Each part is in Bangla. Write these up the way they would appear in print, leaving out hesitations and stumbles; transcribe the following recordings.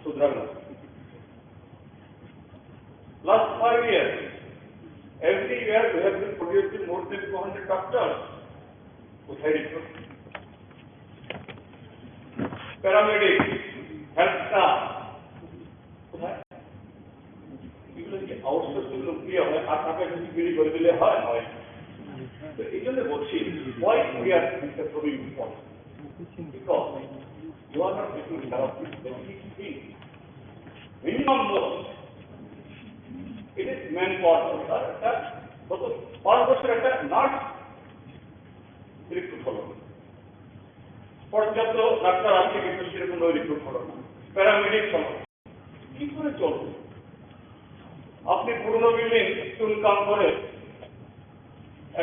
Sudrana. Last 5 years, every year we have been producing more than 200 doctors with high recruitment. Paramedics, health staff, এগুলো কি আউটসোর্সিং লোক দিয়ে হয় আর টাকা যদি বিলি করে দিলে হয় তো এই জন্য বলছি why we are improving policy because you are not taking care of this basic thing. Minimum loss. It is manpower. গত 5 বছর একটা নার্স রিক্রুট হলো, পর্যাপ্ত ডাক্তার আছে কিন্তু সেরকম রিক্রুট হলো না, প্যারামেডিক্স হলো, কি করে চলবে? আপনি পুরনো বিল্ডিং চুল কাম করে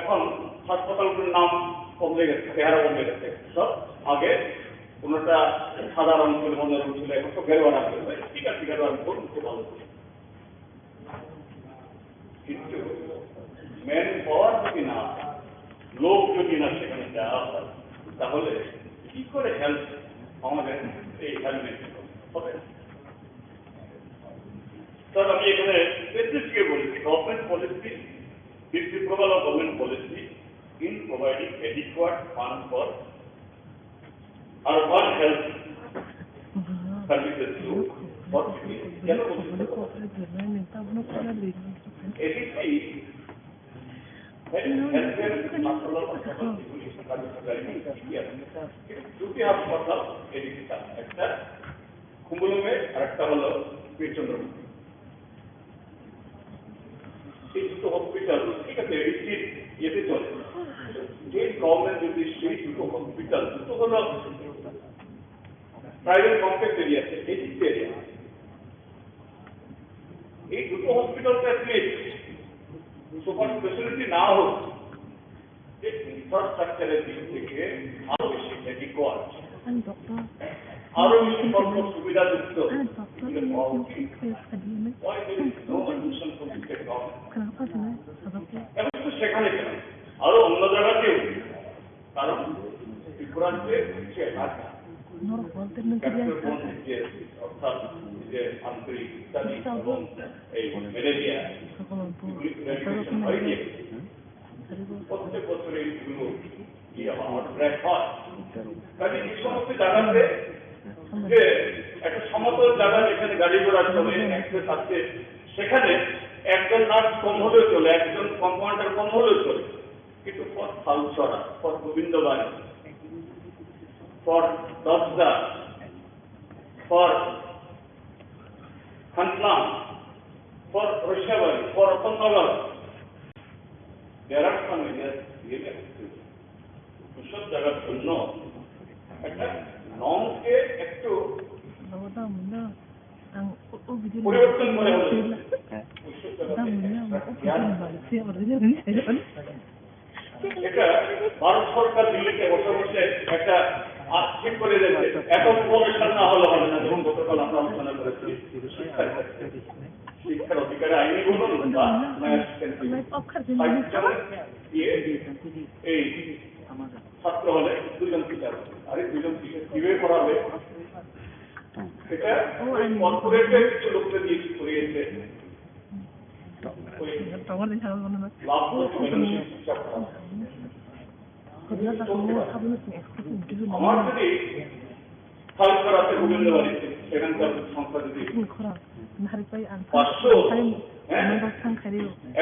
এখন হাসপাতালগুলোর নাম বদলে গেছে, চেহারা বদলে গেছে। সব আগে কোনটা সাধারণ ছিল, মনে ছিল, এখন তো গেরওয়ানা করবে, ঠিক আছে গেরওয়ানা করুন, খুব ভালো। কিন্তু ম্যান পাওয়ার যদি না, লোক যদি না সেখানে দেওয়া হয়, তাহলে কি করে হেল্প আমাদের এই হেলমেট হবে? স্যার আমি এখানে স্পেসিফিকলি বলেছি government policy is the approval of government policy in providing adequate funds for urban health services to for দুটি হাসপাতাল এদিকে একটা কুম্বলুমে আর একটা হলো বীরচন্দ্রপুর। এই দুটো হসপিটাল ঠিক আছে ইয়েতে চলে, যে গভর্নমেন্ট যদি সেই দুটো হসপিটাল, দুটো হলো প্রাইভেট কমপ্লেক্স এরিয়াতে, এই এরিয়া, এই দুটো হসপিটালকে সুপার স্পেশালিটি না হোক, যে ইনফ্রাস্ট্রাকচারের দিক থেকে আরো বেশি অ্যাডিকুয়েট, আরো বেশি সুবিধাযুক্ত সেখানে আরো অন্য জায়গাতেও, কারণ ত্রিপুরার যে এলাকা অর্থাৎ যে আন্তরিক ইত্যাদি এবং এই ম্যালেরিয়া প্রত্যেক বছর এইগুলো কি আউটব্রেক হয়। কাজে এই সমস্ত জায়গাতে যে একটা সমতল জায়গা যেখানে গাড়ি ঘোড়া চলে, অ্যাক্সেস আছে, সেখানে একজন নার্স কম হলেও চলে, একজন কম্পাউন্ডার কম হলেও চলে, কিন্তু for Phalchhara, for Gobindabari, for Dashda, for Khanlam, for Rasiyabari, for Ratannagar, there are some areas really active. সব জায়গার জন্য একটা নমকে একটু পরিবর্তন করে এটা ভারত সরকার দিল্লিতে বসে বসে একটা ঠিক করে দিয়েছে, এখন প্রফেশন না হলে হবে না। যেমন গতকাল আমরা আলোচনা করেছি শিক্ষার অধিকারে আইনি বলুন বা এই ছাত্র হলে 2 জন টিচার, আরে 2 জন টিচার কিভাবে পড়াবে? এটা কর্পোরেটের কিছু লোকদের দিয়ে করিয়েছে। আমার যদি ফালছড়াতে গোবিন্দবাড়িতে সেখানকার সংখ্যা যদি 500,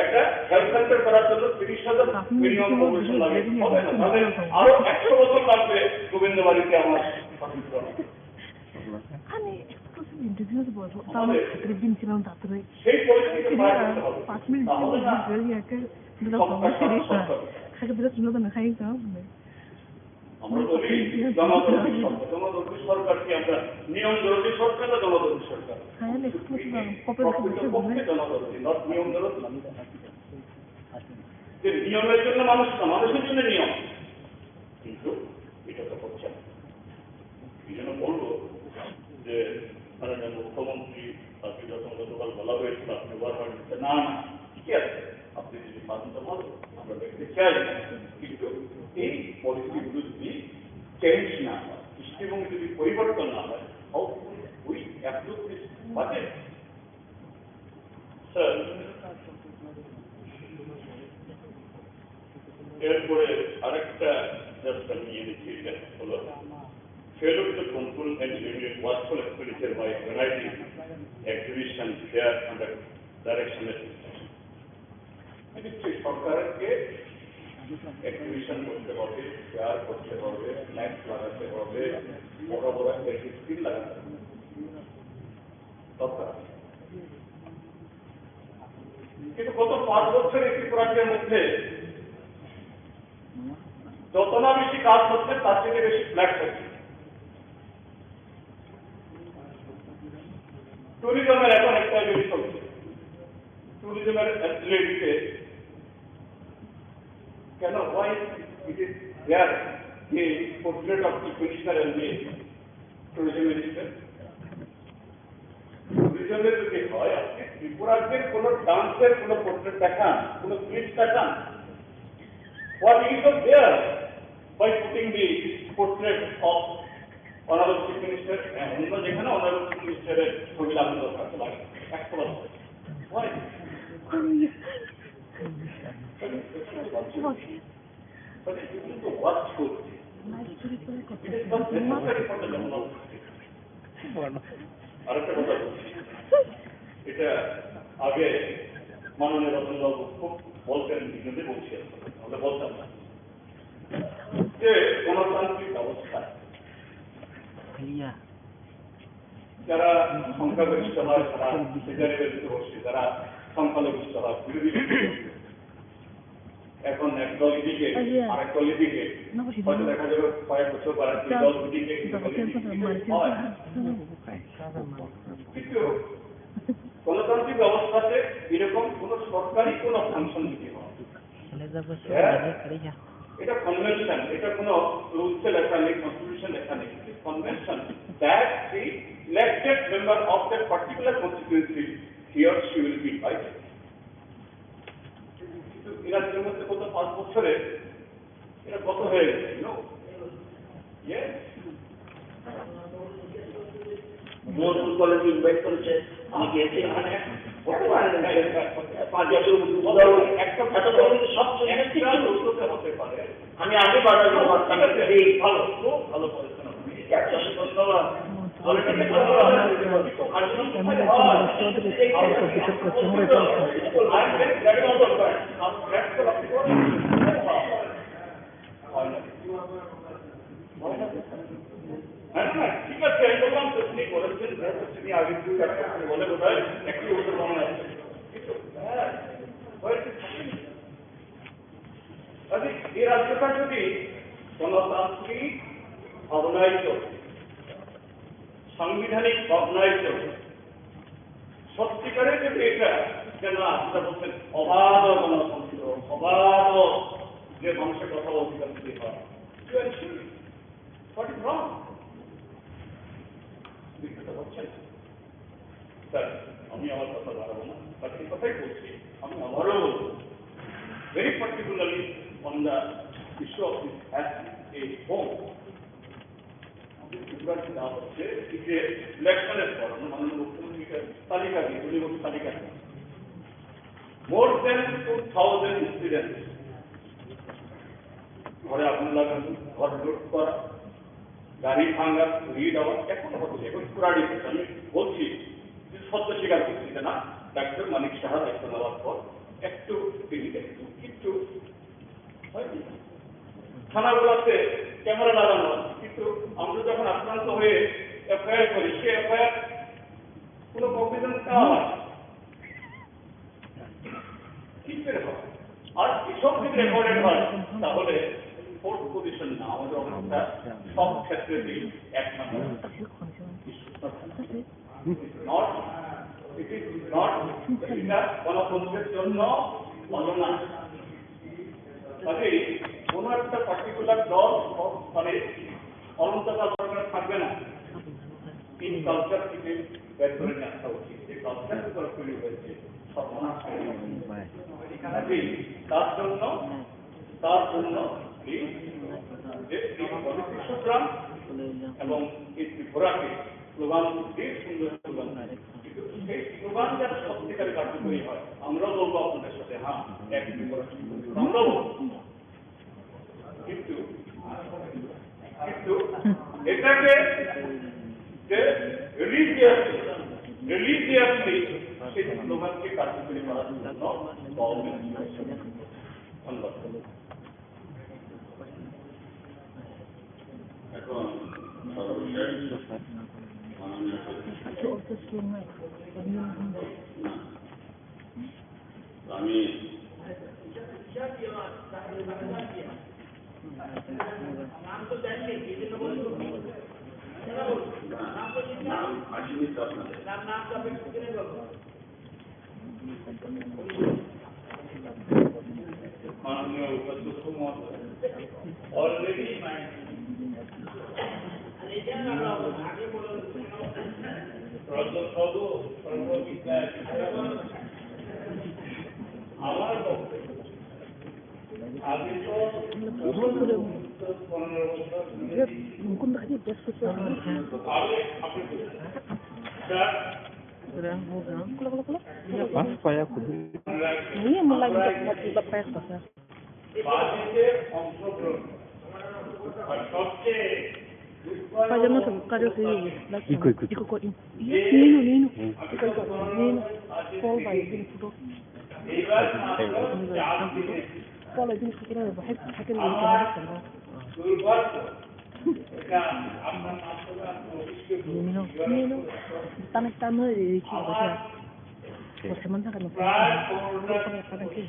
একটা হেলথ সেন্টার করার জন্য 30,000 মিনিমাম পপুলেশন লাগে, হবে না? তাহলে আরো 100 বছর লাগবে গোবিন্দবাড়িতে আমার সেই পরিস্থিতি আমরা বলি জনদরদী সরকার কি আমরা নিয়ম দরদী সরকার না জনদরদী সরকার? জনদরদী নট নিয়ম দরদী। যে নিয়মের জন্য মানুষ না, মানুষের জন্য নিয়ম, কিন্তু এটা তো হচ্ছে না। এই জন্য বলবো যে মাননীয় মুখ্যমন্ত্রী তাকে যখন গতকাল বলা হয়েছিল আপনি বারবার না ঠিক আছে, আপনি যদি পারেন তো ভালো, আমরা দেখতে চাই, কিন্তু এই পরিস্থিতিগুলো যদি চেঞ্জ না হয়, দৃষ্টিভঙ্গি যদি পরিবর্তন না হয়, উই অ্যাবসলিউটলি বাজেট স্যার। এরপরে আরেকটা জাস্ট আমি এনেছি, এটা হলো failure to control and limit wasteful expenditure by organizing exhibition, fair and direction system. নিশ্চয়ই সরকারকে এক্সিবিশন করতে হবে, ফেয়ার করতে হবে, লাইট লাগাতে হবে, বড় বড় স্ক্রিন লাগাতে হবে, দরকার। কিন্তু গত 5 বছর এই ত্রিপুরার মধ্যে যত না বেশি কাজ হচ্ছে তার থেকে বেশি ফ্ল্যাট হচ্ছে। ট্যুরিজমের এখন একটা জিনিস হচ্ছে, ট্যুরিজমের অ্যাথলেটিতে কেন ওয়াই ইট ইজ দেয়ার যে portrait of the commissioner and the tourism minister. ট্যুরিজমের যদি হয়, আপনি ত্রিপুরার কোনো ডান্সের কোনো পোর্ট্রেট দেখান, কোনো ক্লিপ দেখান, what is of there by putting the portrait of honorable chief minister and অন্য যেখানে honorable chief minister এর ছবি লাগানো দরকার লাগে 100%। why but it is to what should it is not necessary for the democracy। আরেকটা কথা বলছি, এটা আগে মাননীয় রতনবাবু খুব বলতেন, বিনোদে বলছি, আমরা বলতাম না যে গণতান্ত্রিক ব্যবস্থা যারা সংখ্যাগরিষ্ঠ হয় তারা মেজরিটিতে বসে, যারা সংখ্যালঘিষ্ঠ হয় বিরোধী। এখন একদল এদিকে আরেক দল এদিকে, হয়তো দেখা যাবে কয়েক বছর পর দল এদিকে হয়। কিন্তু গণতান্ত্রিক ব্যবস্থাতে এরকম কোন সরকারি কোন ফাংশন দিতে হয়, এটা কনভেনশন, এটা কোন রুলসে লেখা নেই, কনস্টিটিউশন লেখা নেই, convention that the elected member of that particular constituency he or she will be invited. কিন্তু এরা এর মধ্যে গত 5 বছরে এটা কত হয়ে গেছে, নো ইয়েস মোরপুর কলেজে ইনভাইট করেছে, আমি গিয়েছি, এখানে একটা হতে পারে। আমি আগে বাজার ভালো, খুব ভালো করেছেন আপনি, ঠিক আছে, আমি বললাম তিনি করেছেন, তিনি আগে বলে বোধ হয় একটি বছর মনে আছে। এই রাজ্যটা যদি গণতান্ত্রিক ভাবনায় চলে, সাংবিধানিক ভাবনায় চলে, সত্যিকারের যদি এটা যেন আপনারা বলছেন অবাধ গণতন্ত্র, অবাধ যে মানুষের কথা অধিকার দিতে হয়, what is wrong? স্যার, আমি আমার কথা বাড়াবো না, তার এই কথাই বলছি, আমি আবারও বলবো, very particularly on the issue of this as a home. দেওয়া হচ্ছে যে ইলেকশনের পর মাননীয় মুখ্যমন্ত্রীকে তালিকা দিয়ে দলীয় তালিকা মোর দেন 2000 স্টুডেন্ট ঘরে আগুন লাগানো, ঘর লুট করা, গাড়ি ভাঙা, ঘুরিয়ে দেওয়া এখনো হচ্ছে। এখন পুরাড়ি আমি বলছি সত্য স্বীকার করছি না, ডাক্তার মানিক সাহা দায়িত্ব নেওয়ার পর একটু একটু হয়নি। থানাগুলোতে ক্যামেরা লাগানো, কিন্তু আমরা যখন আক্রান্ত হয়ে এফআইআর করি, সে এফআইআর কোনো কম্পিটেন্স দেওয়া হয় কি করে হয়? আর এসব যদি রেকর্ডেড হয় তাহলে ফোর্থ পজিশন না, আমাদের অবস্থা সব ক্ষেত্রেই এক নম্বর। এটা গণতন্ত্রের জন্য অননা। কাজেই কোন একটা পার্টিকুলার দল মানে অনন্তকাল সরকার থাকবে না, এই কালচার থেকে বের করে নিয়ে আসা উচিত। এই কালচার তৈরি হয়েছে সর্বনাশ। তার জন্য যে সংগ্রাম এবং এই ত্রিপুরাকে স্লোগান খুব সুন্দর স্লোগান, সেই স্লোগান যাতে সত্যিকারে কার্যকরী হয় আমরাও বলবো আপনাদের সাথে হ্যাঁ একটি কিন্তু এটাকে যে রিলিজিয়াসলি সেই স্লোগানকে কার্যকরী করার জন্য এখন আমি নাম আসেনি তো আপনাদের মাননীয় উপাধ্যক্ষ মহোদয় অলরেডি আমার পক্ষে আগে তো 15 বছর Ini mulai lepas pasnya. Kaja masuk kaja sih, ikut koin. Nino. Fall by ini foto. Fall by ini foto ada bahaya, hakin ini kamera. Nino. Tanah di sini bahaya. Bagaimana kan pada sih?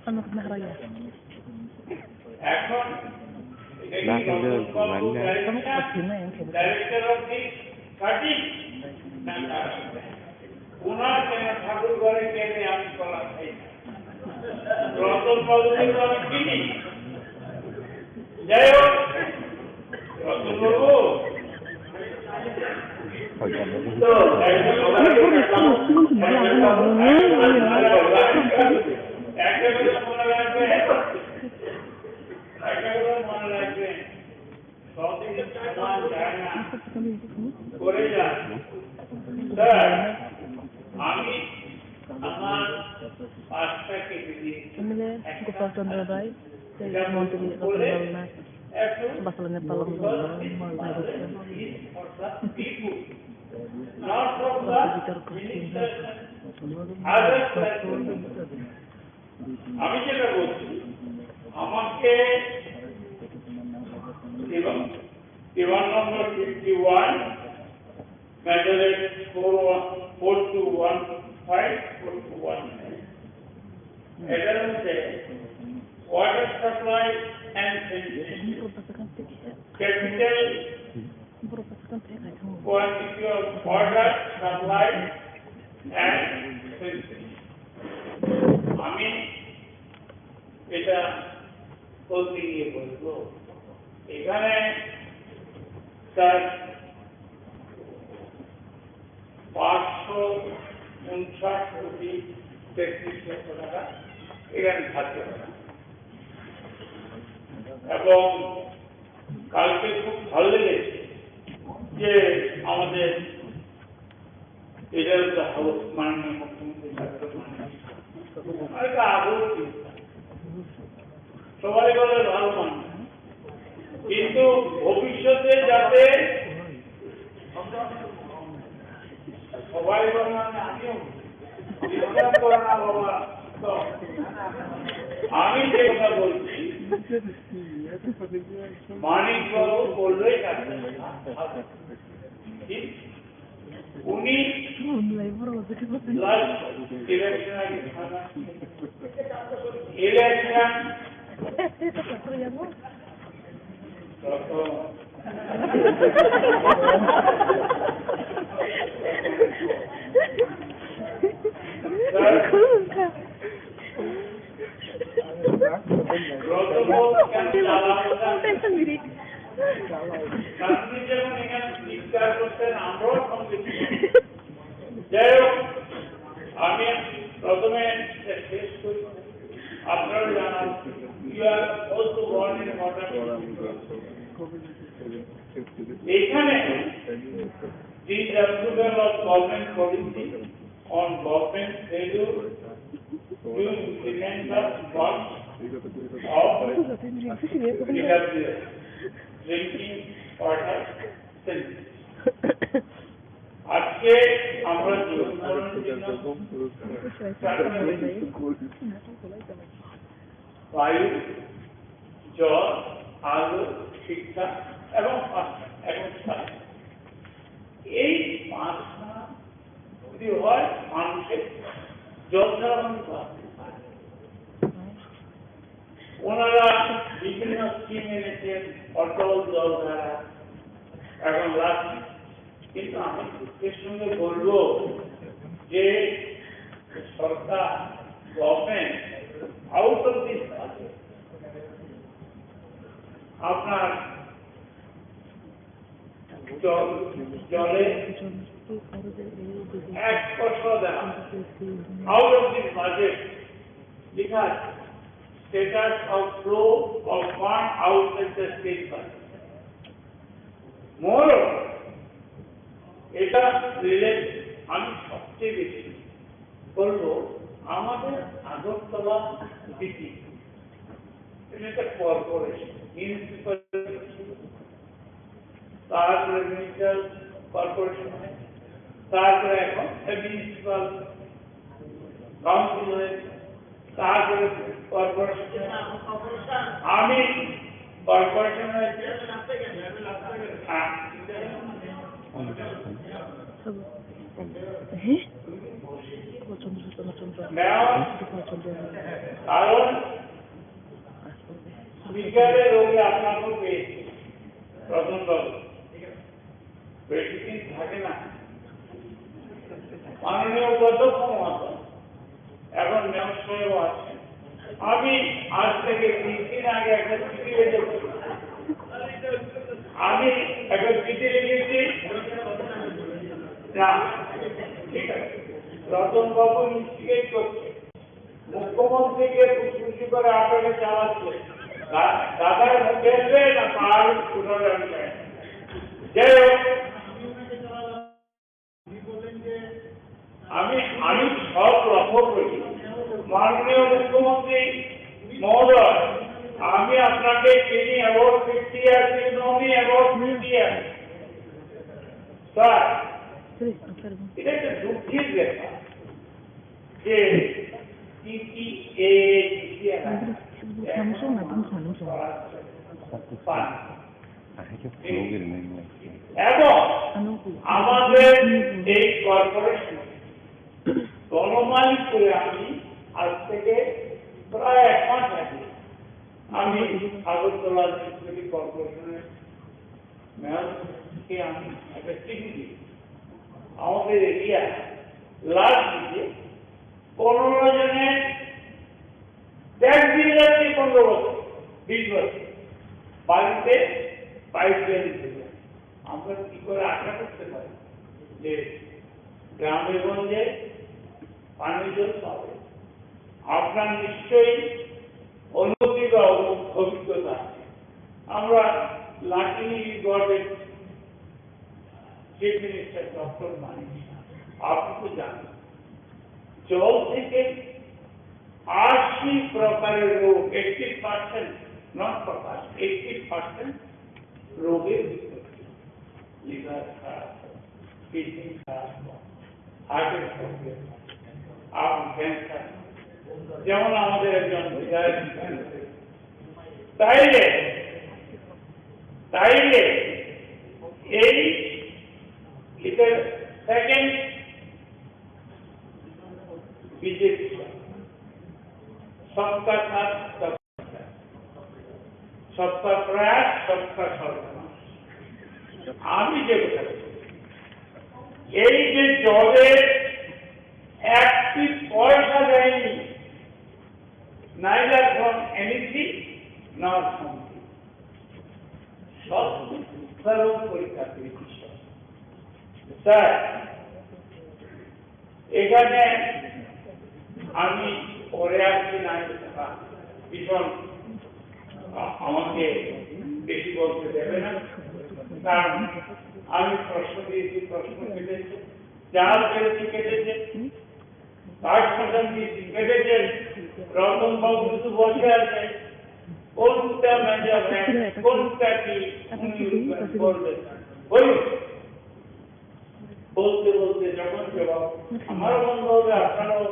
Anak meraya. Kamu kesini yang ওনার কেন ঠাকুর ঘরে গেলে আমি কলা খাই রতন বাবুকে তো আমি চিনি যাই হোক রতন বাবু করে যান আমি আমার পাঁচটা কেটে দিয়েছি Gopal Chandra Rai dari Montri Rasulullah Basalnya Palam আমি যেটা বলছি আমাকে Diwan number 51 Majoret 4215 এটার মধ্যে water supply and capital quantity of water supply and আমি এটা বলতে গিয়ে বলবো এখানে তার 559 কোটি 33 লক্ষ টাকা এখানে থাকতে পারে এবং কালকে খুব ভালো লেগেছে যে আমাদের এটার হাউস মাননীয় মুখ্যমন্ত্রী সবাই বলে ভালো মান কিন্তু ভবিষ্যতে যাতে সবাই বলে আমি যে কথা বলছি মানিক বাবু বললেই উনি election sendiri. Nanti jangan ingat jika dosen amrol of government policy on government failure to implement the work of drinking water service. আজকে আমরা বায়ু, জল, আলো, শিক্ষা এবং এই পাঁচটা যদি হয় মানুষের জল ছাড়া ওনারা বিভিন্ন স্কিম এনেছেন, অটল জল ধারা এখন লাগছে। কিন্তু আমি দুঃখের সঙ্গে বলবো যে সরকার গভর্নমেন্ট আউট অফ দিস আপনার জলে 1% দেওয়া আউট অফ দিস বাজেট লেখা আছে status of flow of fund outside the state budget. Moreover, এটা রিলেট আমি সবচেয়ে বেশি বলবো আমাদের আগরতলা সিটি এটা একটা কর্পোরেশন, মিউনিসিপাল, তারপরে মিউনিসিপাল কর্পোরেশন, তারপরে এখন মিউনিসিপাল কাউন্সিল হয়েছে, তারপরে কর্পোরেশন, আমি কর্পোরেশন হয়েছে। কারণ বিকালে রোগে আপনাকেও পেয়েছি প্রচন্ড বেশি দিন থাকে না। মাননীয় অধ্যক্ষ মহাশয় এখন মেয়র সাহেব আছে। আমি আজ থেকে 3 দিন আগে একটা চিঠি লিখেছি, ঠিক আছে, রতন বাবু ইনস্টিগেট করছে, মুখ্যমন্ত্রীকে খুশি করে আপনাকে চালাচ্ছে, দাদার মুখে আসবে না পাহাড় উঠাবে আমি চাই। যাই হোক, আমি সব লক্ষ্য করি মাননীয় মুখ্যমন্ত্রী মহোদয়, আমি আপনাকে চিনি about 50 years, you know me about 50 years. Sir, এটা একটা দুঃখের ব্যাপার যে এবং আমাদের এই কর্পোরেশন গণমালিক করে আমি আজ থেকে প্রায় 1 মাস আগে আমি আগরতলা সিটি কর্পোরেশনের মেয়রকে আমি একটা চিঠি দিই, আমাদের এরিয়া লাস্ট দিকে 15 জনের ট্যাক্স দিয়ে যাচ্ছে 15 বছর 20 বছর বাড়িতে পাইপ লাইন দিতে। আমরা কি করে আশা করতে পারি যে গ্রামে গঞ্জে পানীয় জল পাবে? আপনার নিশ্চয়ই অনুভূতি বা অভিজ্ঞতা আছে। আমরা luckily government chief minister doctor Manik, আপনি তো জানেন জল থেকে 80 প্রকারের রোগ, 80% নট প্রকার, 80% রোগের লিভার খারাপ, কিডনি খারাপ, হার্টের প্রবলেম, ক্যান্সার, যেমন আমাদের একজন বিধায়ক। তাইলে এই এটার সেকেন্ড বিজেপি सबका साथ सबका प्रयास सबका সর্বনাশ। আমি যে কথা এই যে জলের একটি পয়সা দেয়নি, neither from anything nor something, সব সর্ব পরীক্ষা করে বিষয়। স্যার, এখানে আমি পরে আসছি না, ভীষণ আমাকে বেশি বলতে দেবে না, কারণ আমি প্রশ্ন দিয়েছি, প্রশ্ন পেয়েছি, চাল কেটেছে, কাঠ ফাটান কেটেছেন, রতন বাবু শুধু বসে আছে, কোনটা মেজাবেন, কোনটা কি করবেন বলুন। বলতে বলতে যখন জবাব আমার বন্ধ হবে আপনারও,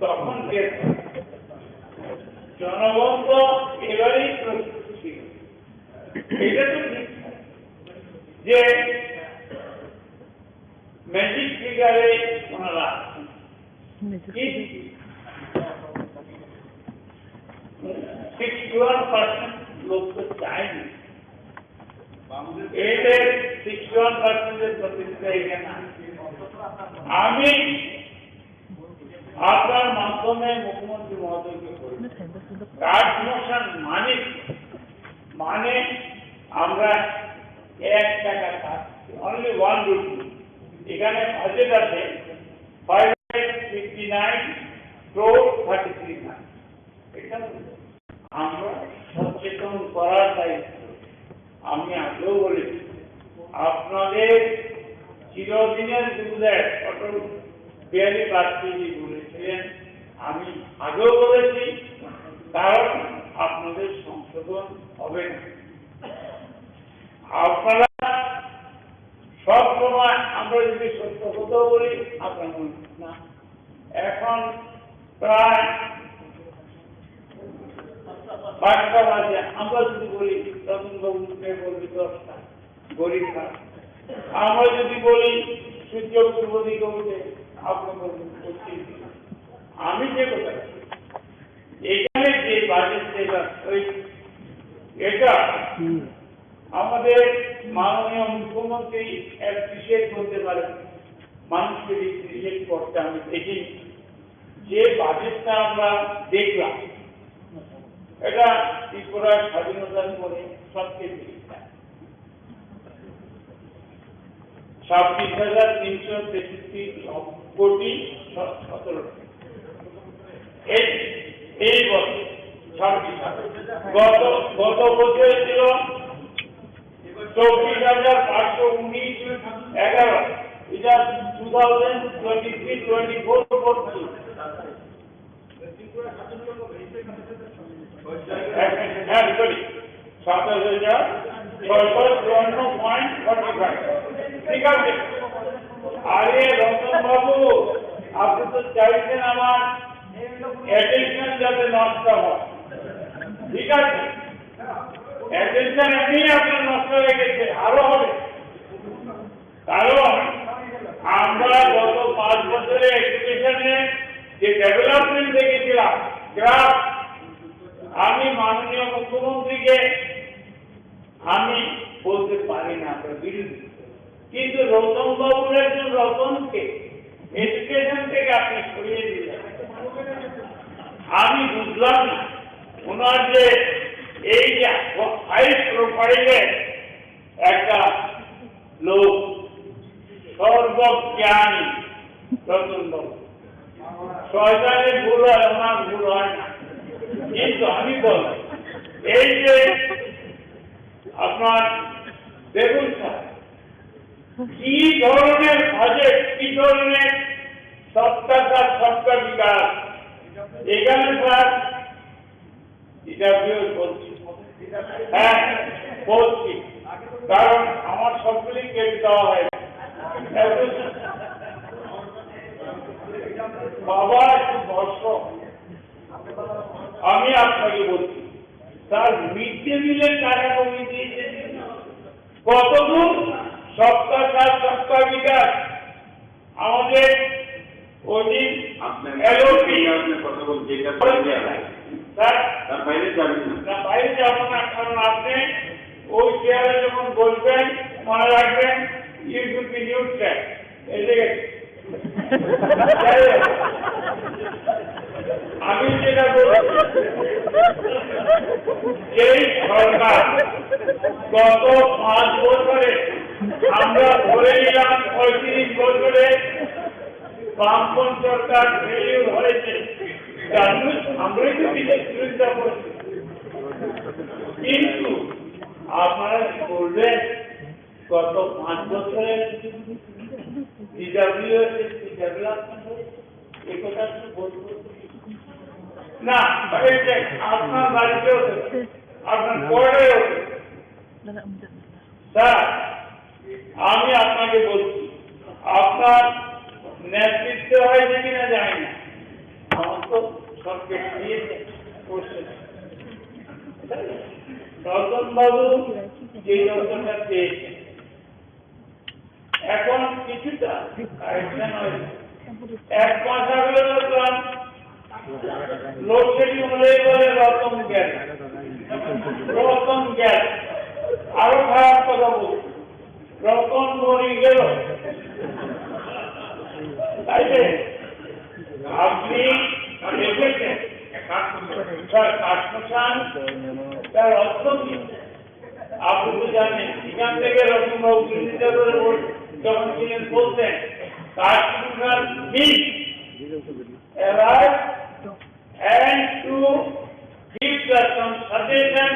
তখন কে জনগণ তো এবারেই প্রস্তুত ছিল। এটা তো ঠিক যে ম্যাজিক ফিগারে ওনারা 61% লোক তো চায়নি, এদের 61% প্রতিষ্ঠা এখানে। আমি আপনার মাধ্যমে মুখ্যমন্ত্রী মহোদয়কে বলি, কার্ড মোশন মানে আমরা 1 টাকা কাজ, অনলি 1 রুপি। এখানে বাজেট আছে 559 crore 33 লাখ। এটা আমরা সচেতন করার দায়িত্ব। আমি আগেও বলেছি, আপনাদের চিরদিনের গুরুদেব অটল বিহারী বাজপেয়ী বলেছিলেন, আমি আগেও বলেছি, কারণ আপনাদের সংশোধন হবে না। আপনারা সব সময় আমরা যদি সত্য কথা বলি আপনার মনে না। এখন প্রায় 5টা বাজে, আমরা যদি বলি রতনবাবুকে বলবি 10টা, গরিব না। আমরা যদি বলি সূর্য পূর্ব দিকে উঠে, আপনি বলবেন 25। আমি যে কথা এখানে যে বাজেট দেওয়া এটা আমাদের মাননীয় মুখ্যমন্ত্রী অ্যাপ্রিসিয়েট করতে পারেন, মানুষকে রিপ্রেজেন্ট করতে। আমি দেখি যে বাজেটটা আমরা দেখলাম, এটা ত্রিপুরার স্বাধীনতার পরে সবচেয়ে বেশি 26,363 কোটি 17 এই বছর 26। গত বছর ছিল 24,519 এটা 2023-24 করছি। হ্যাঁ সরি 27,654.45। ঠিক আছে। আরে রতন বাবু, আপনি তো চাইছেন আমার অ্যাটেনশন যাতে নষ্ট হয়। ঠিক আছে, অ্যাটেনশন এমনি আপনার নষ্ট হয়ে গেছে, আরো হবে। কারণ আমরা গত 5 বছরে এডুকেশনে যে ডেভেলপমেন্ট দেখেছিলাম গ্রাফ, আমি মাননীয় মুখ্যমন্ত্রীকে আমি বলতে পারি না আমরা বিরোধী, কিন্তু রতন বাবুর একজন রতনকে এডুকেশন থেকে আপনি সরিয়ে দিলেন। আমি বুঝলাম না ওনার যে এই যে হাই প্রোফাইলের একটা লোক, সর্বজ্ঞানী রতন বাবু, শয়তানের ভুল হয়, ওনার ভুল হয় না। কিন্তু আমি বল, এই যে আপনার দেখুন স্যার, কি ধরনের বাজেট, কি ধরনের সবকা বিকাশ এখানে স্যার, এটা বলছি। হ্যাঁ বলছি, কারণ আমার সবগুলি কেটে দেওয়া হয়। বাবা একটু বর্ষ, আমি আপনাকে বলছি স্যার, মিড ডে মিলের টাকা কমিয়ে দিয়েছে কতদূর? সবকা বিকাশ আমাদের ওদিন কথা বলছি, তার বাইরে যাবেন না, বাইরে যাবো না। কারণ আপনি ওই চেয়ারে যখন বলবেন, মনে রাখবেন ইউটিউব নিউজ ট্র্যাক এসে গেছে। আমি যেটা বলছি, এই সরকার গত 5 বছরে আমরা ধরে নিলাম 35 বছরে বামপন সরকার ফেলিউর হয়েছে, আমরাই তো বিরোধিতা করছি। কিন্তু আপনারা বলবেন গত 5 বছরে ডিডাব্লিউএস ডেভেলপমেন্ট হয়েছে এই কথা শুধু বলবো না, আপনার বাড়িতে হতে আপনার পরে হতে। স্যার আমি আপনাকে বলছি, আপনার নেতৃত্ব হয়েছে কিনা জানি না, আমার তো সবকে দিয়েছে করছে রতন বাবু যে দর্শনটা পেয়েছেন এখন কিছুটা কারেকশন হয়েছে। এক মাস আগে দেখলাম লোডশেডিং হলেই বলে রতন গ্যাস, রতন গ্যাস। আরো খারাপ কথা বলছি, রতন মরি গেল। তাই যে আপনি দেখেছেন কাঠমোশান তার অর্থ কি আপনি তো জানেন। এখান থেকে রতনবাবু বিরোধিতা করে যখন ছিলেন বলতেন কাঠমোশান meet and to give some suggestion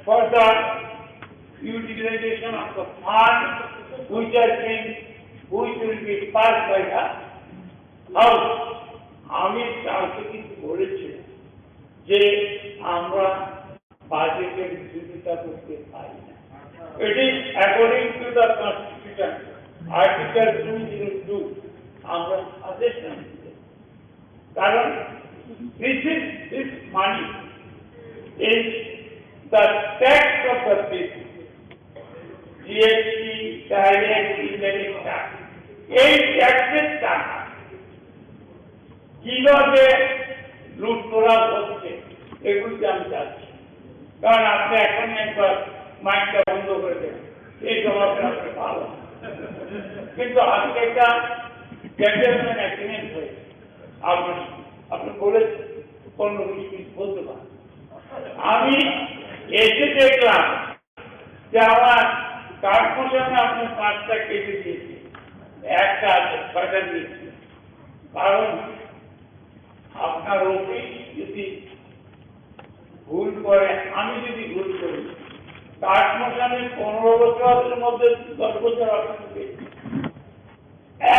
for the utilization of the fund which will be passed by the house. আমি কাউকে কিছু বলেছি যে আমরা বাজেটের বিরোধিতা করতে পারি না। It is according to the Constitution, Article 202, আমরা সাজেশন কারণ this money is the tax of the people. GST, direct, indirect tax. এই ট্যাক্সের টাকা কিভাবে লুট করা হচ্ছে এগুলোকে আমি চাচ্ছি। কারণ আপনি এখন একবার মাইকটা বন্ধ করে দেবেন, এই জবাবটা আপনি পাবেন। কিন্তু আজকে একটা গেটমেন্ট অ্যাক্সিডেন্ট হয়েছে, আপনি বলে 15-20 মিনিট বলতে পারেন। আমি এসে দেখলাম যে আমার কাঠমোশানে আপনি 5টা কেটে দিয়েছি, একটা আছে 6টা দিয়েছি। কারণ আপনার অফিস যদি ভুল করে, আমি যদি ভুল করি, কাঠমোশানে 15 বছরের মধ্যে 10 বছর আপনাকে পেয়েছি,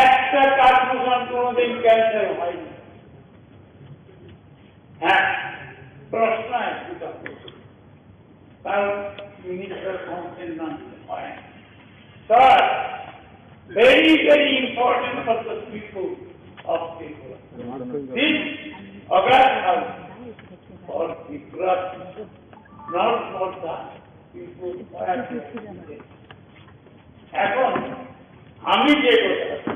একটা কাঠমোশান কোনোদিন ক্যান্সেল হয়নি। হ্যাঁ, প্রশ্ন আছে কারণ মিনিস্টার কাউন্সিল না হয়। Sir, very very important for the people of Tripura. This August house for Tripura, not for the people. এখন আমি যে কথা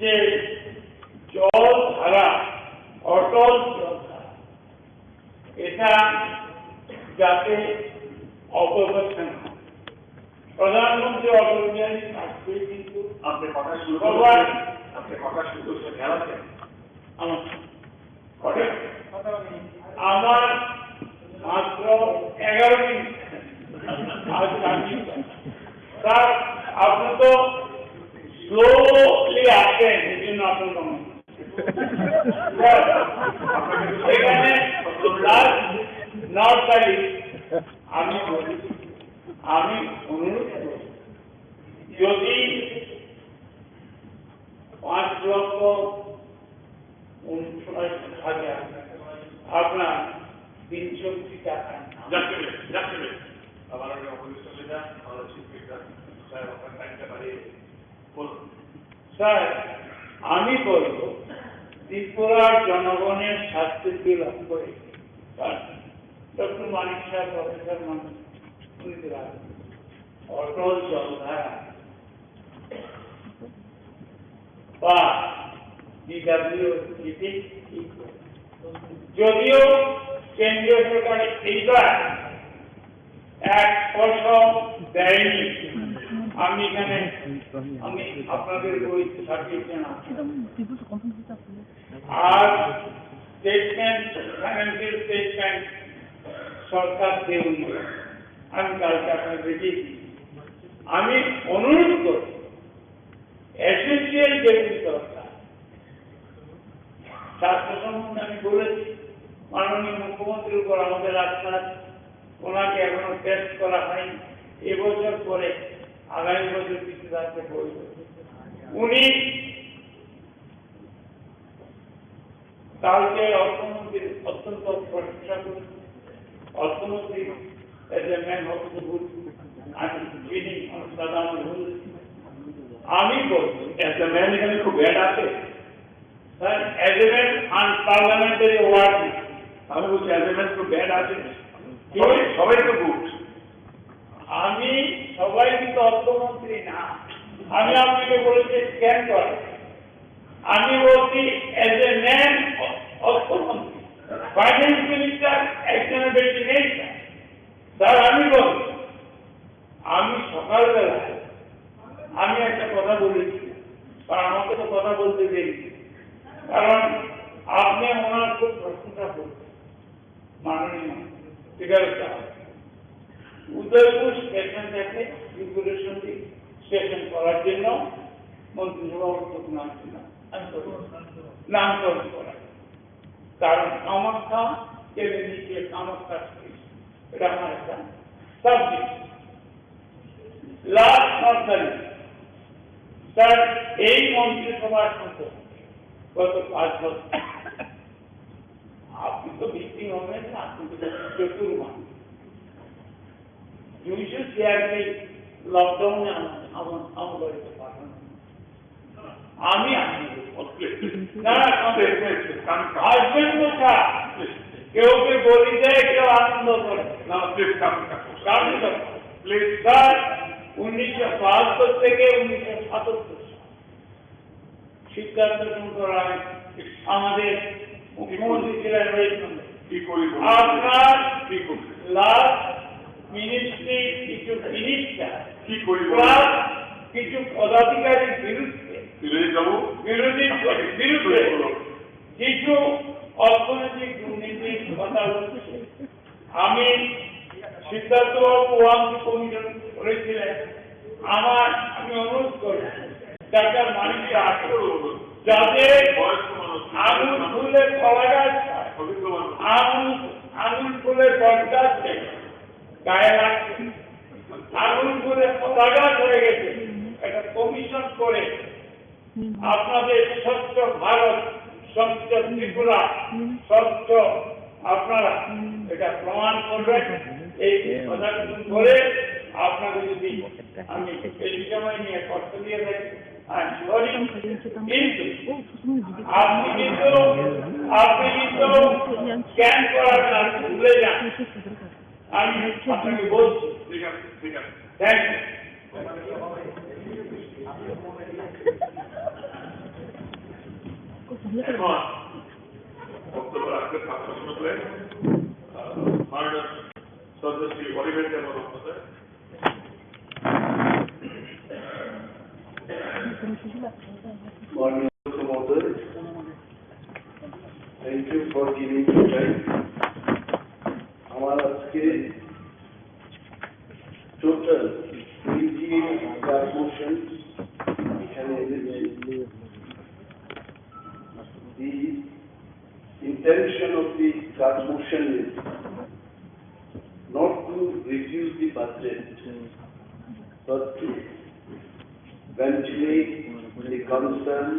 যে জল ধারা, অটল জল ধারা, এটা যাতে অপব্যবস্থা না হয়। প্রধানমন্ত্রী অপরিহারী থাকবে, কিন্তু আপনি কথা শুরু করতে খেলাচ্ছেন আমার মাত্র 11 মিনিট আজ স্যার, আপনি তো স্লোলি আসেন, এই জন্য আপনার এখানে আমি অনুরোধ করি, যদি 5,59,000 আপনার 300 টাকা স্যার, আমি বলব ত্রিপুরার জনগণের স্বাস্থ্যকে লক্ষ্য করে ডক্টর মানিক সাহেব, প্রফেসর মানিক অটল জলধারা বা DWCP, যদিও কেন্দ্রীয় সরকার এইবার 1% দেয়নি, আমি আপনাদের বই সার্টিফিকেট আর স্টেটমেন্ট, ফাইন্যান্সিয়াল স্টেটমেন্ট সরকার দেয়নি, আমি কালকে আপনাদের দিয়েছি। আমি অনুরোধ করি এসেন্সিয়াল যেগুলি দরকার, স্বাস্থ্য সম্বন্ধে আমি বলেছি, মাননীয় মুখ্যমন্ত্রীর উপর আমাদের আস্থা, ওনাকে এখনো টেস্ট করা হয়নি। এবছর পরে আগামী বছর কিছু রাজ্যে বলবে উনি কালকে অর্থমন্ত্রীর অত্যন্ত প্রশংসা করেন। অর্থমন্ত্রী as a man of the good and feeling on Saddam Hussein. আমি বলছি as a man এখানে খুব ব্যাড আছে sir, as a man on parliamentary word আমি বলছি as a man খুব ব্যাড আছে, সবাই তো গুড। আমি সবাই কিন্তু অর্থমন্ত্রী না, আমি আপনাকে বলেছি স্ক্যান করে, আমি বলছি as a man অর্থমন্ত্রী, ফাইন্যান্স মিনিস্টার একজনের বেশি নেই স্যার। আমি বলছি আমি সকালবেলায় আমি একটা কথা বলেছি, কারণ আমাকে তো কথা বলতে দেরি, কারণ আপনি ওনার খুব প্রশংসা করছেন মাননীয় স্পিকার সাহেব। উদয়পুর স্টেশন থেকে ত্রিপুরেশন স্টেশন করার জন্য মন্ত্রিসভা উদ্যোগ নামকরণ করা, কারণ কামাখ্যা কেড়ে নিচ্ছে, কামাখ্যা এটা আমার একটা সাবজেক্ট। লাস্ট সরকারি স্যার এই মন্ত্রিসভার মতো গত 5 বছর আপনি তো ভিত্তি হবেন না, আপনি তো চতুর্মান 200 চেয়ারকে লকডাউনে আমার বাড়িতে পাঠানো, আমি আসবেন কোথা, কেউ কে বলি দেয়, কেউ আনন্দ করে না। স্যার 1972 থেকে 1977 সিদ্ধান্ত রায় আমাদের মুখ্যমন্ত্রী ছিলেন আপনার লাস্ট মিনিস্ট্রি কিছু মিনিস্টার কিছু পদাধিকারীর বিরুদ্ধে কিছু অর্থনৈতিক দুর্নীতির কথা বলছে। আমি সিদ্ধার্থ বাবু ওয়াংশী কমিশন করেছিলেন, আমি অনুরোধ করি ডাক্তার মানিককে যাদের আগুন ফুলের কলা গাছ, আগুন ফুলের বটগাছ গায়ে লাগছে, আগুন ফুলের কলা গাছ হয়ে গেছে, একটা কমিশন করে আপনাদের স্বচ্ছ ভারত, স্বচ্ছ ত্রিপুরা, স্বচ্ছ আপনারা এটা প্রমাণ করবেন। এই কথাটুকু করে আপনাকে যদি আমি এই সময় নিয়ে কষ্ট দিয়ে থাকি আপনি কিন্তু স্ক্যান করাবেন, আপনি ভুলে যান, আমি আপনাকে বলছি। Thank you. এখন বক্তব্য রাখতে ছাত্র শুনলেন মাননীয় সদস্য অলিভেন্ট এবং আমাদের Thank you for giving me time. हमारा आजके total 3 motions এখানে এনেছি। The intention of the card motion is not to reduce the budget, but to ventilate the concern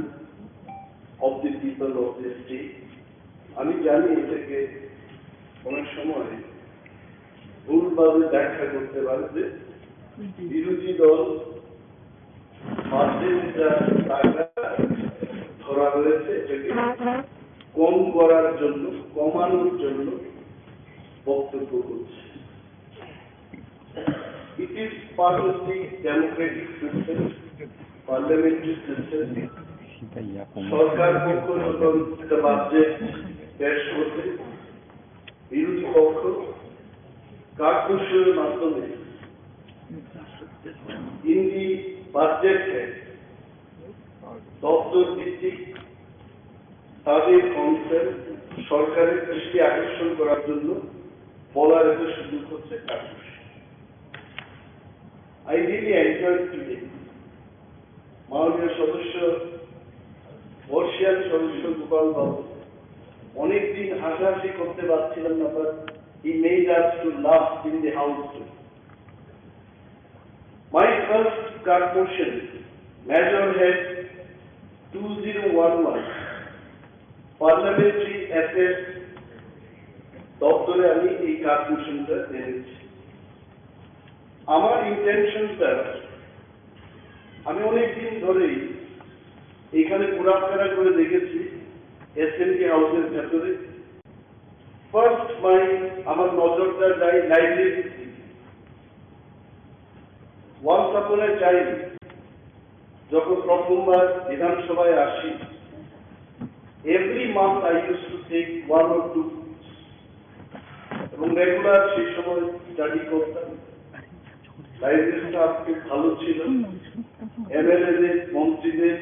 of the people of the state. আমি জানি এটাকে অনেক সময় ভুলভাবে ব্যাখ্যা করতে পারে যে বিরোধী দল টাকা ধরা হয়েছে এটাকে কম করার জন্য, কমানোর জন্য বক্তব্য করছে। It is part of the democratic system, parliamentary system. সরকার পক্ষ যখন একটা বাজেট পেশ করছে, বিরোধী পক্ষ কার্যকরের মাধ্যমে in the budget দপ্তর ভিত্তিক তাদের কনসেপ্ট সরকারের দৃষ্টি আকর্ষণ করার জন্য বলার একটা সুযোগ হচ্ছে কার্যকর। I really enjoyed today. মাননীয় সদস্য বর্ষিয়ান সদস্য গোপাল বাবু অনেকদিন হাসাহাসি করতে পারছিলাম না, but he made us to laugh in the house. My first card motion, Major Head 2011 parliamentary affairs দপ্তরে আমি এই কার্পোরেশনটা এনেছি। আমার ইন্টেনশনটা, আমি অনেকদিন ধরেই এখানে ঘোরাফেরা করে দেখেছি এসএমপি হাউসের ভেতরে। ফার্স্ট আমার নজরটা যায় লাইব্রেরির দিকে। ওয়ান্স আপন এ টাইম যখন প্রথমবার বিধানসভায় আসি, every month I use to take 1 or 2 এবং রেগুলার সেই সময় স্টাডি করতাম। লাইব্রেরি স্টাফ খুব ভালো ছিল, এমএলএদের, মন্ত্রীদের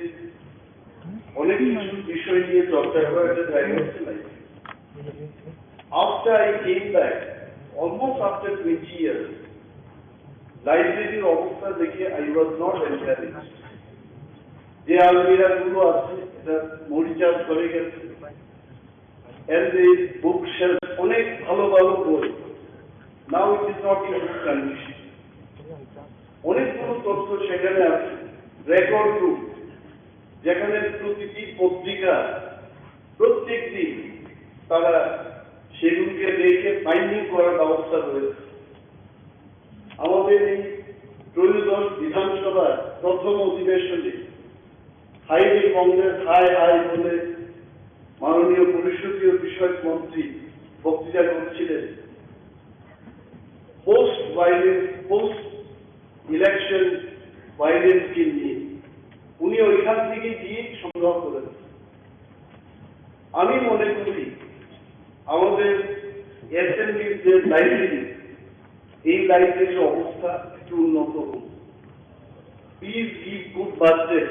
অনেক কিছু বিষয় নিয়ে চর্চা করার একটা জায়গা হচ্ছে library. After I came back, almost after 20 years, লাইব্রেরির অবস্থা দেখে I was not encouraged. যে আলমিরা গুলো আছে এটা মরিচার করে গেছে, and the bookshelf অনেক ভালো ভালো বই, now it is not in good condition. অনেকগুলো তথ্য সেখানে আছে, রেকর্ড রুম যেখানে প্রতিটি পত্রিকা প্রত্যেক দিন তারা সেগুলোকে দেখে ফাইন্ডিং করার ব্যবস্থা রয়েছে। আমাদের এই ত্রয়োদশ বিধানসভার প্রথম অধিবেশনে হাইলি কংগ্রেস হাই হাই বলে মাননীয় পরিষদীয় বিষয়ক মন্ত্রী বক্তৃতা করছিলেন পোস্ট ইলেকশন ভাইলেন্সকে নিয়ে। উনি ওইখান থেকে গিয়ে সংগ্রহ করেছেন। আমি মনে করি আমাদের এসএমবির যে লাইব্রেরি, এই লাইব্রেরির অবস্থা একটু উন্নত হোক। Please give good budget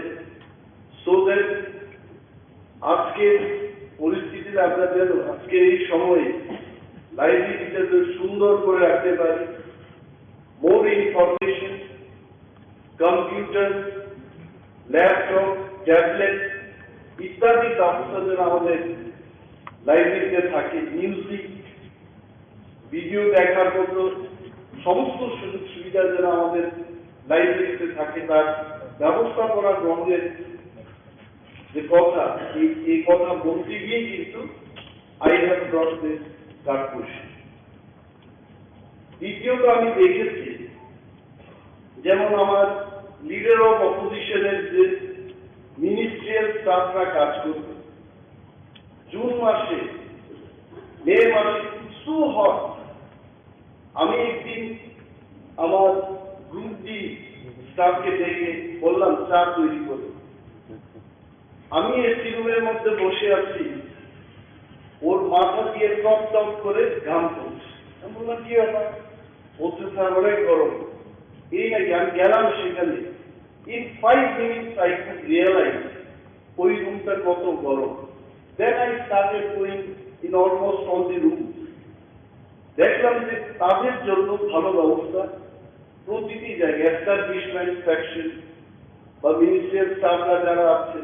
so that আজকের পরিস্থিতিতে আমরা যেন আজকের এই সময়ে লাইব্রেরিটাকে সুন্দর করে রাখতে পারি। More information, computer, laptop, tablet ইত্যাদি ব্যবস্থা যেন আমাদের লাইব্রেরিতে থাকে। মিউজিক, ভিডিও দেখার মতো সমস্ত সুযোগ সুবিধা যেন আমাদের লাইব্রেরিতে থাকে, তার ব্যবস্থাপনা গ্রহণের যে কথা, এই কথা বলতে গিয়ে কিন্তু আই হ্যাভ ব্রট দিস কার্পোরেশন। দ্বিতীয়ত আমি দেখেছি যেমন আমার লিডার অফ অপোজিশনের যে মিনিস্ট্রিয়াল স্টাফরা কাজ করবে, জুন মাসে, মে মাসে সো হট। আমি একদিন আমার গ্রুপ ডি স্টাফকে ডেকে বললাম চা তৈরি করো। আমি এসি রুমের মধ্যে বসে আছি, ওর মাথা দিয়ে টপ টপ করে ঘাম পড়ছে। আমি বললাম কি ব্যাপার? বলতে স্যার অনেক গরম। এই নাকি, আমি গেলাম সেখানে। In 5 minutes I could realize ওই রুমটা কত গরম। Then I started going in almost all the rooms. দেখলাম যে তাদের জন্য ভালো ব্যবস্থা প্রতিটি জায়গায়, এস্টাবলিশমেন্ট সেকশন বা মিনিস্ট্রিয়াল স্টাফরা যারা আছে,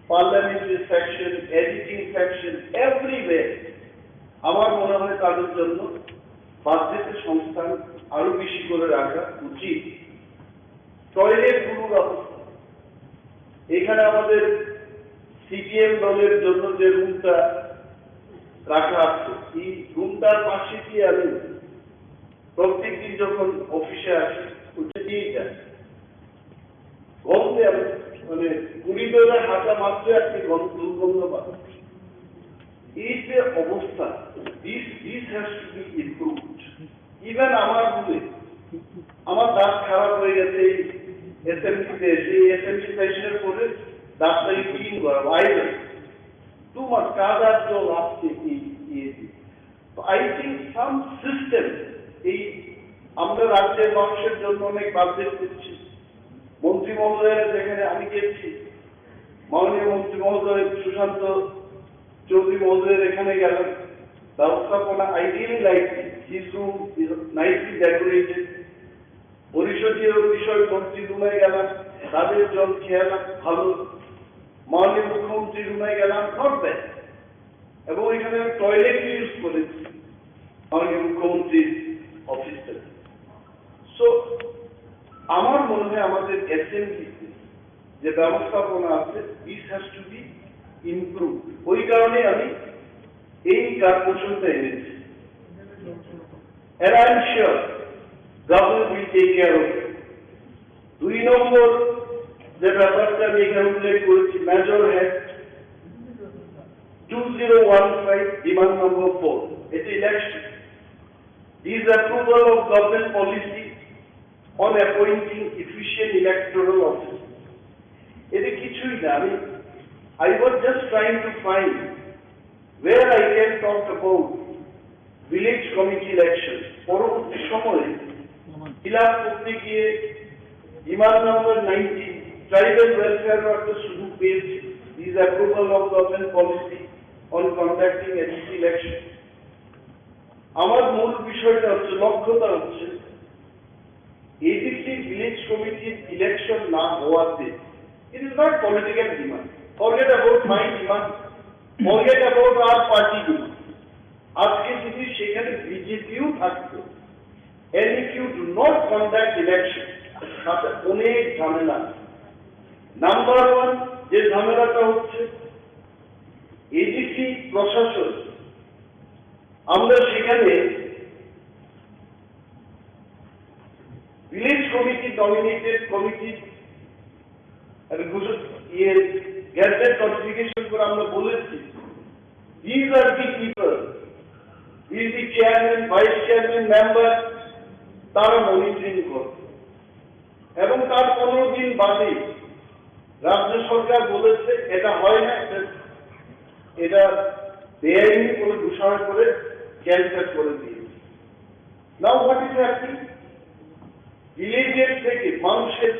parliamentary section, editing section, everywhere. আমার মনে হয় তাদের জন্য বাজেটের সংস্থান আরো বেশি করে রাখা উচিত। টয়লেট গুলোর অবস্থা, এখানে আমাদের সিপিএম দলের জন্য যে রুমটা রাখা আছে, এই রুমটার পাশে দিয়ে আমি প্রত্যেকদিন যখন অফিসে আসি ওটা দিয়ে যাই। গন্ধে আমি মানে করিডোরে হাঁটা মাত্র একটি দুর্গন্ধ পাই। এই যে অবস্থা, this has to be improved. Even আমার রুমে আমার দাঁত খারাপ হয়ে গেছে এসএমসিতে এসে, এসএমসি সেশনের পরে দাঁতটাকে ক্লিন করা বাইরে টু মাছ কাদার জল আসছে। আই থিঙ্ক সাম সিস্টেম, এই আমরা রাজ্যের মানুষের জন্য অনেক বাজেট করছি। মন্ত্রী মহোদয়ের যেখানে আমি গেছি, মাননীয় মন্ত্রী মহোদয় সুশান্ত চৌধুরী মহোদয়ের এখানে গেলাম, ব্যবস্থাপনা I really like his room is nicely decorated. পরিষদীয় বিষয় মন্ত্রী রুমে গেলাম, তাদের জল খেয়ালাম ভালো। মাননীয় মুখ্যমন্ত্রী রুমে গেলাম, নট ব্যাড। এবং এখানে আমি টয়লেট ইউজ করেছি মাননীয় মুখ্যমন্ত্রীর অফিসে। সো আমার মনে হয় আমাদের এসএমপিতে যে ব্যবস্থাপনা আছে, this has to be improve. ওই কারণে আমি এই কার্পোরেশনটা এনেছি। And I am sure government will take care of it. 2 নম্বর যে ব্যাপারটা আমি এখানে উল্লেখ করেছি, major head 2015 demand number 4, it's election. This approval of government policy on appointing efficient electoral officers. এতে কিছুই না, I was just trying to find where I can talk about village committee elections. পরবর্তী সময়ে ফিল আপ করতে গিয়ে ডিমান্ড নাম্বার 19 ট্রাইবাল ওয়েলফেয়ার একটা সুযোগ পেয়েছে, this approval of government policy on conducting ADC election. আমার মূল বিষয়টা হচ্ছে, লক্ষ্যটা হচ্ছে এডিসি ভিলেজ কমিটির ইলেকশন না হওয়াতে, it is not political demand, forget about my demand, forget about our party demand. আজকে যদি সেখানে বিজেপিও থাকতো, and if you do not conduct election, তাতে অনেক ঝামেলা। নাম্বার 1 যে ঝামেলাটা হচ্ছে এডিসি প্রশাসন, আমরা সেখানে village committee dominated committee gadget notification করে আমরা বলেছি, these are the people, will be chairman, vice chairman, member, তারা মনিটরিং করবে। এবং তার 15 দিন বাদে রাজ্য সরকার বলেছে এটা হয় না, এটা বেআইনি করে ঘোষণা করে ক্যান্সেল করে দিয়েছে। নাও হোয়াট ইজ হ্যাপেনিং, ভিলেজের থেকে মানুষের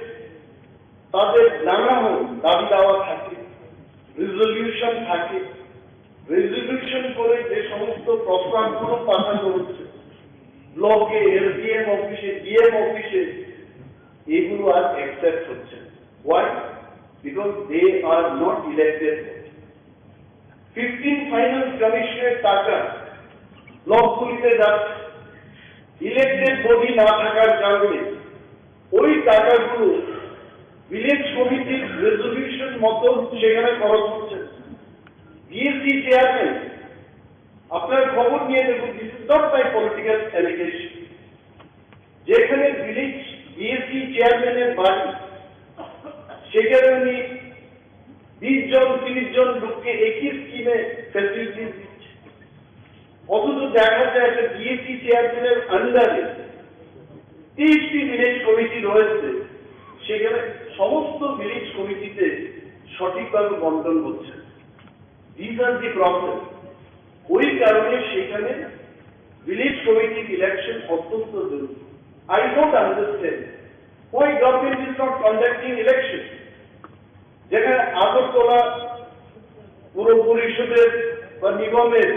তাদের নানা দাবি দাওয়া থাকে, রেজলিউশন থাকে, রেজলিউশন করে যে সমস্ত প্রস্তাবগুলো পাঠানো হচ্ছে ব্লকে, এসডিএম অফিসে, ডিএম অফিসে, এগুলো আর অ্যাকসেপ্ট হচ্ছে। Why? Because they are not elected. 15 finance কমিশনের টাকা ব্লকগুলিতে যাচ্ছে, ইলেক্টেড বডি না থাকার কারণে ওই টাকাগুলো ভিলেজ কমিটির রেজলিউশন মতো সেখানে খরচ হচ্ছে। ডিএসসি চেয়ারম্যান, আপনার খবর নিয়ে দেখুন, this is not my political allegation, যেখানে ভিলেজ ডিএসসি চেয়ারম্যানের বাড়ি, সেখানে উনি 20 জন 30 জন লোককে একই স্কিমে ফ্যাসিলিটি দিচ্ছে। অথচ দেখা যায় একটা ডিএসসি চেয়ারম্যানের আন্ডারে 30টি ভিলেজ কমিটি রয়েছে, সেখানে সমস্ত ভিলেজ কমিটিতে সঠিকভাবে বন্টন হচ্ছে। This are the problem. ওই কারণে সেখানে ভিলেজ কমিটি ইলেকশন অত্যন্ত জরুরি। I don't understand why government is not conducting election. যেখানে আগরতলা পুর পরিষদের বা নিগমের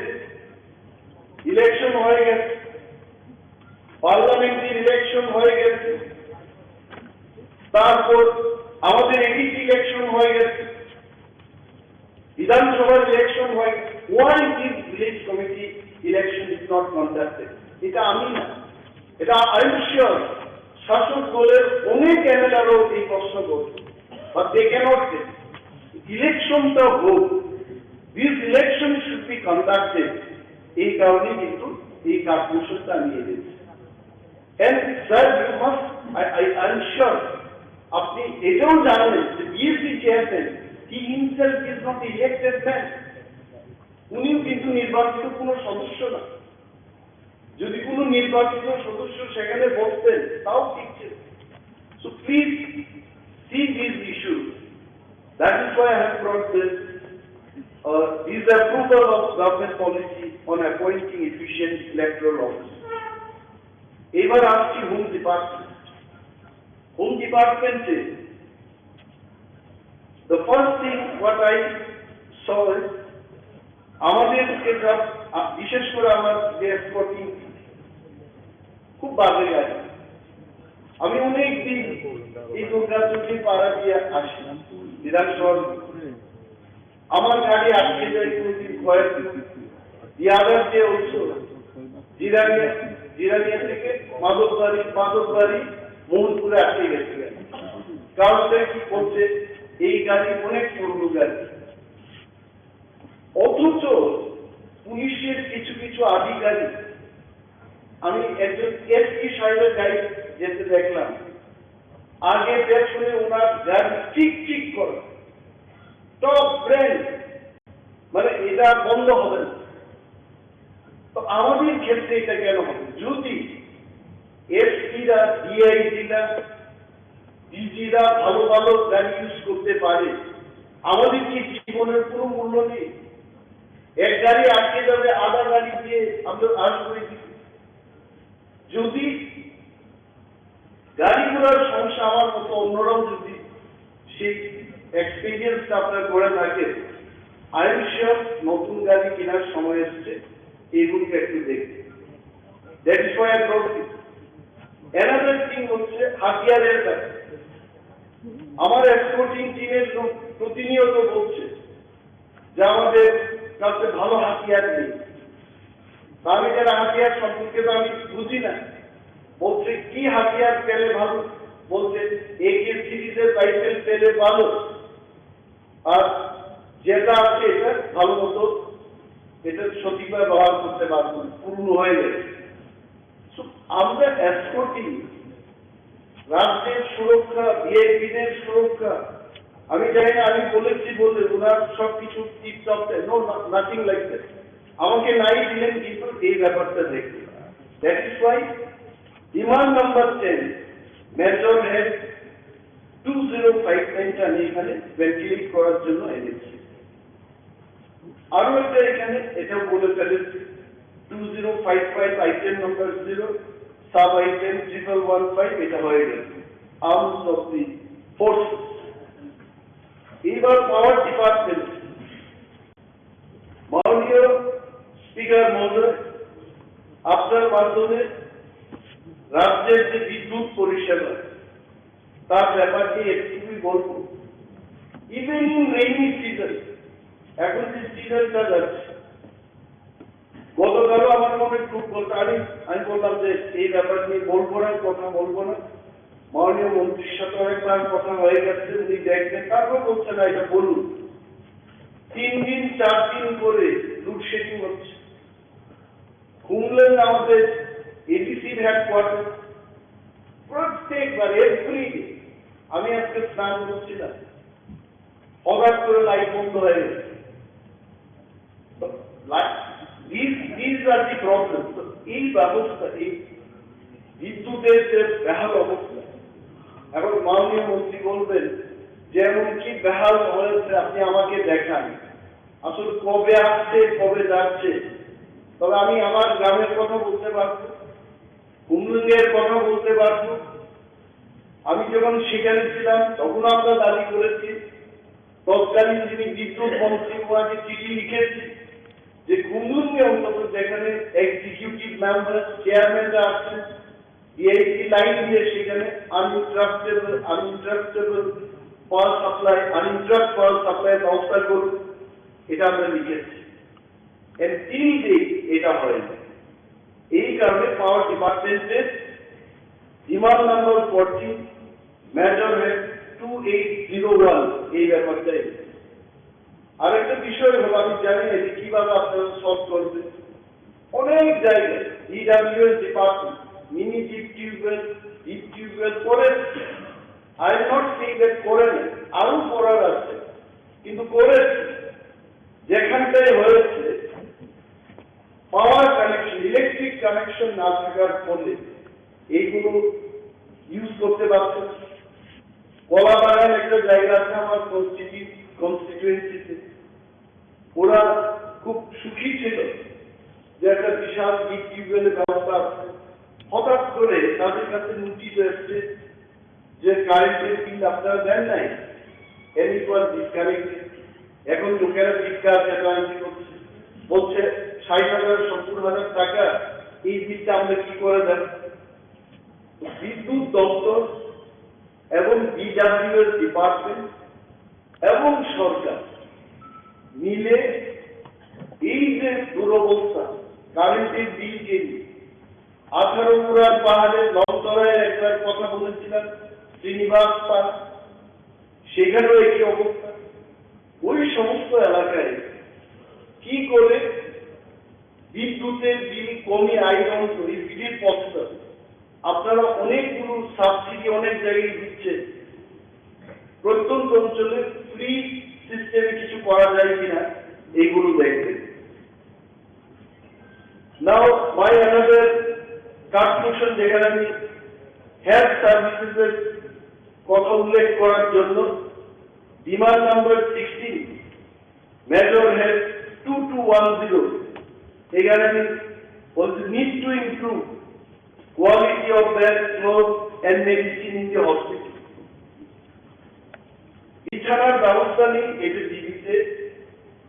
ইলেকশন হয়ে গেছে, পার্লামেন্টের ইলেকশন হয়ে গেছে, তারপর আমাদের এডিসি ইলেকশন হয়ে গেছে, বিধানসভার ইলেকশন হয়ে গেছে, why this village committee election is not conducted? এটা আমি না, এটা I am sure শাসক দলের অনেক এমএলএরও এই প্রশ্ন করছে, but they cannot say ইলেকশনটা হোক, this election should be conducted। এই কারণে কিন্তু এই কার্পোরেশনটা আমি এনেছি। And sir, you must, I am sure আপনি এটাও জানেন যে BSc chairman, he himself is not elected man, উনিও কিন্তু নির্বাচিত কোনো সদস্য না। যদি কোনো নির্বাচিত সদস্য সেখানে বসতেন তাও ঠিক ছিল। So please see these issues. That is why I have brought this approval of government policy on appointing efficient electoral officers. এবার আসছি হোম ডিপার্টমেন্ট। হোম ডিপার্টমেন্টে the first thing what I saw is আমাদের বিশেষ করে আমার যে স্পটিং খুব বাজে গাড়ি। আমি অনেক দিন এই দুর্গাচুরি পাড়া দিয়ে আসি বিধানসভা, আমার গাড়ি আটকে যায় কোনদিন কয়েকদিন। The other day also Jirania থেকে মাধববাড়ি মোহনপুরে আটকে গেছে। কারণটা কি করছে, এই গাড়ি অনেক পুরনো গাড়ি, অথচ পুলিশের কিছু কিছু আধিকারিক, আমি একজন এসপি সাহেবের গাড়ি যেতে দেখলাম, আগে পেছনে ওনার গাড়ি ঠিক ঠিক করে টপ ব্র্যান্ড, মানে এটা বন্ধ হবে না। তো আমাদের ক্ষেত্রে এটা কেন হবে? যদি এসপিরা, ডিআইজিরা, ডিজিরা ভালো ভালো গাড়ি ইউজ করতে পারে, আমাদের কি জীবনের কোনো মূল্য নেই? এক গাড়ি আটকে যাবে, আধা গাড়ি দিয়ে আমরা আর্ন করে দিচ্ছি। যদি গাড়ি ঘোড়ার সমস্যা আমার মতো অন্যরাও যদি সেই এক্সপিরিয়েন্সটা আপনার করে থাকে, আই এম শিওর নতুন গাড়ি কেনার সময় এসছে, এইগুলোকে একটু দেখতে। That is Y I brought it. Another thing হচ্ছে হাতিয়ারের ব্যাপার। আমার এক্সপোর্টিং টিমের লোক প্রতিনিয়ত বলছে যে আমাদের কাছে ভালো হাতিয়ার নেই। আমি যারা হাতিয়ার সম্পর্কে তো আমি বুঝি না, বলছে কি হাতিয়ার পেলে ভালো, বলছে AK সিরিজের রাইফেল পেলে ভালো, আর যেটা আছে এটা ভালো মতো এটা সঠিকভাবে ব্যবহার করতে পারবো, পূর্ণ হয়ে গেছে। আমরা এক্সপোর্টিং রাষ্ট্রের সুরক্ষা, ভিআইপিদের সুরক্ষা, আমি জানি না, আমি বলেছি বললে ওনার সবকিছু tiptop, no nothing like that. আমাকে নাই দিলেন, কিন্তু এই ব্যাপারটা দেখতে। That is why demand number 10 major head 2059টা আমি এখানে ভেন্টিলেট করার জন্য এনেছি। আরো একটা এখানে এটাও বলে ফেলেছি 2055 আইটেম নাম্বার 0 সাব আইটেম 1115 এটা হয়ে গেছে আর্মস অফ দি ফোর্সেস। এইবার পাওয়ার ডিপার্টমেন্ট, মাননীয় স্পিকার মহোদয়, আপনার মাধ্যমে রাজ্যের যে বিদ্যুৎ পরিষেবা তার ব্যাপারে একটুকুই বলব। ইভেন ইন রেইনি সিজন, এখন যে সিজনটা যাচ্ছে, গতকালও আমার মনে খুব বলতে আমি বললাম যে এই ব্যাপার নিয়ে বলবো না, কথা বলবো না। মাননীয় মন্ত্রীর সাথে অনেকবার কথা হয়ে গেছে, উনি দেখবেন, তারপর বলছে না এটা বলুন। 3 দিন 4 দিন করে লোডশেডিং হচ্ছে। হুমলেন আমাদের এডিসির হেডকোয়ার্টার প্রত্যেকবার এভরিডে, আমি আজকে স্নান করছিলাম, হঠাৎ করে লাইট বন্ধ হয়ে গেছে। These are the problems. এই ব্যবস্থা, এই বিদ্যুতের যে বেহাল অবস্থা, এখন মাননীয় মন্ত্রী বলবেন যেমন কি বেহাল হয়েছে আপনি আমাকে দেখান, আসলে কবে আসছে কবে যাচ্ছে। তবে আমি আমার গ্রামের কথা বলতে পারবো, হুমলিঙ্গের কথা বলতে পারবো। আমি যখন সেখানে ছিলাম তখন আমরা দাবি করেছি, তৎকালীন যিনি বিদ্যুৎ মন্ত্রী ওনাকে চিঠি লিখেছি যে কুমুন্নে অন্তত যেখানে এক্সিকিউটিভ মেম্বার, চেয়ারম্যানরা আছেন, ডিআইসি লাইন দিয়ে সেখানে আনইন্টারাপ্টেবল পাওয়ার সাপ্লাই, আনইন্টারাপ্ট পাওয়ার সাপ্লাই ব্যবস্থা করুন, এটা আমরা লিখেছি। এন্ড টিল ডেট এটা হয়নি। এই কারণে পাওয়ার ডিপার্টমেন্টের ডিমান্ড নাম্বার 14 মেজর হেড 2801 এই ব্যাপারটাই। আরেকটা বিষয় হলো, আমি জানি না কিভাবে আপনারা সলভ করবেন। অনেক জায়গায় EWS department mini deep tubewell করে, I am not saying that করে না, আরো করার আছে, কিন্তু করেছে। যেখানটায় হয়েছে পাওয়ার কানেকশন, ইলেকট্রিক কানেকশন না থাকার ফলে এইগুলো ইউজ করতে পারছে। কলাবাগান একটা জায়গা আছে আমার কনস্টিটিউয়েন্সিতে, ওরা খুব সুখী ছিল যে একটা বিশাল ডিপ টিউবওয়েলের ব্যবস্থা আছে। হঠাৎ করে তাদের কাছে নোটিশ এসছে যে কারেন্টের বিল আপনারা দেন নাই, ডিসকানেক্টেড। এখন লোকেরা চিৎকার চেঁচামেচি করছে, বলছে 60,000 70,000 টাকা এই বিলটা আমরা কি করে দেন। বিদ্যুৎ দপ্তর এবং বিডাব্লিউএস ডিপার্টমেন্ট এবং সরকার মিলে এই যে দুরবস্থা কারেন্টের বিল কেন্দ্র, 18 পাহাড়ের লংতরায় একবার কথা বলেছিলাম, শ্রীনিবাস পাল, সেখানেও একই অবস্থা। ওই সমস্ত এলাকায় কি করে বিদ্যুতের বিল কমিয়ে আইন বিলির পথটা আপনারা অনেকগুলো সাবসিডি অনেক জায়গায় দিচ্ছেন, প্রত্যন্ত অঞ্চলে ফ্রি সিস্টেমে কিছু করা যায় কিনা এইগুলো দেখবেন। নাও মাই অ্যানাদার কার্পোরেশন, যেখানে আমি হেলথ সার্ভিসেসের কথা উল্লেখ করার জন্য ডিমান্ড নাম্বার 16 মেজর হেড 2210, এখানে আমি বলছি need to improve quality of bed, cloth and medicine in the hospital. বিছানার ব্যবস্থা নেই, এটা টিভিতে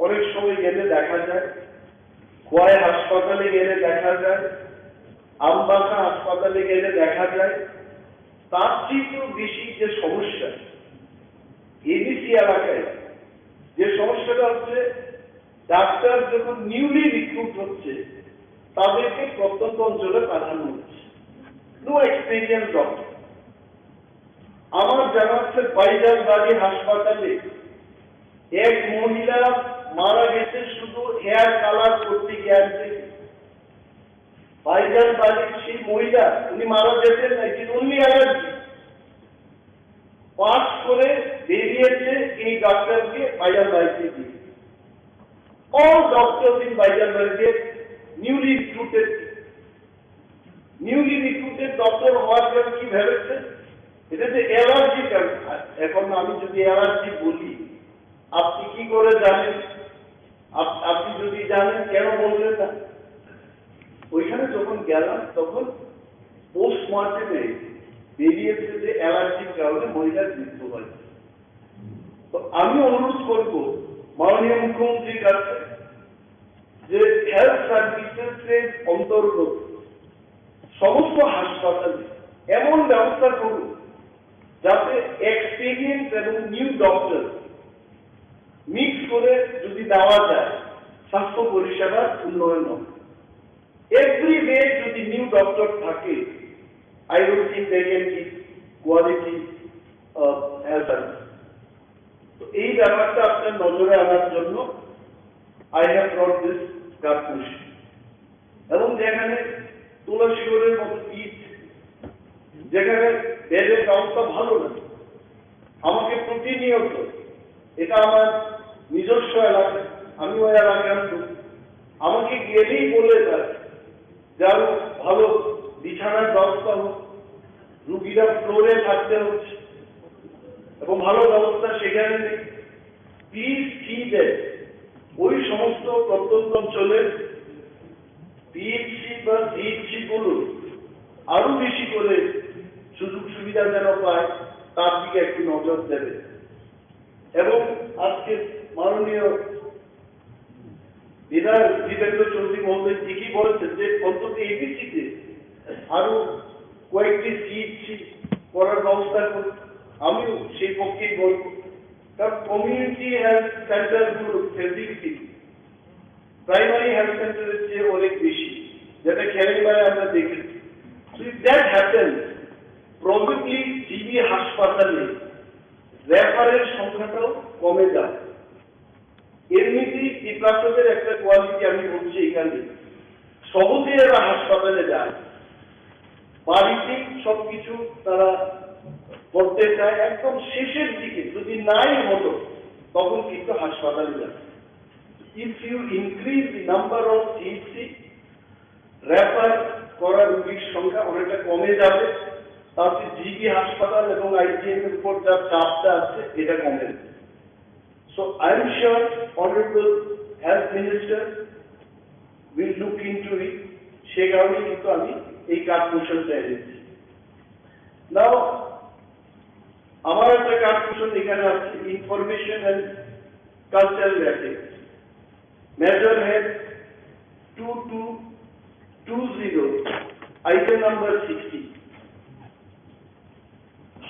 অনেক সময় গেলে দেখা যায়, খোয়াই হাসপাতালে গেলে দেখা যায়, আমবাসা হাসপাতালে গেলে দেখা যায়। তার চেয়েও বেশি যে সমস্যা এবিসি এলাকায়, যে সমস্যাটা হচ্ছে ডাক্তার যখন নিউলি রিক্রুট হচ্ছে তাদেরকে প্রত্যন্ত অঞ্চলে পাঠানো হচ্ছে, নো এক্সপেরিয়েন্স ডক্টর। আমার জানা হচ্ছে বাইজারবাড়ি হাসপাতালে এক মহিলা মারা গেছে শুধু হেয়ার কালার করতে গিয়ে। বাইজারবাড়ির সেই মহিলা উনি মারা যেতেন না, it is only allergy. Pass করে বেরিয়েছে এই ডাক্তারকে বাইজারবাড়িতে দিয়ে। অল ডক্টরস ইন বাইজারবাড়িতে নিউলি রিক্রুটেড ডক্টর হওয়ার জন্য কি ভেবেছে এটা যে অ্যালার্জি। এখন আমি যদি অ্যালার্জি বলি আপনি কি করে জানেন? আপনি যদি জানেন কেন বললেন না? ওইখানে যখন গেলাম তখন পোস্টমর্টেমে বেরিয়েছে যে অ্যালার্জির কারণে মহিলার মৃত্যু হয়েছে। তো আমি অনুরোধ করব মাননীয় মুখ্যমন্ত্রীর কাছে যে হেলথ সার্ভিসেসের অন্তর্গত সমস্ত হাসপাতালে এমন ব্যবস্থা করুন যাতে এক্সপেরিয়েন্স এবং নিউ ডক্টর মিক্স করে যদি দেওয়া যায় স্বাস্থ্য পরিষেবার উন্নয়ন হবে। এভরি ডে যদি নিউ ডক্টর থাকে, I don't think they can keep quality of health service. তো এই ব্যাপারটা আপনার নজরে আনার জন্য I have brought this কার্পোরেশন। এবং যেখানে তুলসীগড়ের মতো পিচ, যেখানে বেডের ব্যবস্থা ভালো না, আমাকে প্রতিনিয়ত, এটা আমার নিজস্ব এলাকা, আমি ওই এলাকার লোক, আমাকে গেলেই বলে দেয় যার ভালো বিছানার ব্যবস্থা হোক, রুগীরা ফ্লোরে থাকতে হচ্ছে এবং ভালো ব্যবস্থা সেখানে নেই। প্লিজ কি দেয় ওই সমস্ত প্রত্যন্ত অঞ্চলের পিএইচসি বা সিএইচসি গুলো আরো বেশি করে সুযোগ সুবিধা যেন পায় তার দিকে একটু নজর দেবে। এবং আজকে মাননীয় বিধায়ক জীবেন্দ্র চৌধুরী মহোদয় ঠিকই বলেছেন যে অন্তত এবিসিতে আরো কয়েকটি সিএইচসি করার ব্যবস্থা করুন। আমিও সেই পক্ষেই বলব, কারণ কমিউনিটি হেলথ সেন্টারগুলোর ফেসিলিটি প্রাইমারি হেলথ সেন্টারের চেয়ে অনেক বেশি, যেটা খেলায় আমরা দেখেছি। So if that happens, probably GB হাসপাতালে রেফারের সংখ্যাটাও কমে যাবে। এমনিতেই টিপ্রাসের একটা কোয়ালিটি আমি বলছি, এখানে সহজে এরা হাসপাতালে যায়, বাড়িতেই সবকিছু তারা করতে চায়, একদম শেষের দিকে যদি নাই হতো তখন কিন্তু হাসপাতালে যায়। If you increase the number of CHC, refer করা রোগীর সংখ্যা অনেকটা কমে যাবে, তাতে জিবি হাসপাতাল এবং আইজিএম এর উপর যা চাপটা আছে এটা কমে যাবে। So I am sure Honorable Health Minister will look into it. সে কারণে কিন্তু আমি এই কার্পোরেশনটা এনেছি। Now আমার একটা কার্পোরেশন এখানে আছে, information and cultural activity, major head 2220, item number 60।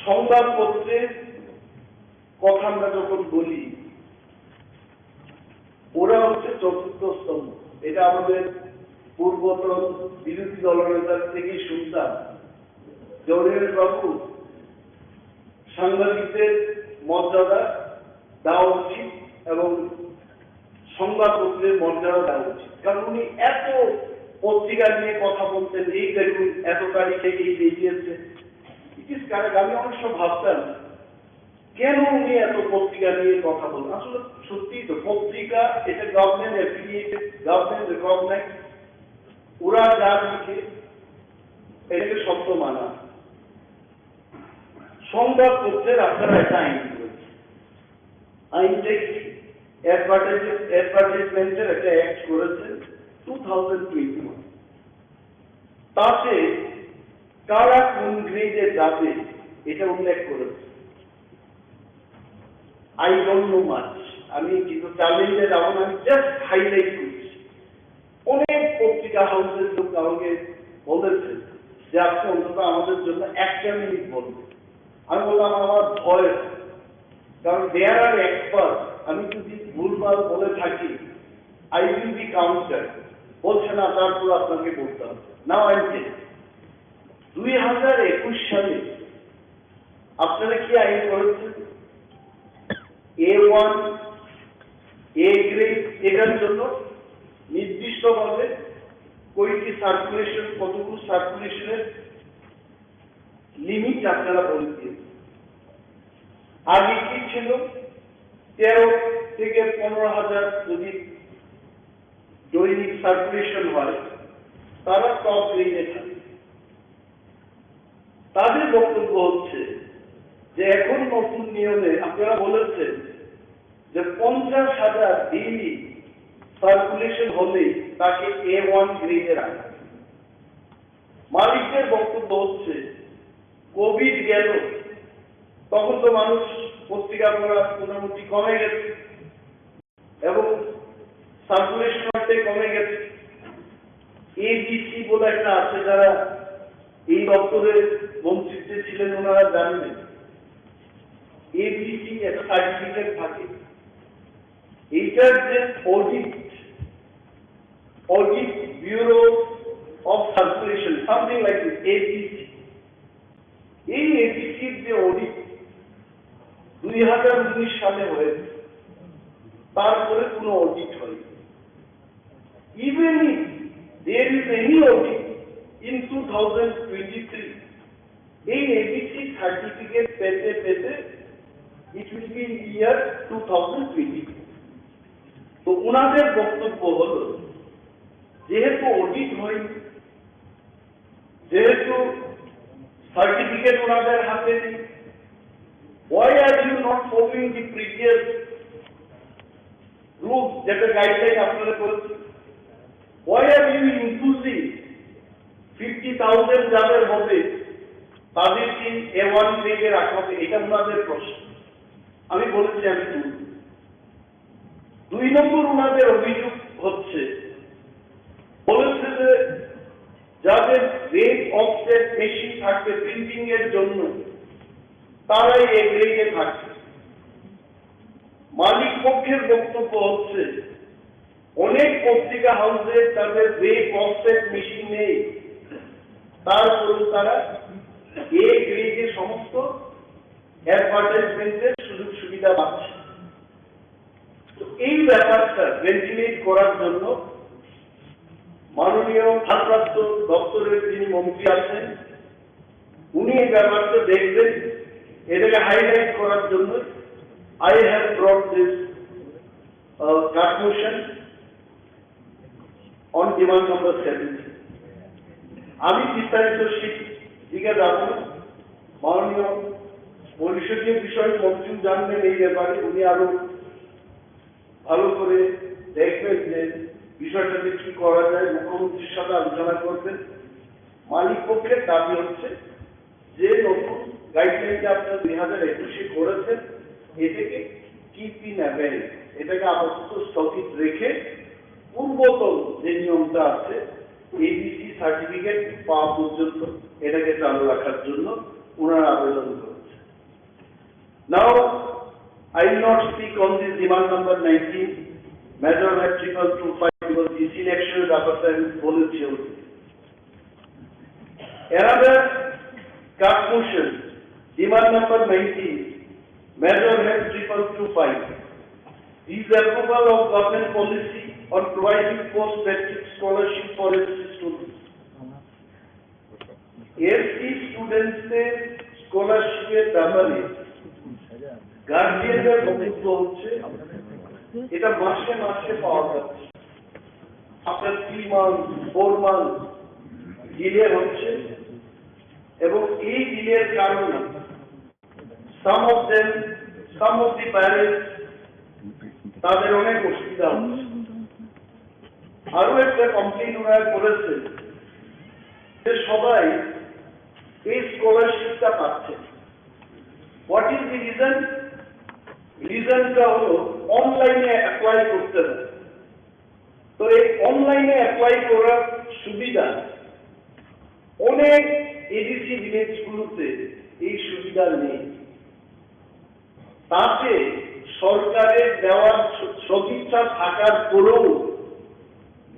সংবাদপত্রের কথা আমরা যখন বলি ওরা হচ্ছে চতুর্থ স্তম্ভ। এটা আমাদের পূর্বতন বিরোধী দলনেতার থেকেই শুনতাম যে বাবু সাংবাদিকদের মর্যাদা দেওয়া উচিত এবং সংবাদপত্রের মর্যাদা দেওয়া উচিত। কারণ উনি এত পত্রিকা নিয়ে কথা বলতেন, এই দেখুন এত তারিখে এই বেরিয়েছে, ইট ইজ কারেক্ট। আমি অনেক সময় ভাবতাম কেন উনি এত পত্রিকা নিয়ে কথা বলেন। আসলে সত্যি তো পত্রিকা এটা গভর্নমেন্ট অ্যাফিলিয়েটেড, গভর্নমেন্ট রেকগনাইজ, ওরা যা লিখে এটাকে সত্য মানা। সংবাদপত্রের আপনারা একটা আইন করেছে, আইনটা কি অ্যাডভার্টাইজমেন্টের একটা অ্যাক্ট করেছেন 2021। তাতে কারা কোন গ্রেডে যাবে এটা উল্লেখ করেছে। আই ডোন্ট নো মাচ, আমি কিন্তু চ্যালেঞ্জে যাব না, আমি জাস্ট হাইলাইট করছি। অনেক পত্রিকা হাউসের লোক আমাকে বলেছেন যে আপনি অন্তত আমাদের জন্য একটা মিনিট বলবেন। আমি বললাম আমার ভয়, কারণ দেয়ার আর এক্সপার্ট, আমি যদি ভুলভাল বলে থাকি আই উইল বি কাউন্টার। বলছে না, তারপর আপনাকে বলতে হবে। নাও আই টেল 2021 সালে আপনারা কি আইন করেছেন? A1 A গ্রেড এটার জন্য নির্দিষ্টভাবে কয়টি সার্কুলেশন, কতগুলো সার্কুলেশনের লিমিট আপনারা বলে দিয়েছেন। আগে কি ছিল? 13 থেকে 15,000 যদি দৈনিক সার্কুলেশন হয় তারা টপ গ্রেডে থাকে। তাদের বক্তব্য হচ্ছে যে এখন নতুন নিয়মে আপনারা বলেছেন যে 50,000 ডেইলি সার্কুলেশন হলেই তাকে A1 গ্রেডে রাখা। মালিকদের বক্তব্য হচ্ছে কোভিড গেল, তখন তো মানুষ পত্রিকা পড়া মোটামুটি কমে গেছে এবং সার্কুলেশন অনেকটাই কমে গেছে। ABC বলে একটা আছে, যারা এই দপ্তরের মন্ত্রিত্বে ছিলেন ওনারা জানবেন। ABC একটা সার্টিফিকেট থাকে, এইটার যে audit bureau of circulation, something like this, ABC। এই ABCর যে অডিট 2019 সালে হয়েছে, তারপরে কোনো অডিট হয়নি। Even if there is any audit in 2023, এই ABC সার্টিফিকেট পেতে পেতে it will be in year 2020। তো ওনাদের বক্তব্য হলো যেহেতু অডিট হয়নি, যেহেতু সার্টিফিকেট ওনাদের হাতে নেই, why are you not following the previous rules, যেটা গাইডলাইন আপনারা করেছেন? why are you imposing 50,000 যাদের হবে তাদেরকে A1 গ্রেডে রাখা হবে? এটা ওনাদের প্রশ্ন। আমি বলেছি আমি 2 নম্বর ওনাদের অভিযোগ হচ্ছে, বলেছে যে যাদের রেট অফসেট মেশিন থাকবে প্রিন্টিং এর জন্য তারাই এ গ্রেডে থাকবে। মালিক পক্ষের বক্তব্য হচ্ছে অনেক পত্রিকা হাউসে তাদের রেট অফসেট মেশিন নেই, তারপরেও তারা এ গ্রেডে সমস্ত অ্যাডভার্টাইজমেন্টের সুযোগ সুবিধা পাচ্ছে। তো এই ব্যাপারটা ভেন্টিলেট করার জন্য মাননীয় ভারপ্রাপ্ত দপ্তরের যিনি মন্ত্রী আছেন উনি এই ব্যাপারটা দেখবেন। এটাকে হাইলাইট করার জন্য I have ব্রট this cut motion on demand number 70। আমি বিস্তারিত দিকে যাব না, মাননীয় পরিষদীয় বিষয় মন্ত্রী জানবেন এই ব্যাপারে। উনি আরো ভালো করে দেখবেন যে বিষয়টাতে কি করা যায়, মুখ্যমন্ত্রীর সাথে আলোচনা করবেন। মালিক পক্ষের দাবি হচ্ছে যে নতুন গাইডলাইনটা আপনারা 2021-এ করেছেন, এটাকে কিপ ইন অ্যাবেন্স, এটাকে আপাতত স্থগিত রেখে পূর্বতন যে নিয়মটা আছে ABC সার্টিফিকেট পাওয়া পর্যন্ত এটাকে চালু রাখার জন্য ওনারা আবেদন করেছে। নাও I will not speak on this demand number 19, Major Electrical 25, because this election ব্যাপারটা আমি বলেছি। Another cut motion, demand number 19, Major has 222.5. Is approval of government policy on providing post-matric scholarship for SC students. SC স্টুডেন্টসদের স্কলারশিপের ব্যাপারে গার্জিয়ানদের বক্তব্য হচ্ছে এটা মাসে মাসে পাওয়া যাচ্ছে, আপনার 3 মান্থ 4 মান্থ ডিলে হচ্ছে এবং এই ডিলের কারণে some of the parents তাদের অনেক অসুবিধা হচ্ছে। আরো একটা কমপ্লেন ওনারা করেছেন যে সবাই এই স্কলারশিপটা পাচ্ছে। What is the reason? রিজনটা হলো অনলাইনে অ্যাপ্লাই করতে হবে। তো এই অনলাইনে অ্যাপ্লাই করার সুবিধা অনেক এডিসি ভিলেজগুলোতে এই সুবিধা নেই। তাতে সরকারের দেওয়ার সদিচ্ছা থাকার পরেও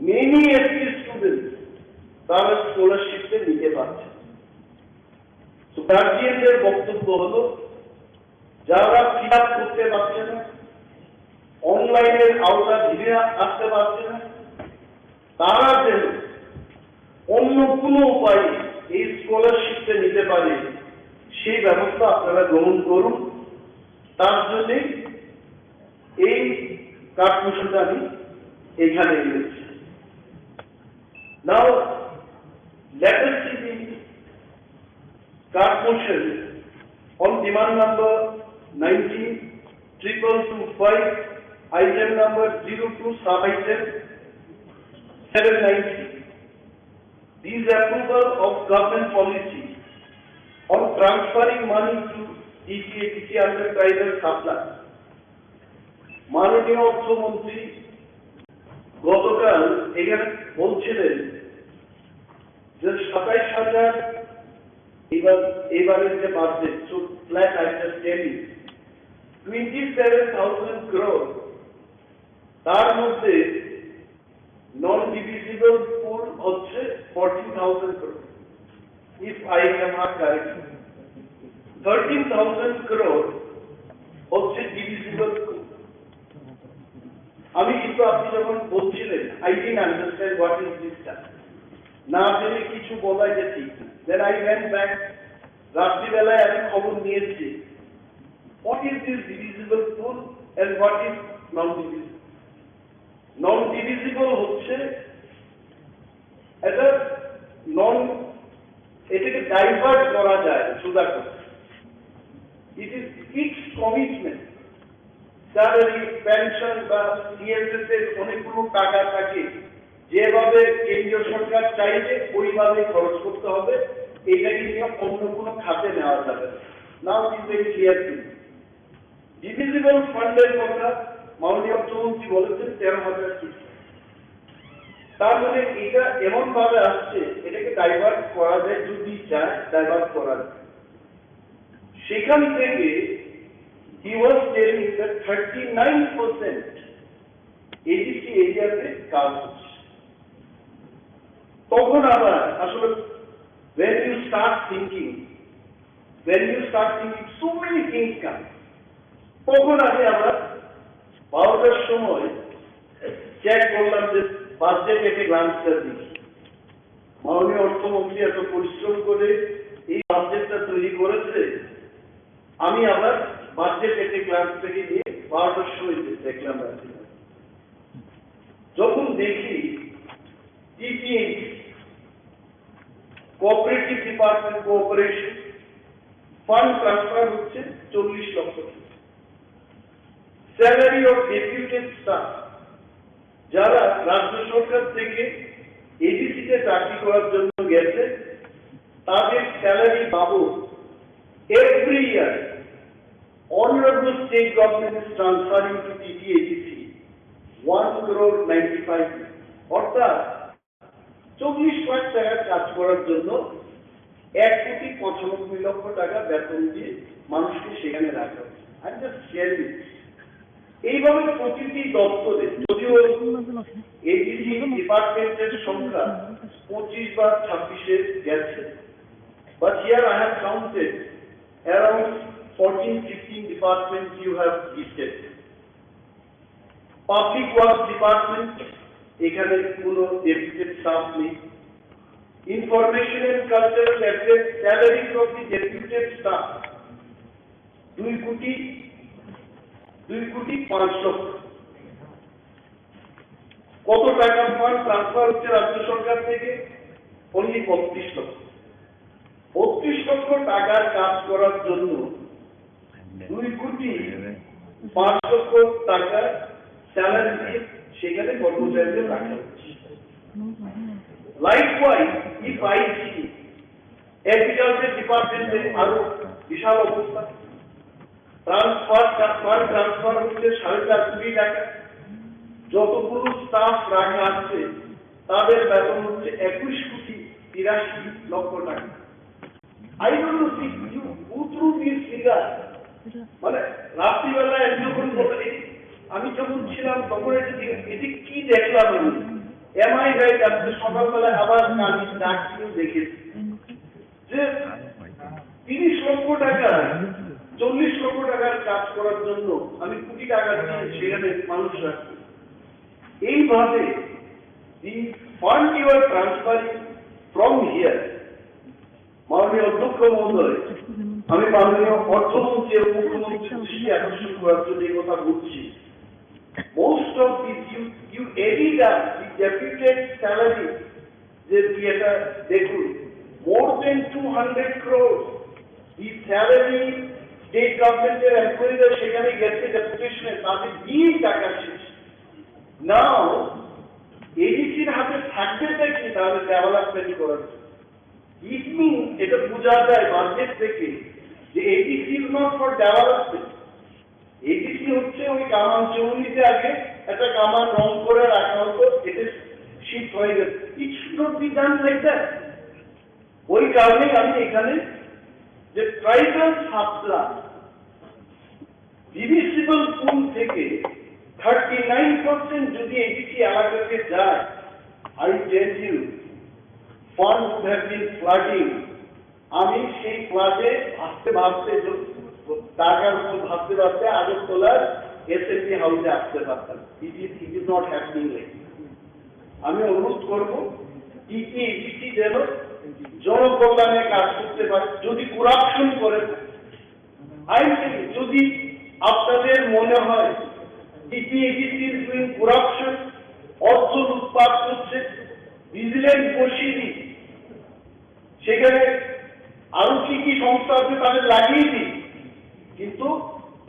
মেনি এসসি স্টুডেন্ট তারা স্কলারশিপে নিতে পারছে। তো গার্জিয়ানদের বক্তব্য হলো যারা ফিল আপ করতে পারছে না, অনলাইনের আওতা ধীরে আসতে পারছে না, তারা যেন অন্য কোনো উপায়ে এই স্কলারশিপটা নিতে পারে সেই ব্যবস্থা আপনারা গ্রহণ করুন। তার জন্য এই কার্যসূচিটা আমি এখানে এনেছি। Now let us see the card motion on demand number 19/225, item number 02 sub item 790. This approval of government policy on transferring money to EPATC under private supply. মাননীয় অর্থমন্ত্রী গতকাল এখানে বলছিলেন যে 27,000 এবারের যে budget, so flat I just tell you 27,000 crore, তার মধ্যে নন ডিভিজিবল পুল হচ্ছে 14,000 crore, if I am not correct. 13,000 crore হচ্ছে ডিভিজিবল পুল। আমি কিন্তু আপনি যখন বলছিলেন I didn't understand what is this term, না জেনে কিছু বলা যে ঠিক। Then I went back, রাত্রিবেলায় আমি খবর নিয়েছি what is this divisible pool and what is non-divisible. Non-divisible হচ্ছে এটা এটাকে ডাইভার্ট করা যায় সুদা করতে। It is fixed commitment, salary, pension বা সিএসএস এর অনেকগুলো টাকা থাকে, যেভাবে কেন্দ্রীয় সরকার চাইবে ওইভাবে খরচ করতে হবে, এইটাকে নিয়ে অন্য কোনো খাতে নেওয়া যাবে না। Is very clear thing. Divisible ফান্ডের কথা মাননীয় অর্থমন্ত্রী বলেছেন 13,000 কোটি। তার মানে এটা এমন ভাবে আসছে, এটাকে ডাইভার্ট করা যায়, যদি চায় ডাইভার্ট করা যায়। সেখান থেকে he was telling that 39% ADC এরিয়াতে কাজ হচ্ছে। তখন আবার আসলে when you start thinking so many things come, তখন আমি আবার 12টার সময় চেক করলাম যে বাজেট এতে গ্রান্টটা দিই। মাননীয় অর্থমন্ত্রী এত পরিশ্রম করে এই বাজেটটা তৈরি করেছে, আমি আবার বাজেট এতে ক্লাস থেকে নিয়ে 12টার সময় দেখলাম। যখন দেখি TPH cooperative department cooperation fund transfer হচ্ছে 40 লক্ষ টাকা। স্যালারি অফ ডেপুটেড স্টাফ যারা রাজ্য সরকার থেকে এডিসিতে চাকরি করার জন্য গেছে, তাদের স্যালারি বাবদ every year honorable state government is transferring to TTADC 1,95,00,000, অর্থাৎ 40 লাখ টাকা কাজ করার জন্য 1,95,00,000 টাকা বেতন দিয়ে মানুষকে সেখানে রাখা হচ্ছে। আমি জাস্ট শেয়ার দিচ্ছি। এইভাবে প্রতিটি দপ্তরে, যদিও এডিসি ডিপার্টমেন্টের সংখ্যা 25 বা 26 গেছে, but here I have counted around 14-15 departments you have listed. Public Works Department, এখানে কোনো ডেপুটেড স্টাফ নেই। Information and Cultural Affairs, salaries of the deputed staff 2,05,00,000 কত টাকা ফান্ড ট্রান্সফার হচ্ছে রাজ্য সরকার থেকে? অনলি 32 লক্ষ। 32 লক্ষ টাকার কাজ করার জন্য 2,05,00,000 টাকা স্যালারি দিয়ে সেখানে কর্মচারীদের রাখা হচ্ছে। Likewise, if I see agriculture department আরো বিশাল অবস্থা, ট্রান্সফার হচ্ছে 4.5 কোটি টাকা। যতগুলো স্টাফ রাখা আছে তাদের বেতন হচ্ছে 21,83,00,000 টাকা। I don't know if you go through these figures, মানে রাত্রিবেলা একজন বলে আমি যখন ছিলাম তখন এটি কি দেখলাম আমি, am I right? আজকে সকালবেলা আবার আমি ডাক্তার দেখেছি যে 30 লক্ষ টাকা 40 লক্ষ টাকার কাজ করার জন্য আমি কোটি টাকা দিয়ে সেখানে মানুষ রাখছি। এইভাবে the fund you are transferring from here, মাননীয় অধ্যক্ষ মহোদয়, আমি মাননীয় অর্থমন্ত্রী এবং মুখ্যমন্ত্রীর দৃষ্টি আকর্ষণ করার জন্য এই কথা বলছি। Most of these you added up the deputed salary যে এটা দেখুন more than 200 crores the salary state governmenটের এমপ্লয়িরা সেখানে গেছে ডেপুটেশনে, তাদের দিয়ে টাকা শেষ। Now এডিসির হাতে থাকবে কি তাহলে ডেভেলপমেন্ট করার? It means এটা বোঝা যায় বাজেট থেকে যে ADC is not for development. ADC হচ্ছে ওই কামান চৌনিতে আগে একটা কামান রং করে রাখা হতো, এটা শিফট হয়ে গেছে। It should not be done like that. ওই কারণে আমি এখানে যে ট্রাইবাল ছাত্রা ডিভিসিবল পুল থেকে 39% যদি এডিসি এলাকাতে যায়, I tell you, fund would have been flooding. আমি সেই ফ্লাডে ভাবতে টাকার উপর ভাবতে আগরতলার এসএমপি হাউসে আসতে পারতাম। It is not happening like. আমি অনুরোধ করব এডিসি যেন জনকল্যাণে কাজ করতে পারে। যদি করাপশন করে, যদি আপনাদের মনে হয় এডিসি ইজ ডুইং করাপশন, অর্থ লুটপাট করছে, ভিজিলেন্স বসিয়ে দিই, সেখানে আরো কি সংস্থা আছে তাদের লাগিয়ে দিই, কিন্তু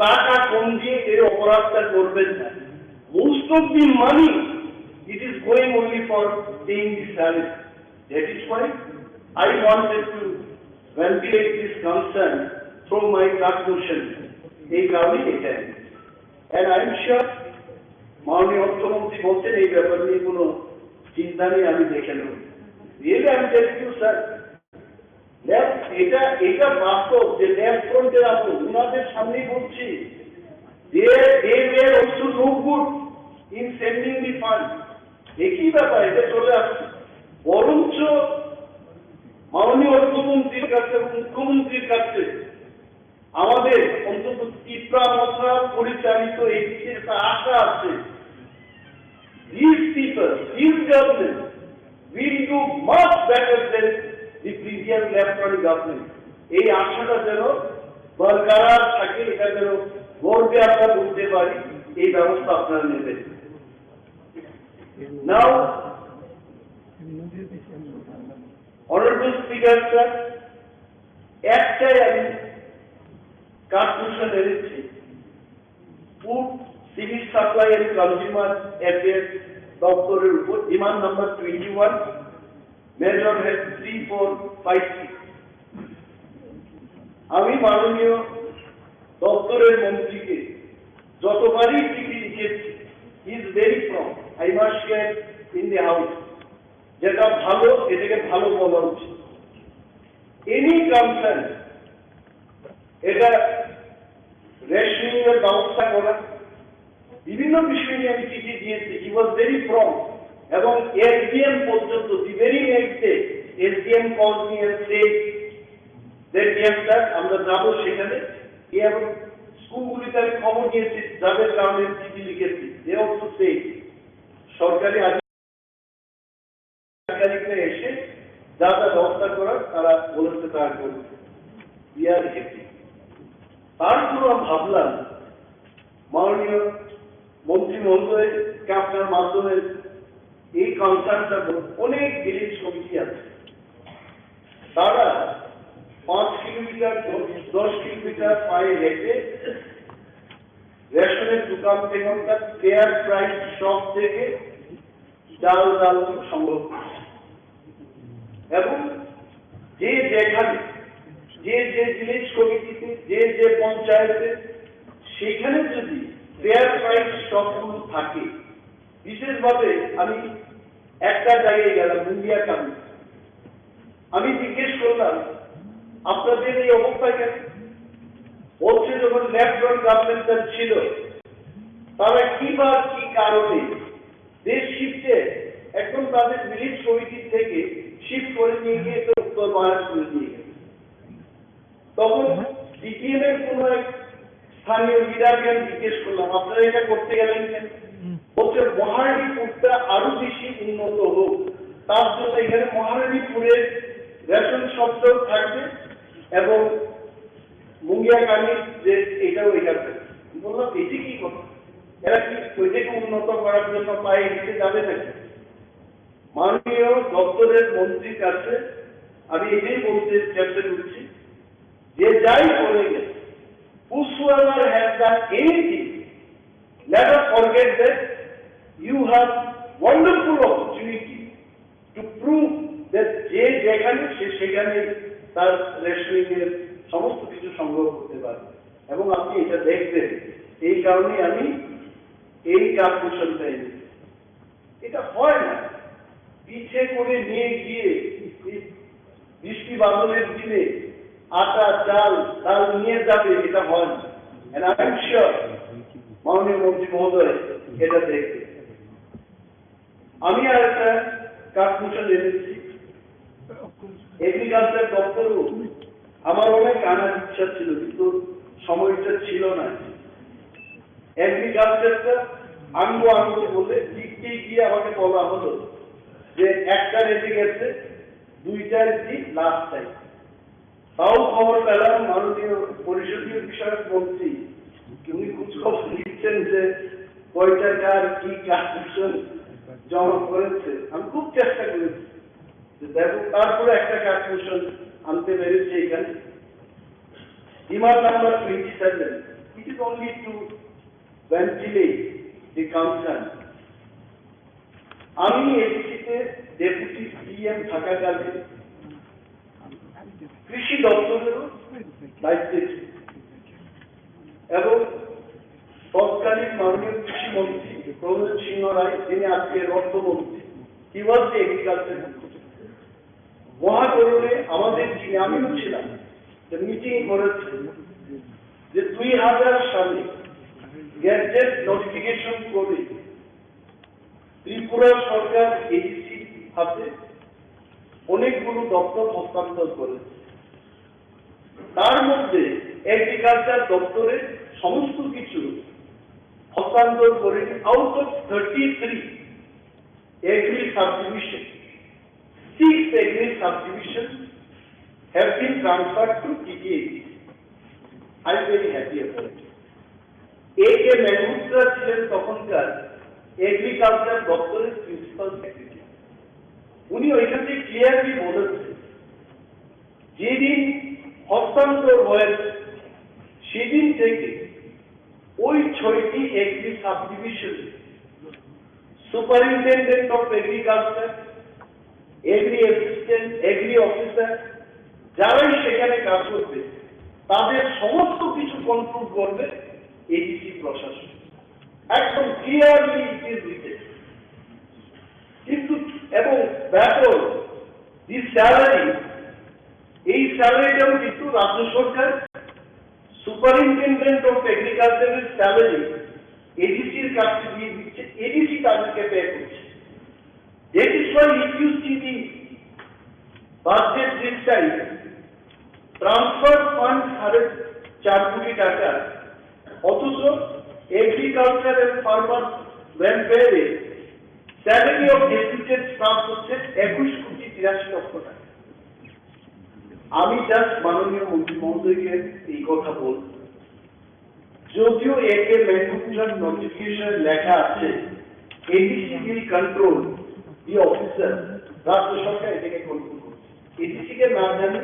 টাকা কম দিয়ে এই অপরাধটা করবেন না। Most of the money it is going only for paying the salary. That is why I wanted to ventilate this concern through my transmission. এই কারণে এটা, and I am sure মাননীয় অর্থমন্ত্রী বলছেন এই ব্যাপার নিয়ে কোনো চিন্তা নেই, আমি দেখে নেব। রিয়েলি আমি টেলিং ইউ স্যার, এটা বাস্তব যে লেফট ফ্রন্টের আপনি ওনাদের সামনেই বলছি, they were also no good in sending the fund. একই ব্যাপার, এটা চলে আসছে। বরঞ্চ মাননীয় অর্থমন্ত্রীর কাছে মুখ্যমন্ত্রীর কাছে আমাদের অন্তত ত্রিপুরা মশা পরিচালিত এডিসির একটা আশা আছে, these people, this government will do much better than the previous left-wing government. এই আশাটা যেন বরকরার থাকে, এটা যেন গর্বে আমরা বলতে পারি, এই ব্যবস্থা আপনারা নেবেন। Now, honorable speaker sir, একটাই আমি কার্যক্রম এনেছি, food civil supply and consumer affairs দপ্তরের উপর, ডিমান্ড নাম্বার 21, মেজর হেড 3456। আমি মাননীয় দপ্তরের মন্ত্রীকে যতবারই চিঠি লিখেছি, he is very prompt, I must share in the house, যেটা ভালো এটাকে ভালো বলা উচিত। এনি কনসার্ন, এটা রেশনিং এর ব্যবস্থা করা, বিভিন্ন বিষয় নিয়ে আমি চিঠি দিয়েছি, হি ওয়াজ ভেরি প্রম্পট, এবং এসডিএম পর্যন্ত the very next day SDM call me and say that yes sir আমরা যাবো সেখানে, এবং স্কুলগুলিতে আমি খবর নিয়েছি যাদের কারণে চিঠি লিখেছি যে অর্থ সেই সরকারি আধিকারিকরা এসে যা যা ব্যবস্থা করার তারা বলেছে তারা করবে। তারপর ভাবলাম মাননীয় মন্ত্রী মহোদয়কে আপনার মাধ্যমে এই কনসার্নটা অনেক ভিলেজ কমিটি আছে, তারা 5 কিলোমিটার 10 কিলোমিটার পায়ে হেঁটে রেশনের দোকান থেকে অর্থাৎ ফেয়ার প্রাইস শপ থেকে ডাল সংগ্রহ করছে এবং যে যেখানে যে ভিলেজ কমিটিতে যে পঞ্চায়েতে সেখানে যদি ফেয়ার প্রাইস শপগুলো থাকে, বিশেষভাবে আমি একটা জায়গায় গেলাম মুন্ডিয়া কামি, আমি জিজ্ঞেস করলাম আপনাদের এই অবস্থা কেন? বলছে যখন লেফট ওয়ান গভর্নমেন্ট ছিল তারা কি কারণে দেশ শিফটে এখন তাদের ভিলেজ কমিটি থেকে শিফট করে নিয়ে গিয়ে উত্তর মহারাষ্ট্র নিয়ে গেছে। তখন সিপিএম এর কোন এক স্থানীয় লিডারকে আমি জিজ্ঞেস করলাম আপনারা এটা করতে গেলেন কেন? বলছে মহারানীপুরটা আরো বেশি উন্নত হোক, তার জন্য এখানে মহারানীপুরের রেশন শপটাও থাকবে এবং মুঙ্গিয়া কামির যে এটাও এখানে। বললাম এটি কি কথা, এরা কি ওইটাকে উন্নত করার জন্য পায়ে হেঁটে যাবে নাকি? মাননীয় দপ্তরের মন্ত্রীর কাছে আমি এটাই বলতে চেষ্টা করছি যে যাই করে গেছে, whosoever has done anything, never forget that you have wonderful opportunity to prove that যে যেখানে সেখানে তার রেশনিংয়ের সমস্ত কিছু সংগ্রহ করতে পারবে এবং আপনি এটা দেখবেন। এই কারণে আমি এই কার্পোরেশনটা এনেছি। এটা হয় না পিছে করে নিয়ে গিয়ে বৃষ্টি বাদলের দিনে আটা চাল ডাল নিয়ে যাবে, এটা হয় না। মাননীয় মন্ত্রী মহোদয় এটা দেখবে। আমি আর একটা কার্পোরেশন এনেছি এগ্রিকালচার দপ্তরও আমার অনেক আনার ইচ্ছা ছিল কিন্তু সময়টা ছিল না। এগ্রিকালচারটা আনবো বলে লিখতে গিয়ে আমাকে বলা হলো যে একটা রেটে গেছে, 2টার দিক লাস্ট টাইম। তাও খবর পেলাম মাননীয় পরিষদীয় বিষয়ক মন্ত্রী উনি খোঁজখবর নিচ্ছেন যে কয়টা কার কি কার্পোরেশন জমা করেছে। আমি খুব চেষ্টা করেছি দেখো, তারপরে একটা কার্পোরেশন আনতে পেরেছি এখানে demand number 27। It is only to ventilate the concern. আমি এডিসিতে ডেপুটি সিএম থাকাকালীন কৃষি দপ্তরেরও দায়িত্বে ছিল এবং তৎকালীন মাননীয় কৃষি মন্ত্রী প্রমোদ সিংহ রায়, যিনি আজকের অর্থমন্ত্রী, হি ওয়াজ দ্য এগ্রিকালচার মন্ত্রী। মহাকরণে আমাদের যিনি আমিও ছিলাম মিটিং করেছে যে 2000 সালে গ্যাজেট নোটিফিকেশন করে ত্রিপুরা সরকার এডিসি হাতে অনেকগুলো দপ্তর হস্তান্তর করেছে। তার মধ্যে এগ্রিকালচার দপ্তরের সমস্ত কিছু হস্তান্তর করে out of 33 agri subdivision 6 agri subdivision have been transferred to TTA. I am very happy about it. A.K. Mehmoodra ছিলেন তখনকার এগ্রিকালচার দপ্তরের প্রিন্সিপাল সেক্রেটারি। উনি ওইখান থেকে ক্লিয়ারলি বলেছেন যেদিন হস্তান্তর হয়েছে সেদিন থেকে ওই 6টি agri subdivision superintendent of agriculture, agri assistant, agri officer যারাই সেখানে কাজ করবে তাদের সমস্ত কিছু কন্ট্রোল করবে এডিসি প্রশাসন। একদম ক্লিয়ারলি ইট ইজ রিটেন। কিন্তু এবং ব্যাপক দি স্যালারি, এই স্যালারিটাও কিন্তু রাজ্য সরকার সুপারিনটেন্ডেন্ট অফ এগ্রিকালচারের স্যালারি এডিসির কাছে দিয়ে দিচ্ছে, এডিসি তাদেরকে পে করছে। That is why if you see the budget this time, transfer funds are 4 কোটি টাকা, অথচ এগ্রিকালচার এন্ড ফার্মার ওয়েলফেয়ারে স্যালারি অফ ডেপুটেড স্টাফ হচ্ছে 21 কোটি 83 লক্ষ টাকা। আমি জাস্ট মাননীয় মন্ত্রী মহোদয়কে এই কথা বলব, যদিও একে ম্যানুফ্যাকচার নোটিফিকেশন লেখা আছে ADC will control the officer, রাজ্য সরকার এটাকে কন্ট্রোল করছে। এডিসি কে না জানি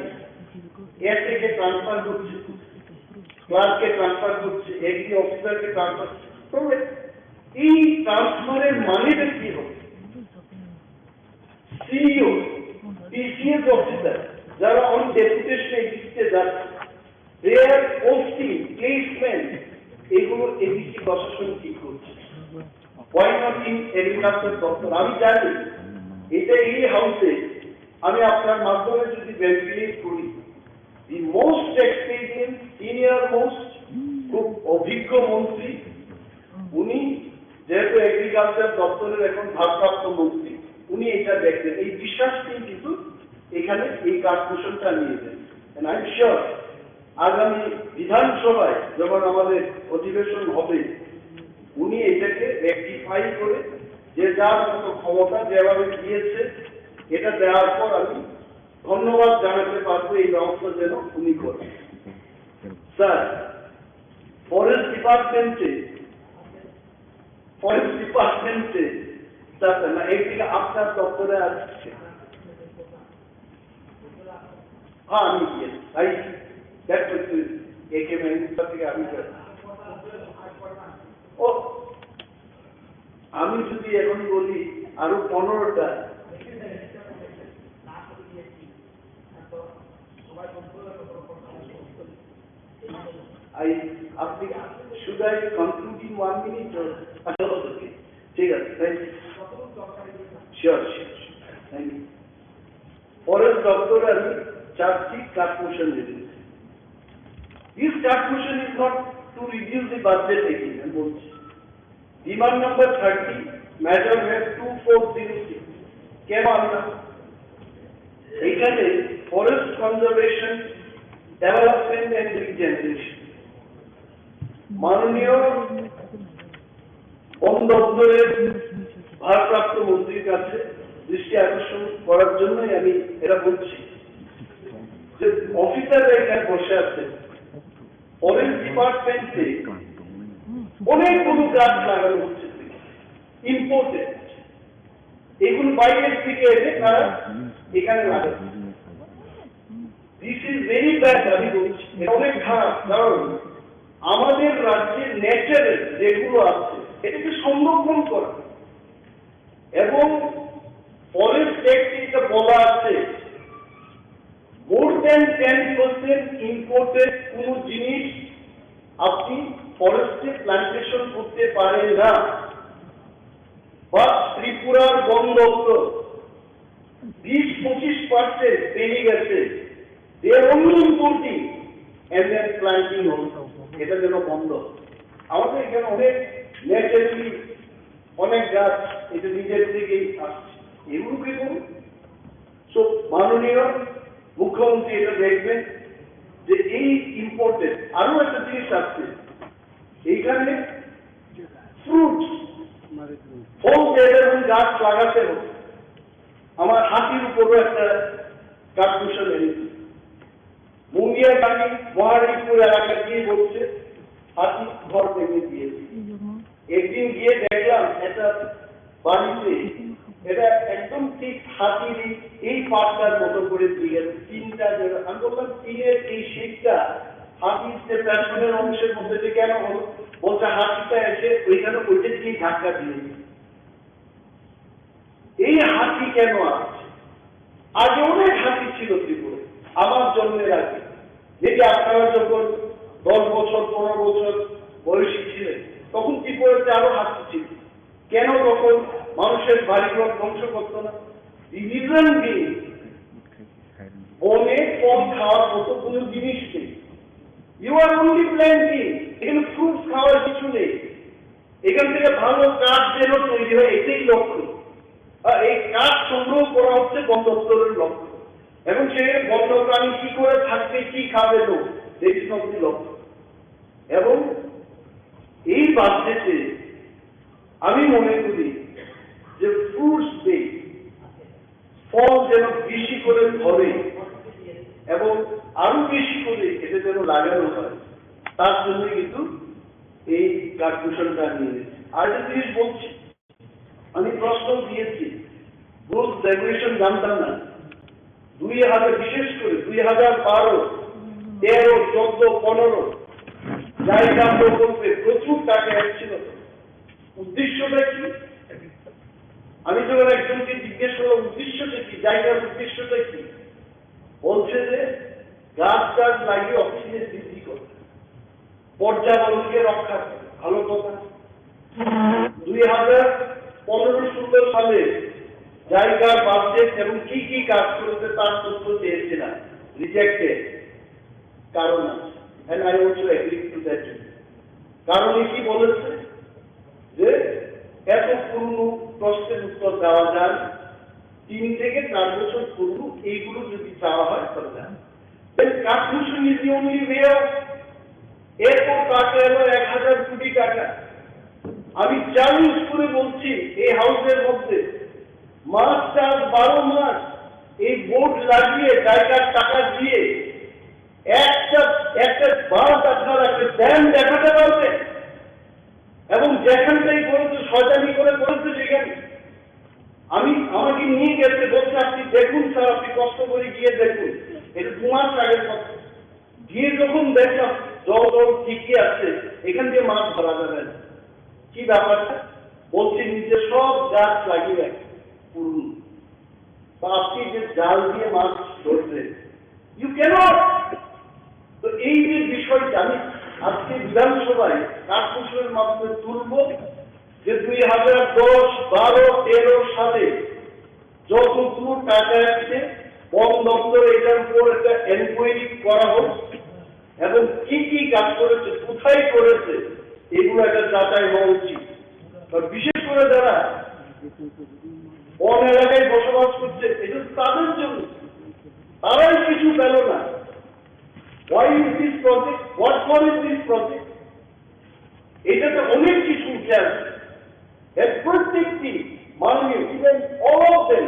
এর থেকে ট্রান্সফার করছে, ক্লার্ককে ট্রান্সফার করছে, এগ্রি অফিসারকে ট্রান্সফার। তবে এই ট্রান্সফারের মানেটা কি হবে? সিইও, টিসিএস অফিসার যারা অন ডেপুটেশন এডিসিতে যাচ্ছে, দেয়ার পোস্টিং, প্লেসমেন্ট, এগুলো এডিসি প্রশাসন ঠিক করছে। Why not in এগ্রিকালচার দপ্তর? আমি জানি এটা এই হাউসে আমি আপনার মাধ্যমে যদি ভেরিফিকেট করি, the most experience senior most খুব অভিজ্ঞ মন্ত্রী, উনি যেহেতু এগ্রিকালচার দপ্তরের এখন ভারপ্রাপ্ত মন্ত্রী, উনি এটা দেখবেন। এই বিশ্বাসটি কিন্তু এখানে এই কার্পোরেশনটা নিয়ে দেন। এন্ড আই এম শিওর আগামী বিধানসভায় যখন আমাদের অধিবেশন হবে, উনি এটাকে রেকটিফাই করে যে যার মতো ক্ষমতা যেভাবে দিয়েছে, এটা দেওয়ার পর আমি ধন্যবাদ জানাতে পারবো এই ব্যবস্থা যেন উনি করেন। স্যার, ফরেস্ট ডিপার্টমেন্টে স্যার না একদিকে আপনার দপ্তরে আসছে, হ্যাঁ আমি গিয়ে তাই একে ম্যানেজার থেকে আমি ও আমি যদি এখন বলি আরো 15টা, আপনি should I conclude in 1 minute? ঠিক আছে, thank you. Sure sure, thank you. Forest দপ্তরে আমি 4টি কার্পোরেশন দিয়েছি। This calculation is not to reduce the budget again, I বলছি। Demand number 30, measure head 2406, কেন আনলাম? এখানে forest conservation, development and regeneration, মাননীয় বন দপ্তরের ভারপ্রাপ্ত মন্ত্রীর কাছে দৃষ্টি আকর্ষণ করার জন্যই আমি এটা বলছি যে অফিসাররা এখানে বসে আছে, ফরেস্ট ডিপার্টমেন্টে অনেকগুলো গাছ লাগানো হচ্ছে ইম্পোর্টেড, এগুলো বাইরের থেকে এসে তারা এখানে লাগাচ্ছে। দিস ইজ ভেরি ব্যাড, আমি বলছি অনেক খারাপ। কারণ আমাদের রাজ্যের ন্যাচারাল যেগুলো আছে এটাকে সংরক্ষণ করা, এবং ফরেস্ট অ্যাক্টে এটা বলা আছে মোর দেন 10% ইম্পোর্টেড কোন জিনিস আপনি ফরেস্টে প্লান্টেশন করতে পারেন না। বা ত্রিপুরার বন দপ্তর 20-25% পেয়ে গেছে, they are only importing and then planting also, এটা যেন বন্ধ। আমাদের এখানে অনেক ন্যাচারালি অনেক গাছ এটা নিজের থেকেই আসছে, এগুলোকে করুন। সো মাননীয় মুখ্যমন্ত্রী এটা দেখবেন যে এই ইম্পোর্টেড আরো একটা জিনিস আসছে, এইখানে ফ্রুটস ফল এবং গাছ লাগাতে হবে। আমার হাতির উপরও একটা কার্পোরেশন এনেছি, মুঙ্গিয়া কালী মহারিপুর এলাকা দিয়ে বলছে হাতি ঘর ভেঙে দিয়েছে। একদিন গিয়ে দেখলাম একটা বাড়িতে এটা একদম ঠিক হাতির এই পাটটার মতো করে দিয়ে গেছে, 3টা জায়গা। আমি বললাম টিনের এই শেডটা হাতির যে পেছনের অংশের মধ্যে যে কেন হলো? বলছে হাতিটা এসে ওইখানে ওইটা দিয়ে ধাক্কা দিয়েছে। এই হাতি কেন আসছে? আগে অনেক হাতি ছিল ত্রিপুরা, আমার জন্মের আগে। যেটি আপনারা যখন 10 বছর 15 বছর বয়সী ছিলেন তখন ত্রিপুরাতে আরো হাতি ছিল। কেন তখন মানুষের বাড়িঘর ধ্বংস করতো না? রিজন কি? বনে ফল খাওয়ার মতো কোনো জিনিস নেই। ইউ আর অনলি প্ল্যান্টিং, এখানে ফ্রুটস খাওয়ার কিছু নেই। এখান থেকে ভালো কাঠ যেন তৈরি হয়, এটাই লক্ষ্য। আর এই কাঠ সংগ্রহ করা হচ্ছে বন দপ্তরের লক্ষ্য, এবং সেখানে বন্য প্রাণী কি করে থাকবে, কি খাবে লোক, দেখি লক্ষ্য। এবং এই বাজেটে আমি মনে করি যে ফ্রুটস ডে ফল যেন বেশি করে ধরে এবং আরো বেশি করে এটা যেন লাগানো হয়, তার জন্য কিন্তু এই কার্পোরেশনটা নিয়ে আর একটা জিনিস বলছি, আমি প্রশ্ন দিয়েছি রুলস রেগুলেশন জানতাম না। 2000 বিশেষ করে 2012, 13, 14, 15 জায়গা প্রকল্পে প্রচুর টাকা এসেছিল। উদ্দেশ্যটা কি? আমি যখন একজনকে জিজ্ঞেস করলাম উদ্দেশ্যটা কি, জায়গার উদ্দেশ্যটা কি, বলছে যে গাছ গাছ লাগিয়ে অক্সিজেন বৃদ্ধি করতে, পর্যাবরণকে রক্ষা করে। ভালো কথা। 2015-16 সালে জায়গার বাজেট এবং কি কি কাজ করেছে তার তথ্য চেয়েছিলাম, রিজেক্টেড। কারণ আছে, and I also agree to that. কারণ কি বলেছে যে এত পুরনো প্রশ্নের উত্তর দেওয়া যায়, 3 থেকে 4 বছর পুরনো এইগুলো যদি চাওয়া হয় তাহলে কার্পোরেশন is the only way of. এরপর টাকা এলো 1000 কোটি টাকা। আমি চ্যালেঞ্জ করে বলছি এই হাউসের মধ্যে মাস চাষ 12 মাস এই বোর্ড লাগিয়ে জায়গার টাকা দিয়ে একটা বাস আপনারা একটা ড্যাম দেখাতে পারবেন এবং যেখানটাই করেছে শয়তানি করে করেছে সেখানে আমাকে নিয়ে গেছে, বলছে আপনি দেখুন স্যার, আপনি কষ্ট করে গিয়ে দেখুন। এটা 2 মাস আগের কথা। গিয়ে যখন দেখলাম জল ঠিকই আছে, এখান থেকে মাছ ধরা যাবে না। কি ব্যাপারটা? বলছি নিচে সব গাছ লাগিয়ে পুরুন, আপনি যে জাল দিয়ে মাছ ধরছেন, ইউ ক্যানট। তো এই যে বিষয়টা আমি আজকে বিধানসভায় কার্পোরেশনের মাধ্যমে তুলব যে 2010, 12, 13 সালে যতগুলো টাকা আসছে বন দপ্তর এটার উপর একটা এনকোয়ারি করা হোক এবং কি কি কাজ করেছে, কোথায় করেছে, এগুলো একটা যাচাই হওয়া উচিত। বিশেষ করে যারা বন এলাকায় বসবাস করছে এটা তাদের জন্য, তারাই কিছু পেল না। Why is this project? What for is this project? এটাতে অনেক কিছু উঠে আসছে। এর প্রত্যেকটি মাননীয় ইভেন অল অফ দেম,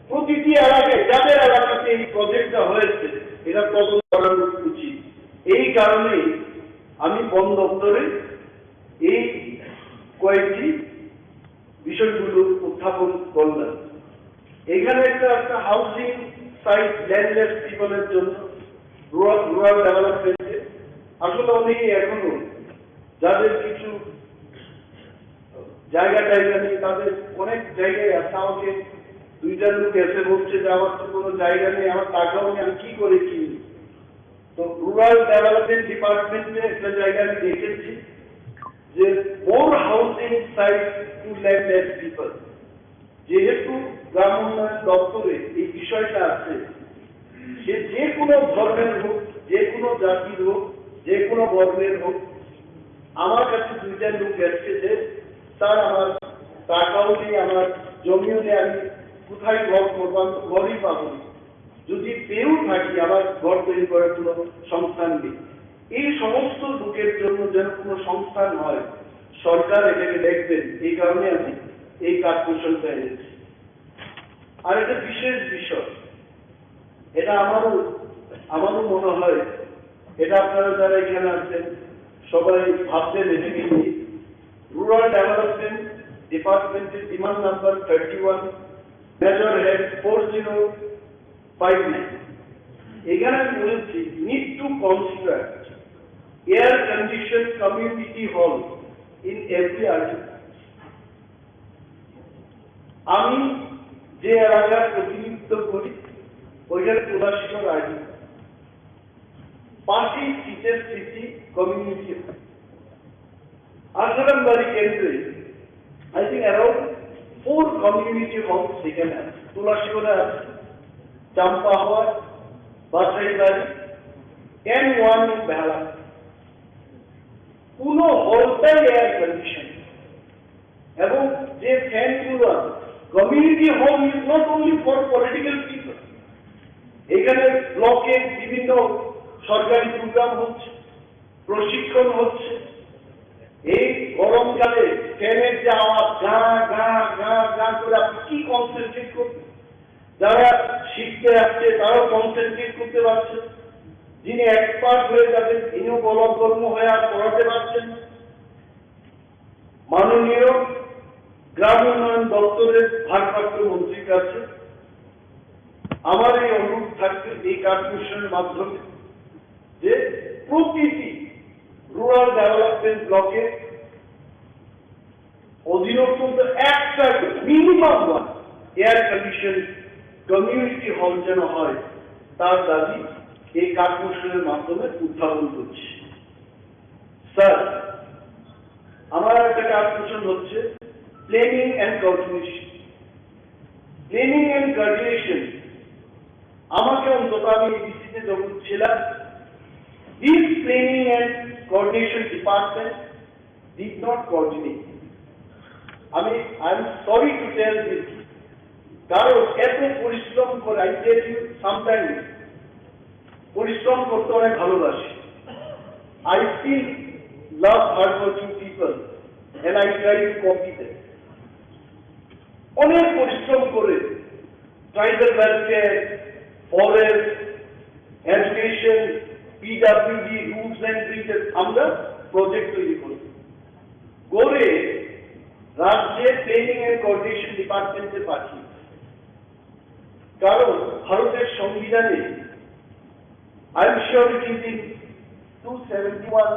প্রতিটি এলাকায় যাদের এলাকাতে এই প্রজেক্টটা হয়েছে এটা তদন্ত করা উচিত। এই কারণেই আমি বন দপ্তরে এই কয়েকটি বিষয়গুলো উত্থাপন করলাম। এখানে একটা হাউজিং সাইট ল্যান্ডলেস পিপলের জন্য রুরাল ডেভেলপমেন্টে আসলে অনেকেই এখনো যাদের কিছু জায়গা নেই, তাদের অনেক জায়গায় আছে। আমাকে 2টা লোক এসে বলছে যে আমার তো কোনো জায়গা নেই, আমার টাকাও নেই, আমি কি করে কিনি। তো রুরাল ডেভেলপমেন্ট ডিপার্টমেন্টে একটা জায়গা আমি দেখেছি যে more housing site to landless people. যেহেতু গ্রাম উন্নয়ন দপ্তরে এই বিষয়টা আছে, সে যে কোনো ধর্মের হোক, যে কোনো জাতির হোক, যে কোনো বর্ণের হোক, আমার কাছে 2টা লোক এসছে যে স্যার আমার টাকাও নেই, আমার জমিও নেই, আমি কোথায় ঘর করবো, আমি তো ঘরই পাবো না, যদি পেয়েও থাকি আমার ঘর তৈরি করার কোনো সংস্থান নেই। এই সমস্ত লোকের জন্য যেন কোনো সংস্থান হয়, সরকার এটাকে দেখবেন, এই কারণে আমি এই কার্পোরেশনটা এনেছি। আর এটা বিশেষ বিষয়, এটা আমারও মনে হয় এটা আপনারা যারা এখানে আছেন সবাই ভাবতে দেখে নিয়ে রুরাল ডেভেলপমেন্ট ডিপার্টমেন্টের ডিমান্ড নাম্বার 31 মেজর হেড 4059। এখানে আমি বলেছি need to construct air condition community hall in every article. আমি যে এলাকার প্রতিনিধিত্ব করি ওইখানে প্রদর্শিত আইডি পাশেই টিচার সিটি কমিউনিটি আসারামবাড়ি কেন্দ্রে I think around 4 community hall সেখানে আছে। তুলাসীগড়ে আছে, চাম্পা হওয়ার, বাছাই বাড়ি, N1 বেহালা। কোনো হলটাই এয়ার কন্ডিশন এবং যে ফ্যানগুলো আছে। Community hall is not only for political people. এখানে ব্লকে বিভিন্ন সরকারি প্রোগ্রাম হচ্ছে, প্রশিক্ষণ হচ্ছে। এই গরমকালে ফ্যানের যে আওয়াজ গা গা গা গা করে আপনি কি কনসেন্ট্রেট করবেন? যারা শিখতে আসছে তারাও কনসেন্ট্রেট করতে পারছে, যিনি এক্সপার্ট হয়ে যাবেন তিনিও বলকর্ম হয়ে আর পড়াতে পারছেন। মাননীয় গ্রাম উন্নয়ন দপ্তরের ভারপ্রাপ্ত মন্ত্রীর কাছে আমার এই অনুরোধ থাকবে এই কার্যক্রমের মাধ্যমে যে প্রতিটি রুরাল ডেভেলপমেন্ট ব্লকে অধীনস্থ একটা minimum air condition community hall যেন হয়, তার দাবি এই কার্যক্রমের মাধ্যমে উত্থাপন করছি। স্যার, আমার একটা কার্যক্রম হচ্ছে planning and coordination. Planning and coordination আমাকে অন্তত আমি এবিসিতে যখন ছিলাম, this planning and coordination department did not coordinate. I am sorry to tell this, কারণ এত পরিশ্রম করে আই টেল ইউ সামটাইমস পরিশ্রম করতে অনেক ভালোবাসি। I still love hard working people and I try to copy them. অনেক পরিশ্রম করে tribal welfare, forest, education, PWD, roots and bridges আমরা প্রজেক্ট তৈরি করি করে রাজ্যের প্ল্যানিং অ্যান্ড কোঅর্ডিনেশন ডিপার্টমেন্টে পাঠিয়ে। কারণ ভারতের সংবিধানে I am sure it is in 275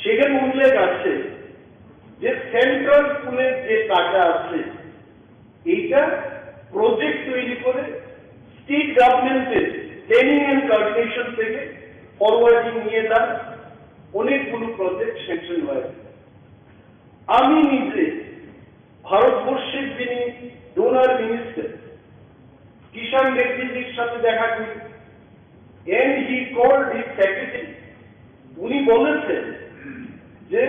সেখানে উল্লেখ আছে যে সেন্ট্রাল পুলের যে টাকা আছে এইটা প্রজেক্ট তৈরি করে স্টেট গভর্নমেন্টের প্ল্যানিং অ্যান্ড কোঅর্ডিনেশন থেকে ফরওয়ার্ডিং নিয়ে যান, অনেকগুলো প্রজেক্ট স্যাংশন হয়। আমি নিজে ভারতবর্ষের যিনি ডোনার মিনিস্টার কিষাণ রেড্ডিজির সাথে দেখা করি, and he called his secretary, উনি বলেছেন যে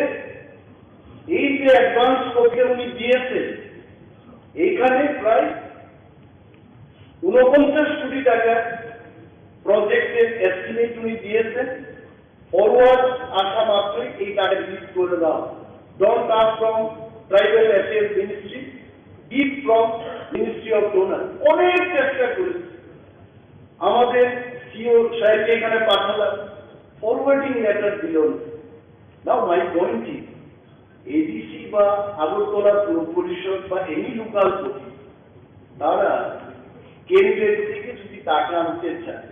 এই যে অ্যাডভান্স করতে উনি দিয়েছেন এইখানে প্রায় 49 কোটি টাকা প্রজেক্টের এস্টিমেট উনি দিয়েছেন। ফরওয়ার্ড আসা মাত্রই এই টাকা রিলিজ করে দাও। Don't ask from tribal affairs ministry, give from ministry of DoNER. অনেক চেষ্টা করেছে, আমাদের সিও সাহেবকে এখানে পাঠালাম, ফরওয়ার্ডিং লেটার দিল না। নাও মাই পয়েন্ট ইজ এডিসি বা আগরতলা পৌর পরিষদ বা এনি লোকাল বডি তারা কেন্দ্রের থেকে যদি টাকা আনতে চায়,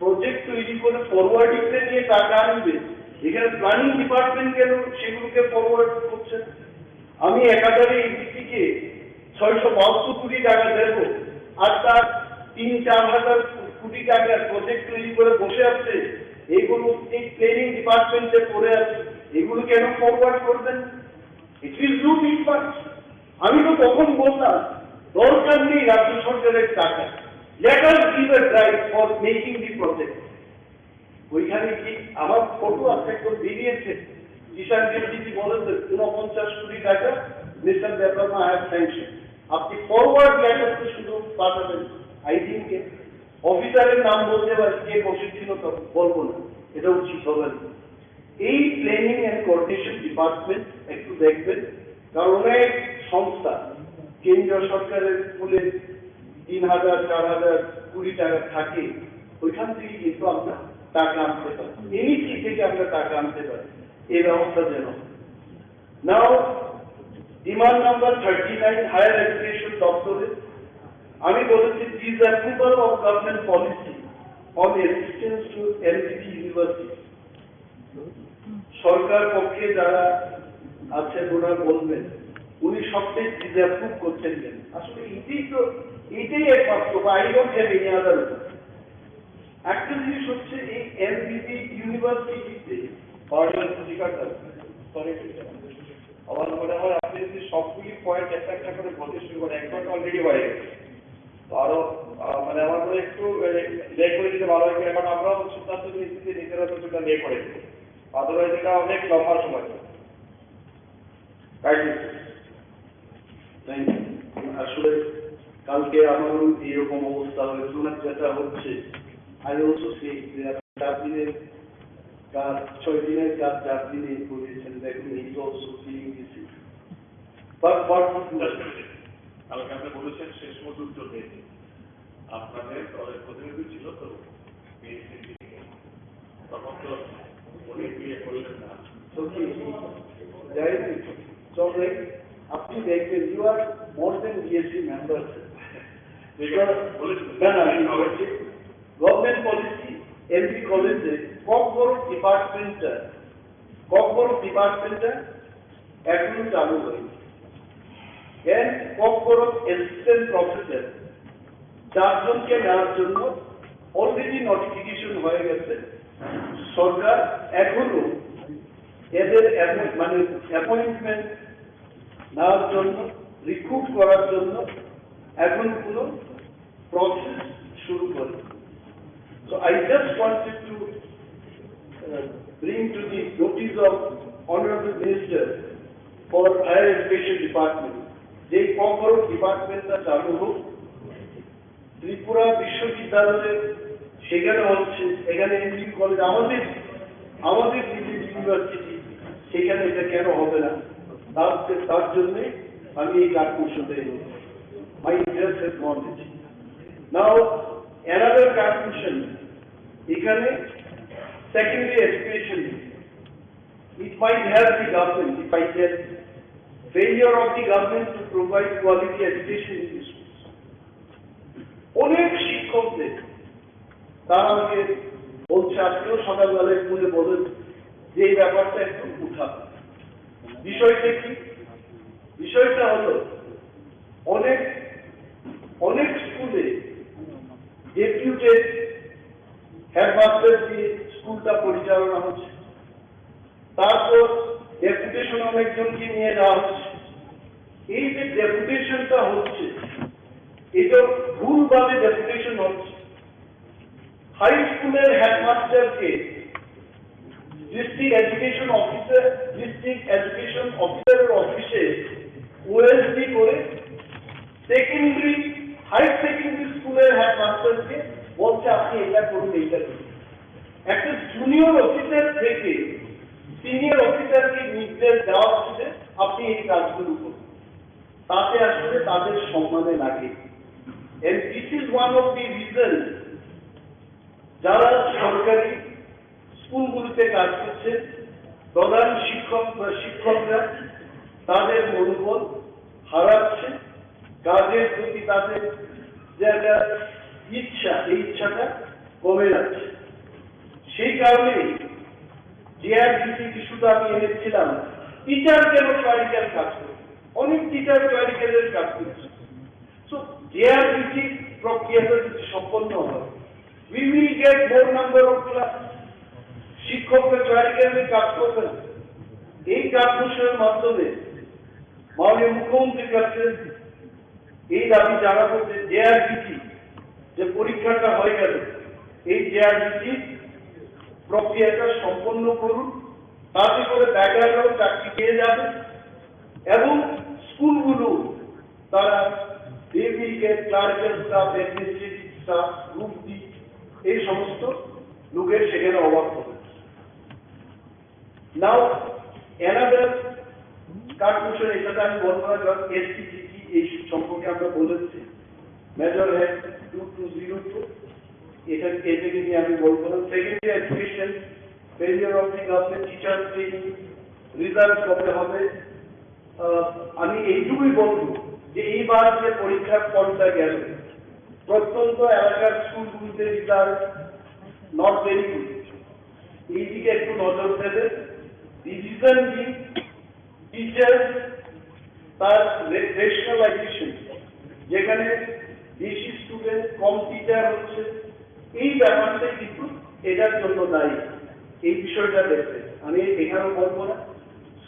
প্রজেক্ট তৈরি করে ফরওয়ার্ডিং নিয়ে টাকা আনবে, এখানে প্ল্যানিং ডিপার্টমেন্ট কেন সেগুলোকে ফরওয়ার্ড করছে? আমি একাধারে এডিসিকে 672 কোটি টাকা দেব আর তার 3-4 হাজার কোটি টাকার প্রজেক্ট তৈরি করে বসে আছে, এগুলো এই প্ল্যানিং ডিপার্টমেন্টে পড়ে আছে, এগুলো কেন ফরওয়ার্ড করবেন? It will do it first. আমি তো তখন বললাম দরকার নেই রাজ্য সরকারের টাকা, let us give a drive for making the project. ওইখানে কি আমার ফটো আছে, একদম বেরিয়েছে, কিষাণ রেড্ডিজি বলেছে 49 কোটি টাকা মিস্টার দেববর্মা হ্যাভ স্যাংশন। আপনি ফরওয়ার্ড লেটারটি শুধু পাঠাবেন, আই থিঙ্ক অফিসারের নাম বলতে পারি, কে বসেছিল তো বলবো না, এটা উচিত হবে না। এই প্ল্যানিং অ্যান্ড কোঅর্ডিনেশন ডিপার্টমেন্ট একটু দেখবেন, কারণ অনেক সংস্থা কেন্দ্রীয় সরকারের স্কুলে 3,000-4,000 কোটি টাকা থাকে, ওইখান থেকে কিন্তু আমরা টাকা আনতে পারি, এনইসি থেকে আমরা টাকা আনতে পারি, এই ব্যবস্থা যেন। Now demand number 39 higher education দপ্তরে আমি বলেছি disapproval of government policy on assistance to LBT university. সরকার পক্ষে যারা আছে ওরা বলবেন উনি সবচেয়ে ডিসঅ্যাপ্রুভ করছেন কেন? আসলে এইটাই একমাত্র, বা I don't have any other. একটা জিনিস হচ্ছে এই এলবিটি ইউনিভার্সিটিতে আমার মনে হয় আপনি যদি সবগুলি পয়েন্ট একটা একটা করে বলতে শুরু করেন, এক পয়েন্ট অলরেডি হয়ে গেছে, তো আরো মানে আমার মনে একটু লে করে দিতে ভালো হয়, কারণ আমরা সিদ্ধান্ত নিতে নিজেরা কিছুটা লে করে দিই, আদারওয়াইজ এটা অনেক লম্বা সময়। আসলে কালকে আমারও এরকম অবস্থা হয়েছিল না, যেটা হচ্ছে I also say they are Dublin কাজ 6 দিনের কাজ 4 দিনে করেছেন দেখুন এই তো also feeling this is but আমাকে আপনি বলেছেন শেষ মজুর জন্য আপনাদের দলের প্রতিনিধি ছিল তো তখন তো উনি বিয়ে করলেন না চলে আপনি দেখবেন you are more than BSc members government policy MP কলেজে KOKBOROK ডিপার্টমেন্টটা এখনো চালু হয়নি এন্ড KOKBOROK অ্যাসিস্ট্যান্ট প্রফেসর 4 জনকে নেওয়ার জন্য অলরেডি নোটিফিকেশন হয়ে গেছে সরকার এখনো এদের মানে অ্যাপয়েন্টমেন্ট নেওয়ার জন্য রিক্রুট করার জন্য এখন কোনো প্রসেস শুরু করে So I just wanted to bring to the notice of Honorable Minister for Higher Education Department, যে KOKBOROK ডিপার্টমেন্টটা চালু হোক ত্রিপুরা বিশ্ববিদ্যালয়ে সেখানে হচ্ছে এখানে এমপি কলেজ আমাদের ইউনিভার্সিটি সেখানে এটা কেন হবে না তার জন্যে আমি এই কার্যক্রমটা এনেছি মাই interest has gone this now another conclusion এখানে secondary education it might help the government if I said failure of the government to provide quality education in the schools অনেক শিক্ষকদের তারা আমাকে বলছে আজকেও সকালবেলায় স্কুলে বলেন যে এই ব্যাপারটা একটু উঠাবে বিষয়টা কি বিষয়টা হলো অনেক স্কুলে ডেপুটেড হেডমাস্টার দিয়ে স্কুলটা পরিচালনা হচ্ছে তারপর ডেপুটেশন অনেকজনকে নিয়ে যাওয়া হচ্ছে এই যে ডেপুটেশনটা হচ্ছে এটা ভুলভাবে ডেপুটেশন হচ্ছে হাই স্কুলের হেডমাস্টারকে ডিস্ট্রিক্ট এডুকেশন অফিসারের অফিসে ওএসডি করে হাই সেকেন্ডারি স্কুলের হেডমাস্টারকে বলছে আপনি এটা করুন এইটা করুন একটা জুনিয়র অফিসার থেকে সিনিয়র অফিসারকে নির্দেশ দেওয়া হচ্ছে আপনি এই কাজগুলো করুন তাতে আসলে তাদের সম্মানে লাগে and this is one of the reasons যারা সরকারি স্কুলগুলিতে কাজ করছে প্রধান শিক্ষকরা তাদের মনোবল হারাচ্ছে কাজের প্রতি তাদের যে একটা ইচ্ছা এই ইচ্ছাটা কমে যাচ্ছে সেই কারণে জিআরডিসি ইস্যুটা আমি এনেছিলাম টিচার কেন ক্লারিক্যাল কাজ করে অনেক টিচার ক্লারিক্যালের কাজ করছে সো জিআরডিসি প্রক্রিয়াটা যদি সম্পন্ন হয় we will get more number of class শিক্ষকরা ক্লারিক্যালের কাজ করবেন এই কার্যক্রমের মাধ্যমে মাননীয় মুখ্যমন্ত্রীর কাছে এই দাবি জানাবো যে জেআরডিসি যে পরীক্ষাটা হয়ে গেল এই জেআরডিসি প্রক্রিয়াটা সম্পন্ন করুন তাতে করে ব্যাকগ্রাউন্ড চাকরি পেয়ে যাবে এবং স্কুলগুলো তারা clerical staff administrative staff group D এই সমস্ত লোকের সেখানে অভাব হবে নাও অ্যানাদার কার্যক্রম এটাতে আমি বলবো না কারণ এসটিজিটি এই সম্পর্কে আমরা বলেছি মেজর হেড 2202 এটাকে নিয়ে আমি বলবো না secondary education failure of the government teacher training result কবে হবে আমি এইটুকুই বলবো যে এইবার যে পরীক্ষার ফলটা গেল প্রত্যন্ত এলাকার স্কুলগুলিতে রেজাল্ট নট ভেরি গুড এই দিকে একটু নজর দেবে রিভিশন দিন টিচার তার রেশনালাইজেশন যেখানে বেশি স্টুডেন্ট কম টিচার হচ্ছে এই ব্যাপারটাই কিন্তু এটার জন্য দায়ী এই বিষয়টা দেখবে আমি এখানেও বলবো না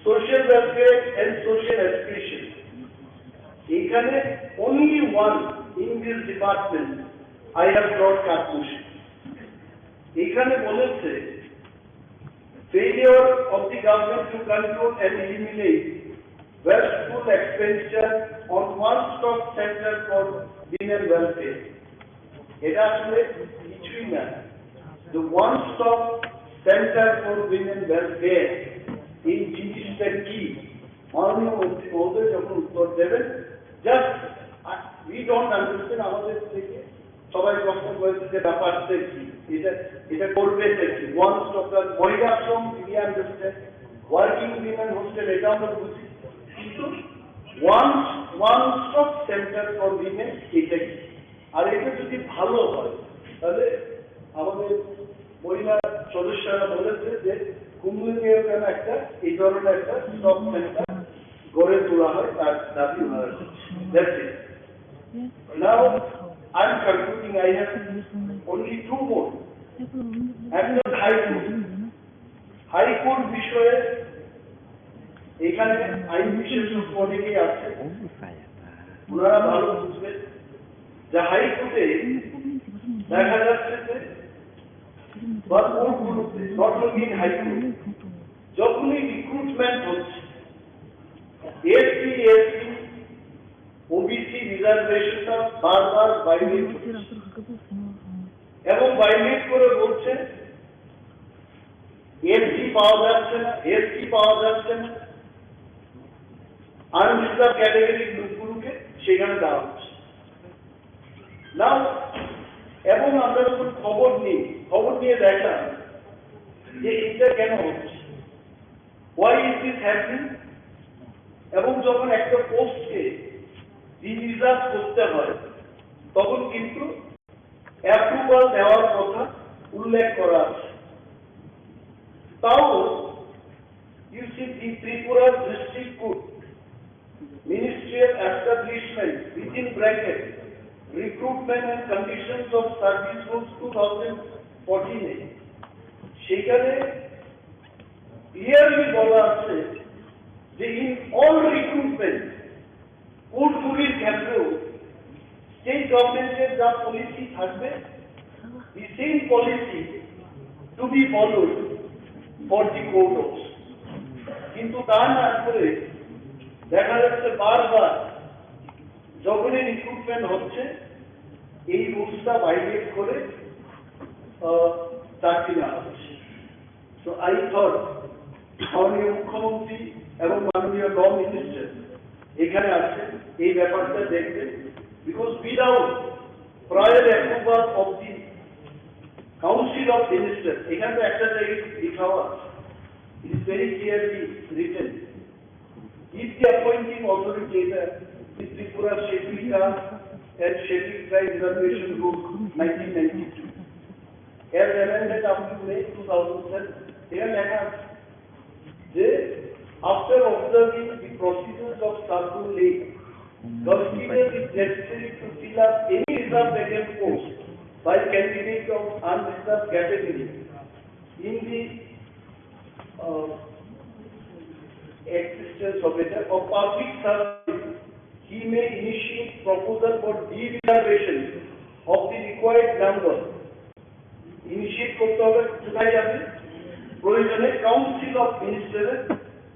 social welfare and social education এখানে only one in this department I have brought conclusion এখানে বলেছে failure of the government to control and eliminate wasteful expenditure on one stop center for women welfare এটা আসলে কিছুই looking at the one-stop center for women welfare in জিনিসটা কি মাননীয় মন্ত্রী মহোদয় যখন উত্তর দেবেন জাস্ট উই ডোন্ট আন্ডারস্ট্যান্ড আমাদের থেকে সবাই প্রশ্ন করেছে যে ব্যাপারটা কি এটা করবে কি ওয়ান স্টপ মহিলা আশ্রম we understand working women hostel এটা আমরা বুঝি কিন্তু one stop centre for women এটা কি আর এটা যদি ভালো হয় তাহলে আমাদের মহিলা সদস্যরা বলেছে যে কুমুদিনীয় কেন একটা এই ধরনের একটা স্টপ সেন্টার গড়ে তোলা হয় তার দাবি ওনারা করছে। Now I am concluding. I have only two more. একটা হাইকোর্ট বিষয়ে এখানে আইন বিশেষজ্ঞ অনেকেই আছে ওনারা ভালো বুঝবেন যে হাইকোর্টে দেখা যাচ্ছে যে বা কোর্টগুলোতে নট অনলি ইন হাইকোর্ট যখনই রিক্রুটমেন্ট হচ্ছে এসসি এসটি ওবিসি রিজার্ভেশনটা বারবার ভায়োলেট হচ্ছে এবং ভায়োলেট করে বলছে এসসি পাওয়া যাচ্ছে না এসটি পাওয়া যাচ্ছে না আনরিজার্ভ ক্যাটাগরির লোকগুলোকে সেখানে দেওয়া হচ্ছে না এবং আমরা যখন খবর নিয়ে দেখলাম যে এটা কেন হচ্ছে হোয়াই ইজ দিস হ্যাপনিং এবং যখন একটা পোস্টকে রিজার্ভ করতে হয় তখন কিন্তু অ্যাপ্রুভাল দেওয়ার কথা উল্লেখ করা আছে তাও you see the Tripura district court ministerial establishment within bracket recruitment and conditions of service rules 2014 সেখানে ক্লিয়ারলি বলা আছে যে ইন অল রিক্রুটমেন্ট কোর্টগুলির ক্ষেত্রেও স্টেট গভর্নমেন্টের যা পলিসি থাকবে the same policy to be followed for the court also. কিন্তু তা না করে দেখা যাচ্ছে বারবার যখনই রিক্রুটমেন্ট হচ্ছে এই রুলসটা ভাইলেট করে চাকরি নেওয়া হচ্ছে তো আই থট মাননীয় মুখ্যমন্ত্রী এবং মাননীয় ল মিনিস্টার এখানে আছে এই ব্যাপারটা দেখবেন because without prior approval of the council of minister এখানে তো একটা জায়গায় লেখা আছে it is very clearly written if the appointing authority এটা Tripura schedule caste and schedule tribe reservation rule 1992 as amended up to May 2007 এখানে লেখা আছে যে after observing the procedures of circle lake, considered it necessary to fill up any reserved vacant post by candidates of unreserved category in the existence of public service. He may initiate proposal for de-reservation of the required number. Initiate করতে হবে কোথায় যাবে প্রয়োজনে কাউন্সিল অফ মিনিস্টারের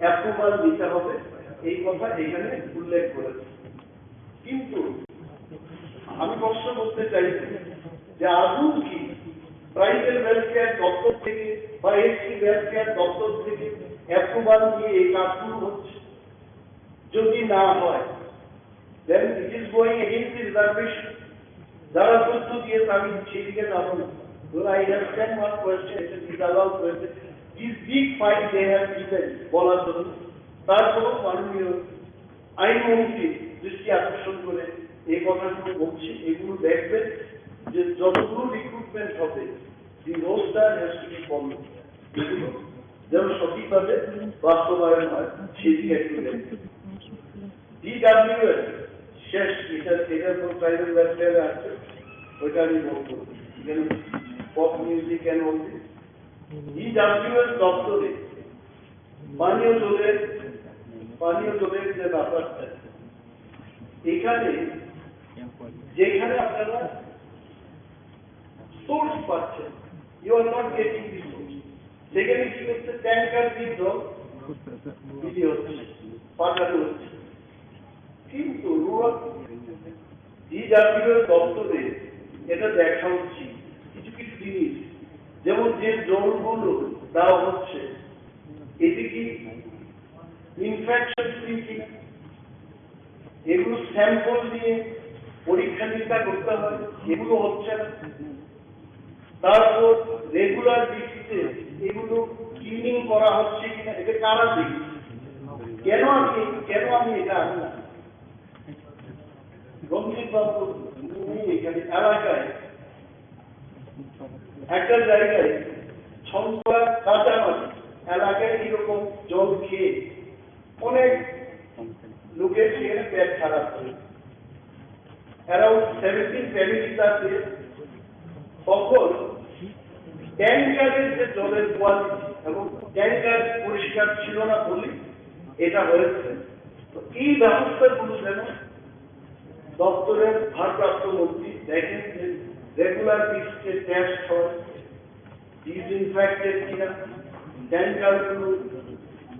অ্যাপ্রুভাল নিতে হবে এই কথা এখানে উল্লেখ করেছে কিন্তু আমি প্রশ্ন করতে চাইছি যে আদৌ কি প্রাইভেট ওয়েলফেয়ার দপ্তর থেকে বা এসসি ওয়েলফেয়ার দপ্তর থেকে অ্যাপ্রুভাল নিয়ে এই কাজগুলো হচ্ছে যদি না হয় then it is going against the reservation যারা তথ্য দিয়েছে আমি সেদিকে যাব না I understand one question, it is disallowed question. This big fight they have given, বলার জন্য তারপর মাননীয় আইনমন্ত্রী দৃষ্টি আকর্ষণ করে এই কথাগুলো বলছি এগুলো দেখবেন যে যতগুলো রিক্রুটমেন্ট হবে the roster has to be follow এগুলো যেন সঠিকভাবে বাস্তবায়ন হয় সেদিকে একটু দেখবেন ডিডাব্লিউএস শেষ এটার পর ট্রাইবাল ওয়েলফেয়ার আছে ওইটা আমি বলবো যেন pop music and all this DWS দপ্তরে পানীয় জলের যে ব্যাপারটা এখানে যেখানে আপনারা সোর্স পাচ্ছেন you are not getting the source সেখানে কি হচ্ছে ট্যাঙ্কার দিয়ে জল বিলি হচ্ছে পাঠানো হচ্ছে কিন্তু ডিডাব্লিউএস দপ্তরে এটা দেখা উচিত কিছু কিছু জিনিস, যেমন যে জলগুলো দেওয়া হচ্ছে এটি কি ইনফেকশন ফ্রি কিনা, এগুলো স্যাম্পল দিয়ে পরীক্ষা নিরীক্ষা করতে হয়, এগুলো হচ্ছে না। তারপর রেগুলার ভিত্তিতে এগুলো ক্লিনিং করা হচ্ছে কিনা, এটা কারা দেখি, কেন আমি এটা আনলাম? গম্ভীর বাবু এখানে এলাকায় একটা জায়গায় ছন্দা কাঁচামাটি এলাকায় এরকম জল খেয়ে অনেক লোকের সেখানে পেট খারাপ করে, অ্যারাউন্ড 17 ফ্যামিলিজ আছে। তখন ট্যাঙ্কারের যে জলের কোয়ালিটি এবং ট্যাঙ্কার পরিষ্কার ছিল না বলে এটা হয়েছে। তো এই ব্যবস্থাগুলো যেন দপ্তরের ভারপ্রাপ্ত মন্ত্রী দেখেন যে রেগুলার পিসকে টেস্ট হয়, ডিসইনফেক্টেড কিনা, ট্যাঙ্কারগুলো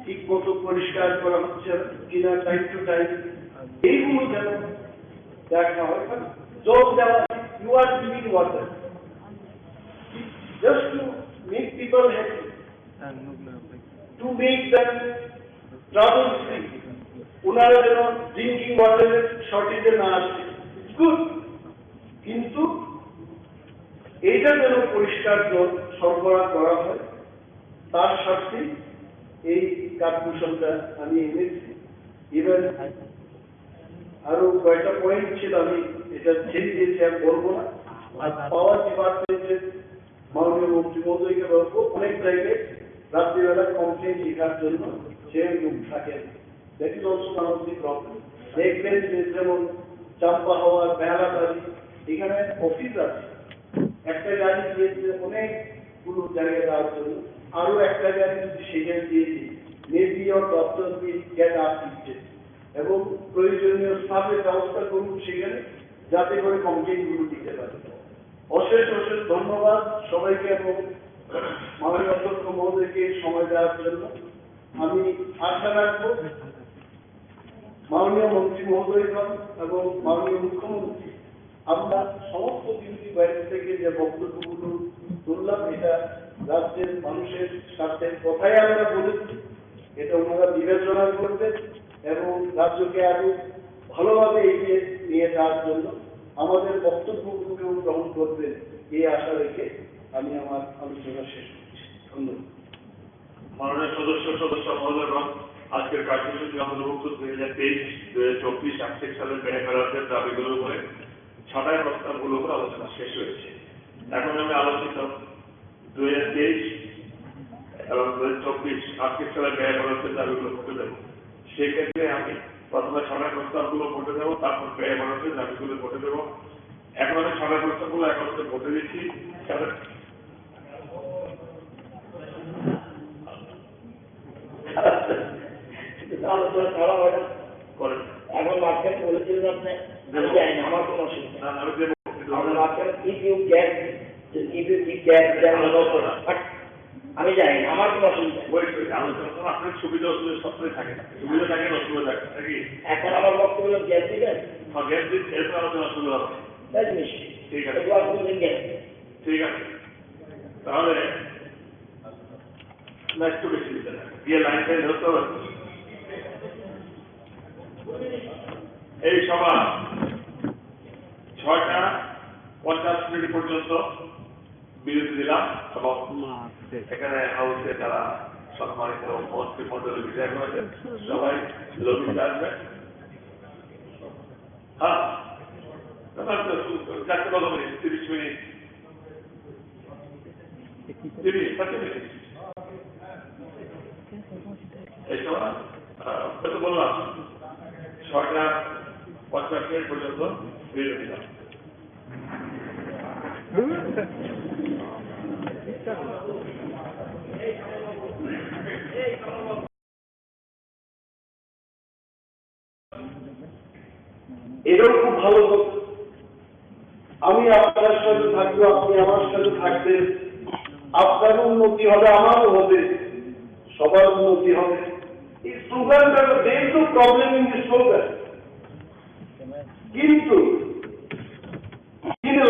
ঠিক মতো পরিষ্কার করা হচ্ছে কিনা টাইম টু টাইম, এইগুলো যেন দেখা হয়। জল দেওয়া, you are giving water just to make people happy, to make them trouble free. ওনারা যেন ড্রিঙ্কিং ওয়াটারের শর্টেজে না আসে, গুড, কিন্তু এইটা যেন পরিষ্কার জল সরবরাহ করা হয়, তার স্বার্থে এই কার্যক্রমটা আমি এনেছি। ইভেন আরো কয়েকটা পয়েন্ট ছিল, আমি এটা ছেড়ে দিয়েছি, আর বলবো না। পাওয়ার ডিপার্টমেন্টের মাননীয় মন্ত্রী মহোদয়কে বলবো, অনেক জায়গায় রাত্রিবেলা কমপ্লেন লেখার জন্য সে লোক থাকেন, that is also one of the problem. দেখবেন যে যেমন চাম্পা হওয়ার বেহালাবাড়ি, এখানে অফিস আছে, একটা গাড়ি দিয়েছে অনেকগুলো জায়গায় যাওয়ার জন্য, আরো একটা গাড়ি যদি সেখানে দিয়েছি, মেবি ওর দপ্তর দিয়ে গেট আপ দিচ্ছে এবং প্রয়োজনীয় স্টাফের ব্যবস্থা করুন সেখানে, যাতে করে কমপ্লেনগুলো দিতে পারে। অশেষ অশেষ ধন্যবাদ সবাইকে এবং মাননীয় অধ্যক্ষ মহোদয়কে সময় দেওয়ার জন্য। আমি আশা রাখবো মাননীয় মন্ত্রী মহোদয়গণ এবং মাননীয় মুখ্যমন্ত্রী, আমরা সমস্ত বিরোধী বাইরে থেকে যে বক্তব্যগুলো তুললাম, এটা রাজ্যের মানুষের স্বার্থের কথাই আমরা বলেছি, এটা ওনারা বিবেচনা করবেন এবং রাজ্যকে আরো ভালোভাবে এগিয়ে নিয়ে যাওয়ার জন্য আমাদের বক্তব্যগুলোকেও গ্রহণ করবেন, এই আশা রেখে আমি আমার আলোচনা শেষ করছি। ধন্যবাদ। মাননীয় সদস্য মহোদয়গণ, আজকের কার্যসূচি অন্তর্ভুক্ত 2023-2024 আর্থিক সালের ব্যয় ফেরতের দাবিগুলোর উপরে ছাঁটাই প্রস্তাবগুলোর উপর আলোচনা শেষ হয়েছে। এখন আমি আলোচিত 2023 এবং 2024 আর্থিক সালের ব্যয় ফেরতের দাবিগুলো ভোটে দেব। সেক্ষেত্রে আমি প্রথমে ছাঁটাই প্রস্তাবগুলো ভোটে দেবো, তারপর ব্যয় ফেরতের দাবিগুলো ভোটে দেবো। এখন আমি ছাঁটাই প্রস্তাবগুলো একত্রে ভোটে দিচ্ছি। আলোচনা করা হয় না করেন এখন মাঝখানে বলেছিলেন আপনি, আমি জানি না, আমার কোনো অসুবিধা না, আমি দেবো। আপনার মাঝখানে if you get আমি জানি না, আমার কোনো অসুবিধা আলোচনা আপনার সুবিধা অসুবিধা সবটাই থাকে, সুবিধা থাকে না অসুবিধা থাকে নাকি? এখন আমার বক্তব্য গ্যাস দিবেন, গ্যাস দিন, এরপর আলোচনা শুরু হবে। ঠিক আছে, ঠিক আছে, তাহলে একটু বেশি দিতে গিয়ে লাইন টাইন ধরতে হবে। এই সভা 6:50 পর্যন্ত বিরতি দিলাম এবং এখানে হাউসে তারা সম্মানিত মন্ত্রিমন্ডলের বিদায় করেছে, সবাই লবিতে আসবে। হ্যাঁ, চারটে কত মিনিট, 30 মিনিট, 30 মিনিট এই সভা কত বললাম 6:50 পর্যন্ত বিরতি দিলাম। এটাও খুব ভালো হতো, আমি আপনার সাথে থাকবো, আপনি আমার সাথে থাকবেন, আপনার উন্নতি হবে, আমারও হবে, সবার উন্নতি হবে। এই স্লোগানটা দেশ তো প্রবলেম ইন দি স্লোগান, কিন্তু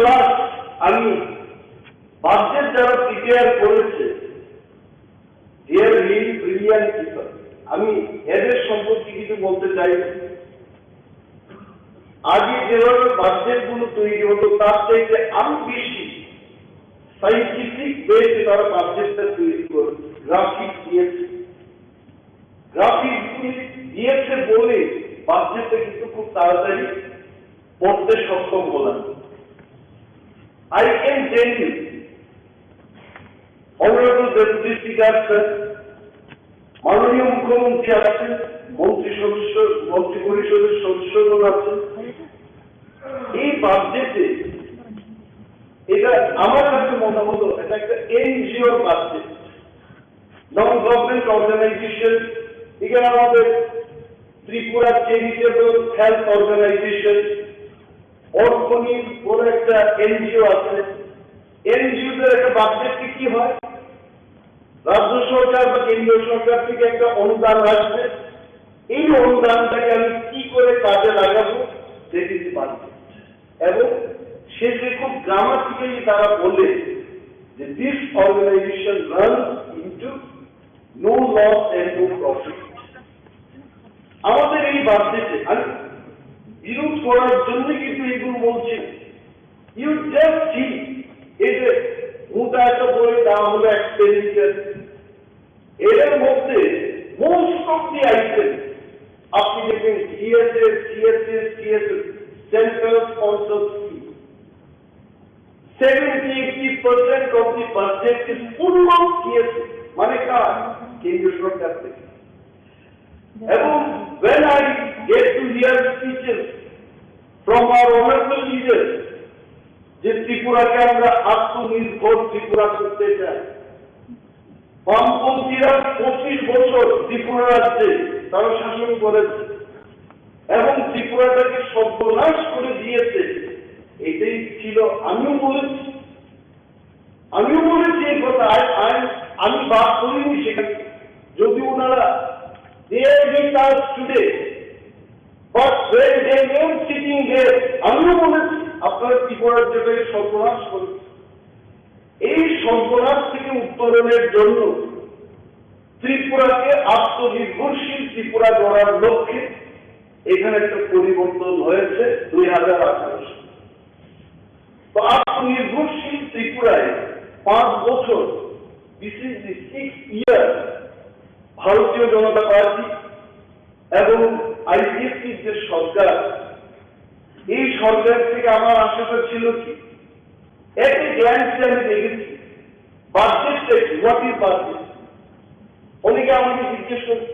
লাস্ট আমি বাধ্য আগে যেভাবে বাজেট গুলো তৈরি হতো তার চাইতে আরো বেশি সাইন্টিফিক ওয়েতে তারা বাজেটটা তৈরি করে গ্রাফিক দিয়েছে। গ্রাফিক দিয়েছে বলে বাজেটটা কিন্তু খুব তাড়াতাড়ি পড়তে সক্ষম হলাম। I can tell you, Honorable Deputy Speaker sir, মাননীয় মুখ্যমন্ত্রী আছেন, মন্ত্রী পরিষদের সদস্যগণ আছেন, এই বাজেটে এটা আমার কাছে মনে হলো এটা একটা এনজিওর বাজেট, নন গভর্নমেন্ট অর্গানাইজেশন। এখানে আমাদের ত্রিপুরা চ্যারিটেবল হেলথ অর্গানাইজেশন, অর্থনীতি বড় একটা এনজিও আছে। এনজিওদের একটা বাজেটে কি হয়, রাজ্য সরকার বা কেন্দ্রীয় সরকার থেকে একটা অনুদান আসবে, এই অনুদানটাকে আমি কি করে কাজে লাগাবো সেটি বাজেট। এবং শেষে খুব গ্রামাটিক্যালি তারা বলে যে this organization runs into no loss and no profit. আমাদের এই বাজেটে আমি বিরোধ করার জন্য কিন্তু এগুলো বলছি। ইউ জাস্ট সি, এই যে মোটা একটা বই দাম হলো এক্সপেন্ডিচার, এর মধ্যে মোস্ট অফ দি আইটেম আপনি দেখবেন CSS central sponsor scheme, 70-80% of the budget is full of CSS, মানে কার কেন্দ্রীয় সরকার থেকে। এবং when I get to hear speeches from our honorable leaders যে ত্রিপুরাকে আমরা আত্মনির্ভর ত্রিপুরা করতে চাই, বামপন্থীরা 25 বছর ত্রিপুরা রাজ্যে তারা শাসন করেছে এবং ত্রিপুরাটাকে সর্বনাশ করে দিয়েছে, এটাই ছিল। আমিও বলেছি এই কথা, আমি বাদ করিনি সেখানে, যদি ওনারা today, but when they were sitting there, আমিও বলেছি আপনারা ত্রিপুরার যেটাকে সর্বনাশ করেছে। এই সর্বনাশ থেকে উত্তরণের জন্য ত্রিপুরাকে আত্মনির্ভরশীল ত্রিপুরা গড়ার লক্ষ্যে এখানে একটা পরিবর্তন হয়েছে 2018। তো আত্মনির্ভরশীল ত্রিপুরায় 5 বছর, দিস ইজ দি 6th ইয়ার, ভারতীয় জনতা পার্টি এবং আইপিএফটির যে সরকার, এই সরকার থেকে আমার আশাটা ছিল কি, একটি গ্ল্যান্সে আমি দেখেছি বাজেটটা কি, হোয়াট ইজ বাজেট। অনেকে আমাকে জিজ্ঞেস করে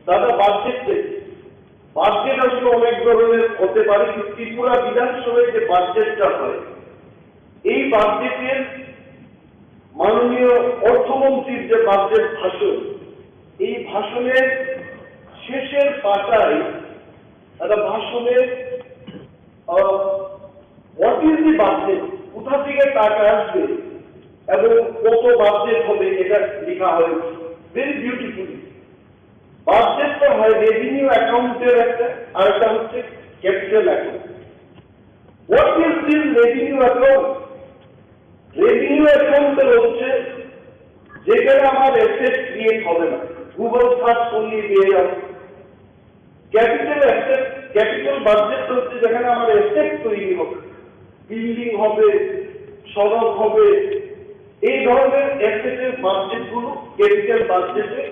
দাদা বাজেট আসলে অনেক ধরনের হতে পারে, কিন্তু ত্রিপুরা বিধানসভায় যে বাজেটটা হয়, এই বাজেটের মাননীয় অর্থমন্ত্রীর যে বাজেট ভাষণ, এই ভাষণের শেষের পাতায় একটা ভাষণের হোয়াট ইজ দি বাজেট, কোথা থেকে টাকা আসবে এবং কত বাজেট হবে, এটা লেখা হয়েছে ভেরি বিউটিফুলি। বাজেটটা হয় রেভিনিউ অ্যাকাউন্টের একটা, আর একটা হচ্ছে capital account. What is this revenue account? Revenue অ্যাকাউন্টের হচ্ছে যেখানে আমার অ্যাসেট ক্রিয়েট হবে না, গুগল সার্চ করলে পেয়ে যাবে। ক্যাপিটাল বাজেট হচ্ছে যেখানে আমার অ্যাসেট তৈরি হবে, বিল্ডিং হবে, সড়ক হবে, এই ধরনের অ্যাসেটের বাজেটগুলো ক্যাপিটাল বাজেটে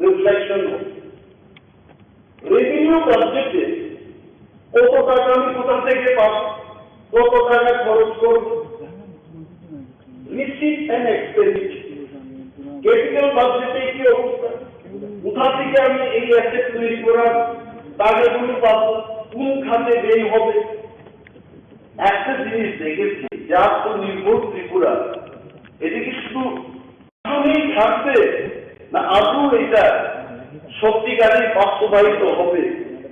রিফ্লেকশন হবে। রেভিনিউ বাজেটে কত টাকা আমি কোথা থেকে পাবো, কত টাকা খরচ করব, রিসিট এন্ড এক্সপেন্ডিচার। ক্যাপিটাল বাজেটে কি অবস্থা, কোথা থেকে আমি এই অ্যাসেট তৈরি করার টাকাগুলো পাবো, কোন খাতে ব্যয় হবে। একটা জিনিস দেখেছি, যা আত্মনির্ভর ত্রিপুরা, এটা কি শুধু ভাষণেই থাকবে না আদৌ এটা সত্যিকারের বাস্তবায়িত হবে?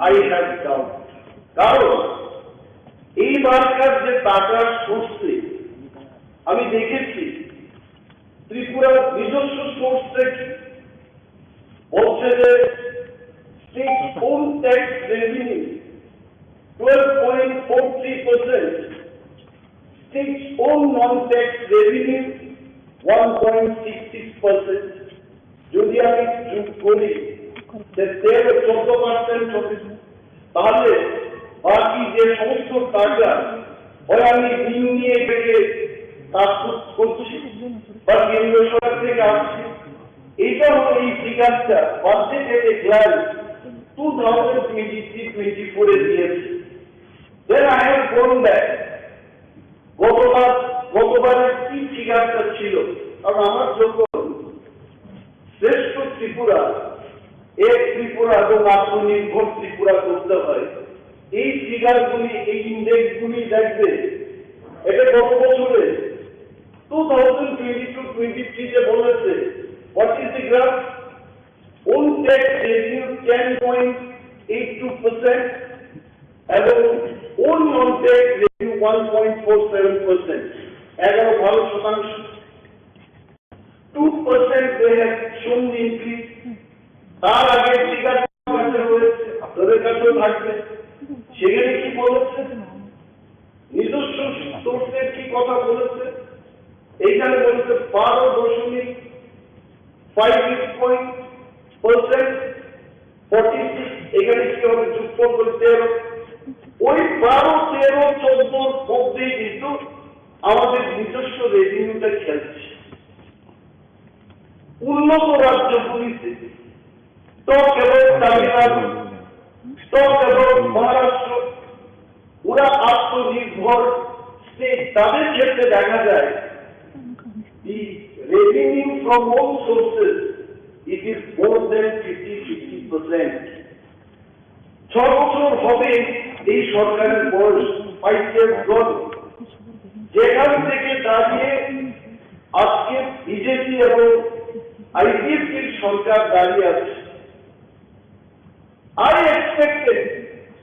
I have doubt. কারণ এইবারকার যে টাকার সোর্সে আমি দেখেছি ত্রিপুরার নিজস্ব সোর্স থেকে বলছে যে state own tax revenue 12.43%, state own non tax revenue 1.66%। যদি আমি যোগ করি 14% হবে, তাহলে বাকি যে সমস্ত টাকা হয় আমি ঋণ নিয়ে গেলে কাজ করছি বা কেন্দ্রীয় সরকার থেকে আসছে, এটা হলো এই ফিগারটা বাজেটে দেখলাম 2023-24 দিয়েছে। Then I have gone back. গতবারের কি ফিগারটা ছিল, কারণ আমার যখন শ্রেষ্ঠ ত্রিপুরা, এক ত্রিপুরা এবং আত্মনির্ভর ত্রিপুরা করতে হয়, এই ফিগারগুলি, এই ইন্ডেক্সগুলি দেখবে। এটা গত বছরে 2022-23 বলেছে what is the graph? Own tax revenue 10.82% এবং own non-tax revenue 1.47%. 11%. 2% they have shown the increase. তার আগে ফিগার রয়েছে, আপনাদের কাছেও থাকবে। সেখানে কি বলেছে? নিজস্ব সোর্সের কি কথা বলেছে? এইখানে বলেছে 12.5%, 46, এখানে কি হবে? যুক্ত করতে হবে। ওই 12, 13, 14 মধ্যে কিন্তু আমাদের নিজস্ব রেভিনিউটা খেলছে। উন্নত রাজ্যগুলিতে স্টক এবং তামিলনাড়ু, স্টক এবং মহারাষ্ট্র, ওরা আত্মনির্ভর স্টেট, তাদের ক্ষেত্রে দেখা যায় the revenue from all sources, it is more than 50%. 6 বছর হবে এই সরকারের বয়স, 5 years gone। যেখান থেকে দাঁড়িয়ে আজকে বিজেপি এবং আইপিএফটির সরকার দাঁড়িয়ে আছে। I expected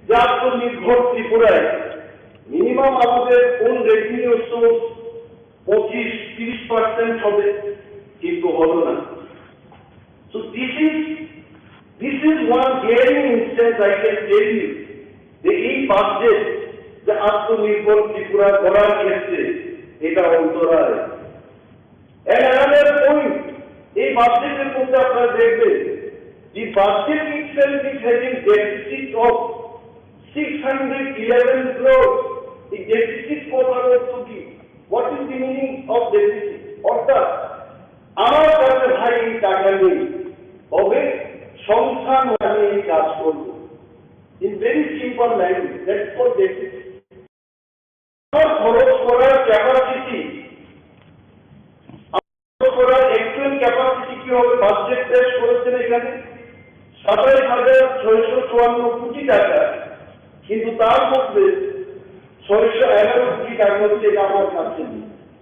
যে আত্মনির্ভর ত্রিপুরায় মিনিমাম আমাদের কোন রেভিনিউ সোর্স 25-30% হবে, কিন্তু হলো না। So this is one glaring instance I can tell you যে এই বাজেট যে আত্মনির্ভর ত্রিপুরা করার ক্ষেত্রে এটা অন্তরায়। And another point, এই বাজেটের মধ্যে আপনারা দেখবেন the budget itself is having deficit of 611 crores. এই deficit কথার অর্থ কি? What is the meaning of deficit? অর্থাৎ আমার কাছে ভাই এই টাকা নেই, তবে সংস্থান আমি এই কাজ করব। In very simple language, that's for deficit. আমার খরচ করার ক্যাপাসিটি, করার অ্যাকচুয়াল ক্যাপাসিটি কি হবে? বাজেট পেশ করেছেন এখানে 27,654 কোটি টাকা, কিন্তু তার মধ্যে 611 কোটি টাকা হচ্ছে এটা আমার কাছে,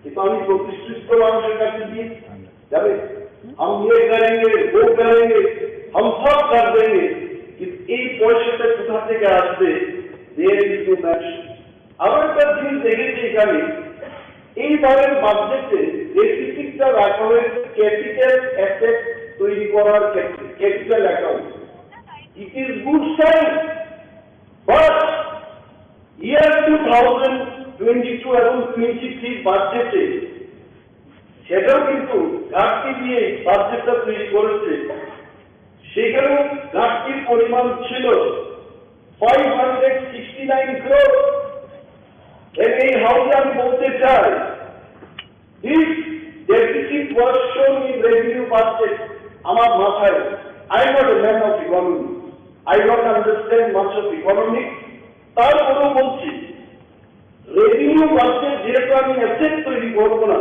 কিন্তু আমি প্রতিষ্ঠিত মানুষের কাছে দিয়ে যাবে हम ये करेंगे वो करेंगे हम सब कर देंगे, কিন্তু এই পয়সাটা কোথা থেকে আসবে? There is no match. আবার একটা জিনিস দেখেছি এখানে এইবারের বাজেটে ডেফিসিটটা রাখা হয়েছে ক্যাপিটাল অ্যাসেট তৈরি করার ক্ষেত্রে, capital account. It is good sign, but year 2022 এবং 23 বাজেটে সেটাও কিন্তু ঘাটতি দিয়ে বাজেটটা তৈরি করেছে। সেখানেও ঘাটতির পরিমাণ ছিল 569 crore। এই হাউসে আমি বলতে চাই this deficit was shown in revenue budget. আমার মাথায়, I am not a man of economy, I don't understand much of economics, তারপরেও বলছি রেভিনিউ বাজেট যেহেতু আমি অ্যাসেট তৈরি করবো না,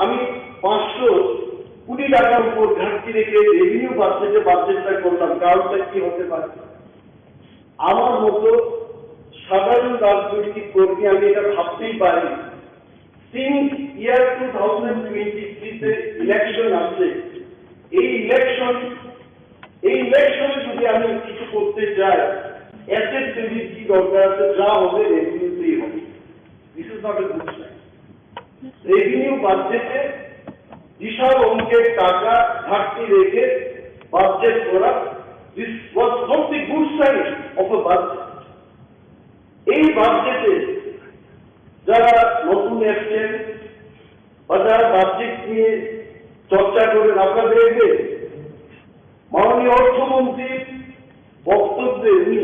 আমি 500 কোটি টাকার উপর ঘাটতি রেখে রেভিনিউ বাজেটটা করলাম। কারণটা কি হতে পারে? আমার মতো সাধারণ রাজনৈতিক কর্মী আমি এটা ভাবতেই পারি, সিন্স ইয়ার 2023-তে ইলেকশন আসছে, এই ইলেকশনে যদি আমি কিছু করতে চাই, অ্যাসেট তৈরির কি দরকার আছে? যা হবে রেভিনিউতেই হবে। This is not a good sign. Revenue বাজেটে বিশাল অঙ্কের টাকা ঘাটতি রেখে বাজেট করা, this was not the good sign of a budget. এই বাজেটে যারা নতুন এসছেন বা যারা বাজেট নিয়ে চর্চা করেন, আপনারা দেখবেন মাননীয় অর্থমন্ত্রীর বক্তব্যে উনি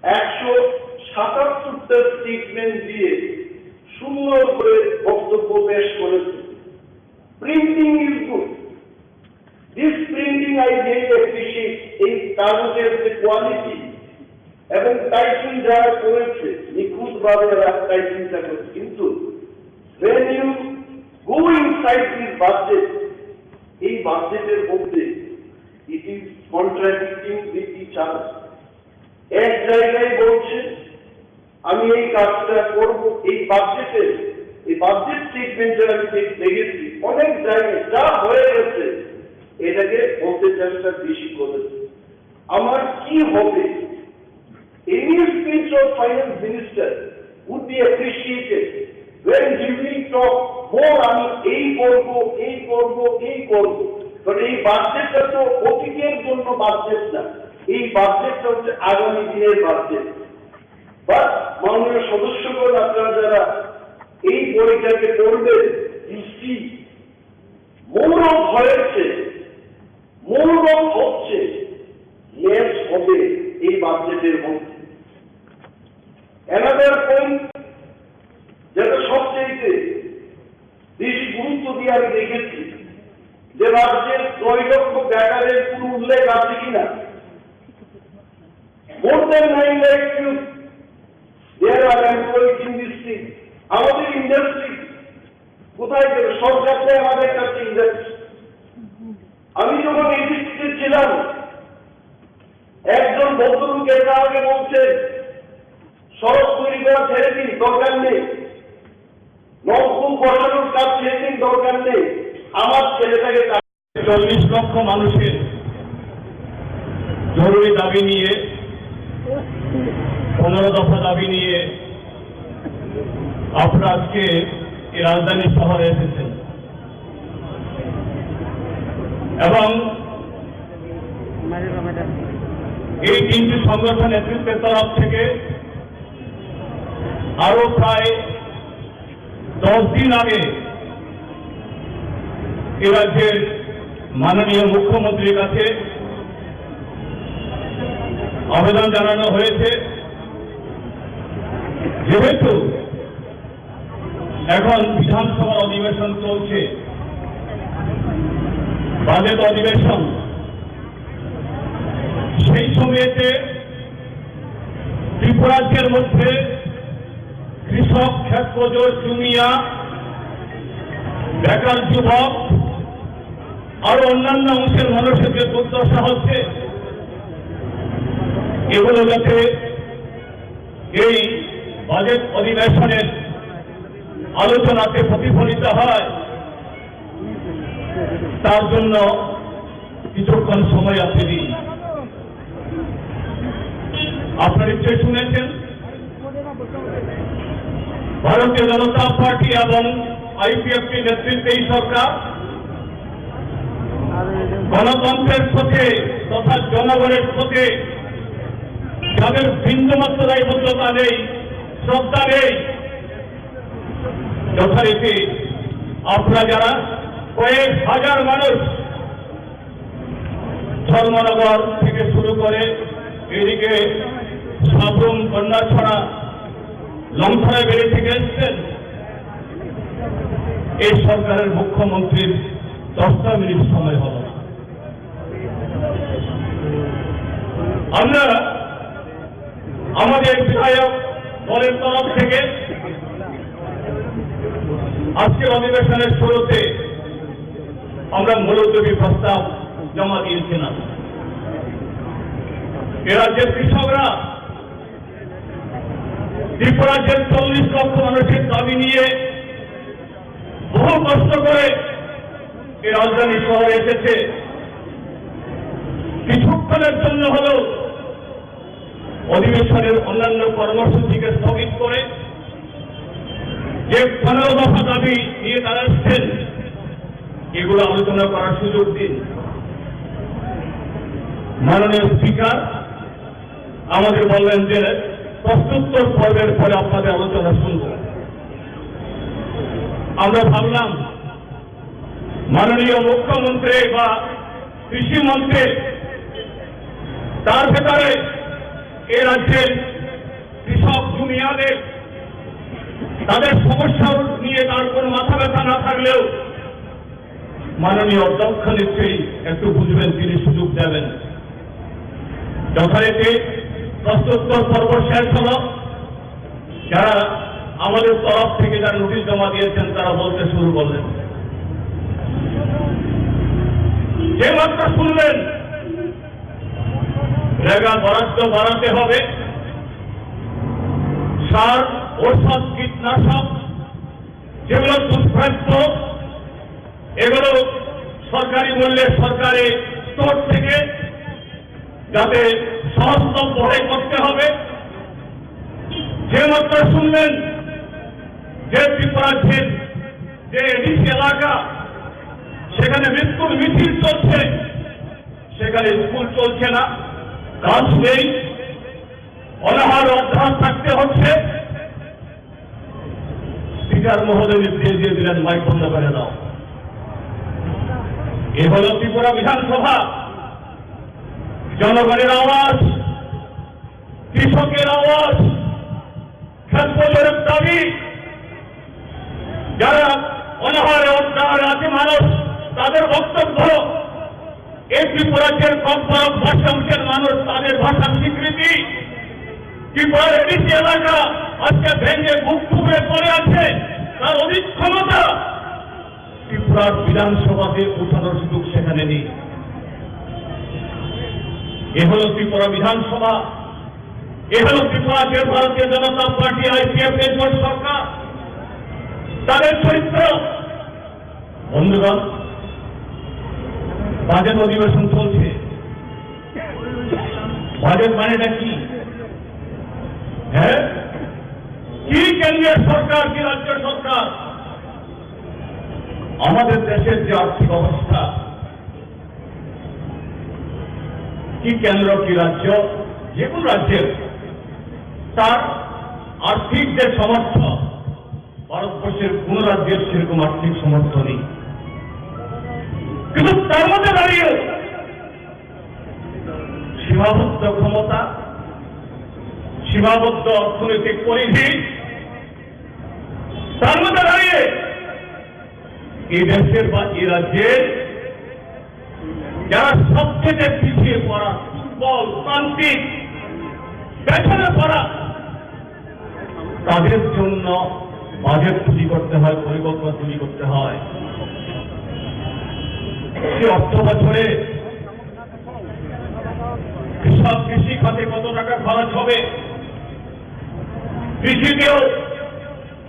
100 মিনিস্টার স্টেটমেন্ট দিয়ে সুন্দর করে বক্তব্য পেশ করেছে। Printing is good, this printing I very appreciate. এই কাগজের যে কোয়ালিটি এবং টাইপিং যারা করেছে নিখুঁতভাবে টাইপিংটা করেছে, কিন্তু when you go inside this budget, এই বাজেটের মধ্যে it is contradicting with each other. এক জায়গায় বলছে আমি এই কাজটা করব, এই বাজেটের এই বাজেট স্টেটমেন্টে আমি দেখেছি অনেক জায়গায় যা হয়ে গেছে এটাকে বলতে চেষ্টা বেশি করেছে। আমার কি হবে? Any speech of finance minister would be appreciated when he will talk more আমি এই করব এই করব এই করব। কারণ এই বাজেটটা তো অতীতের জন্য বাজেট না, এই বাজেটটা হচ্ছে আগামী দিনের বাজেট। বা মাননীয় সদস্যগণ, আপনারা যারা এই বইটাকে পড়বেন, you see মৌরব হয়েছে, মৌরব হচ্ছে, লেস হবে এই বাজেটের মধ্যে। অ্যানাদার পয়েন্ট যেটা সবচেয়ে বেশি গুরুত্ব দিয়ে আমি দেখেছি, যে রাজ্যের 9 লক্ষ বেকারের কোন উল্লেখ আছে কিনা। More than 9 lakh youth, there are employed in this thing. আমাদের ইন্ডাস্ট্রি কোথায় গেল? সরকারকে আমাদের কাছে ইন্ডাস্ট্রি। আমি যখন ইন্ডাস্ট্রিতে ছিলাম, একজন ভদ্রলোক এটা আমাকে বলছেন সড়ক তৈরি করা ছেড়ে দিন, দরকার নেই, নলকূপ বসানোর কাজ ছেড়ে দিন, দরকার নেই, আমার ছেলেটাকে 40 লক্ষ মানুষের জরুরি দাবি নিয়ে 15 দফা দাবি নিয়ে আপনারা আজকে এই রাজধানী শহরে এসেছেন এবং এই 3টি সংগঠন নেতৃত্বের তরফ থেকে আরো প্রায় 10 দিন আগে এ রাজ্যের মাননীয় মুখ্যমন্ত্রীর কাছে আবেদন জানানো হয়েছে, যেহেতু এখন বিধানসভার অধিবেশন চলছে, বাজেট অধিবেশন, সেই সময়তে ত্রিপুরাজ্যের মধ্যে কৃষক, ক্ষেতমজুর, জুমিয়া, বেকার যুবক আরো অন্যান্য অংশের মানুষের যে দুর্দশা হচ্ছে, এগুলো যাতে এই বাজেট অধিবেশনের আলোচনাতে প্রতিফলিত হয়, তার জন্য কিছুক্ষণ সময় আপনি দিন। আপনারা নিশ্চয়ই শুনেছেন ভারতীয় জনতা পার্টি এবং আইপিএফটি নেতৃত্বে এই সরকার গণতন্ত্রের পথে তথা জনগণের পথে যাদের বিন্দুমাত্র দায়বদ্ধতা নেই, শ্রদ্ধা নেই, যথারীতি আপনারা যারা কয়েক হাজার মানুষ ধর্মনগর থেকে শুরু করে এদিকে সাবরুম, কন্যাছড়া, লঙ্ঘনায় বেড়ে থেকে এসছেন, এই সরকারের মুখ্যমন্ত্রীর 10টা মিনিট সময় হল। আমরা আমাদের বিধায়ক দলের তরফ থেকে আজকের অধিবেশনের শুরুতে আমরা মুলতবি প্রস্তাব জমা দিয়েছিলাম। এ রাজ্যের কৃষকরা ত্রিপুরাজ্যের 40 লক্ষ মানুষের দাবি নিয়ে বহু কষ্ট করে এই রাজধানী শহরে এসেছে। কিছুক্ষণের জন্য হলেও অধিবেশনের অন্যান্য কর্মসূচিকে স্থগিত করে যে 15 দফা দাবি নিয়ে তারা এসছেন, এগুলো আলোচনা করার সুযোগ দিন। মাননীয় স্পিকার আমাদের বললেন যে প্রশ্নোত্তর পর্বের পরে আপনাদের আলোচনা শুনব। আমরা ভাবলাম মাননীয় মুখ্যমন্ত্রী বা কৃষিমন্ত্রী তার ভেতরে এ রাজ্যের কৃষক মেয়াদে তাদের সমস্যা নিয়ে তার কোনো মাথা ব্যথা না থাকলেও মাননীয় অধ্যক্ষ নিশ্চয়ই একটু বুঝবেন, তিনি সুযোগ দেবেন। যথারীতি প্রশ্নোত্তর পর্ব শেষ হল। যারা আমাদের তরফ থেকে যারা নোটিশ জমা দিয়েছেন তারা বলতে শুরু করলেন। যে মাত্র শুনলেন রেগা বরাদ্দ বাড়াতে হবে, সার, ঔষধ, কীটনাশক যেগুলো দুষ্প্রাপ্য এগুলো সরকারি মূল্যে সরকারি স্টোর থেকে যাতে সহজলভ্য করতে হবে। যে মাত্র শুনলেন যে ত্রিপুরার যে এডিসি এলাকা সেখানে মৃত্যুর মিছিল চলছে, সেখানে স্কুল চলছে না, কাজ নেই, অনাহার অধ্যায় থাকতে হচ্ছে, স্পিকার মহোদয় নির্দেশ দিয়ে দিলেন মাইক বন্ধ করে দাও। এ হল ত্রিপুরা বিধানসভা। জনগণের আওয়াজ, কৃষকের আওয়াজ, খেত মজুরের দাবি, যারা অনাহারে অত্যাহারে আছে মানুষ তাদের বক্তব্য, এই ত্রিপুরাজ্যের ককবরক ভাষাংশের মানুষ তাদের ভাষার স্বীকৃতি, ত্রিপুরার এডিসি এলাকা আজকে ভেঙে বুক টুকরে পড়ে আছে, তার অধিক ক্ষমতা ত্রিপুরার বিধানসভাতে উঠানোর সুযোগ সেখানে নেই। এ হল ত্রিপুরা বিধানসভা, এ হল ত্রিপুরাজ্যের ভারতীয় জনতা পার্টি আইপিএফ জোট সরকার, তাদের চরিত্র। বন্ধুগণ, বাজেট অধিবেশন চলছে। বাজেট মানেটা কি? হ্যাঁ, কি কেন্দ্রীয় সরকার, কি রাজ্য সরকার? আমাদের দেশের যে আর্থিক অবস্থা, কি কেন্দ্র কি রাজ্য, যে কোন রাজ্যের তার আর্থিক যে সামর্থ্য, ভারতবর্ষের কোন রাজ্যের সেরকম আর্থিক সামর্থ্য নেই। কিন্তু তার মধ্যে দাঁড়িয়ে সীমাবদ্ধ ক্ষমতা, সীমাবদ্ধ অর্থনৈতিক পরিধি, তার মধ্যে দাঁড়িয়ে এই দেশের বা এই রাজ্যের যারা সবচেয়ে পিছিয়ে পড়া, দুর্বল, প্রান্তিক, পেছনে পড়া, তাদের জন্য বাজেট তৈরি করতে হয়, পরিকল্পনা তৈরি করতে হয়। সে অর্থ বছরে কৃষি খাতে কত টাকা খরচ হবে, কৃষিকেও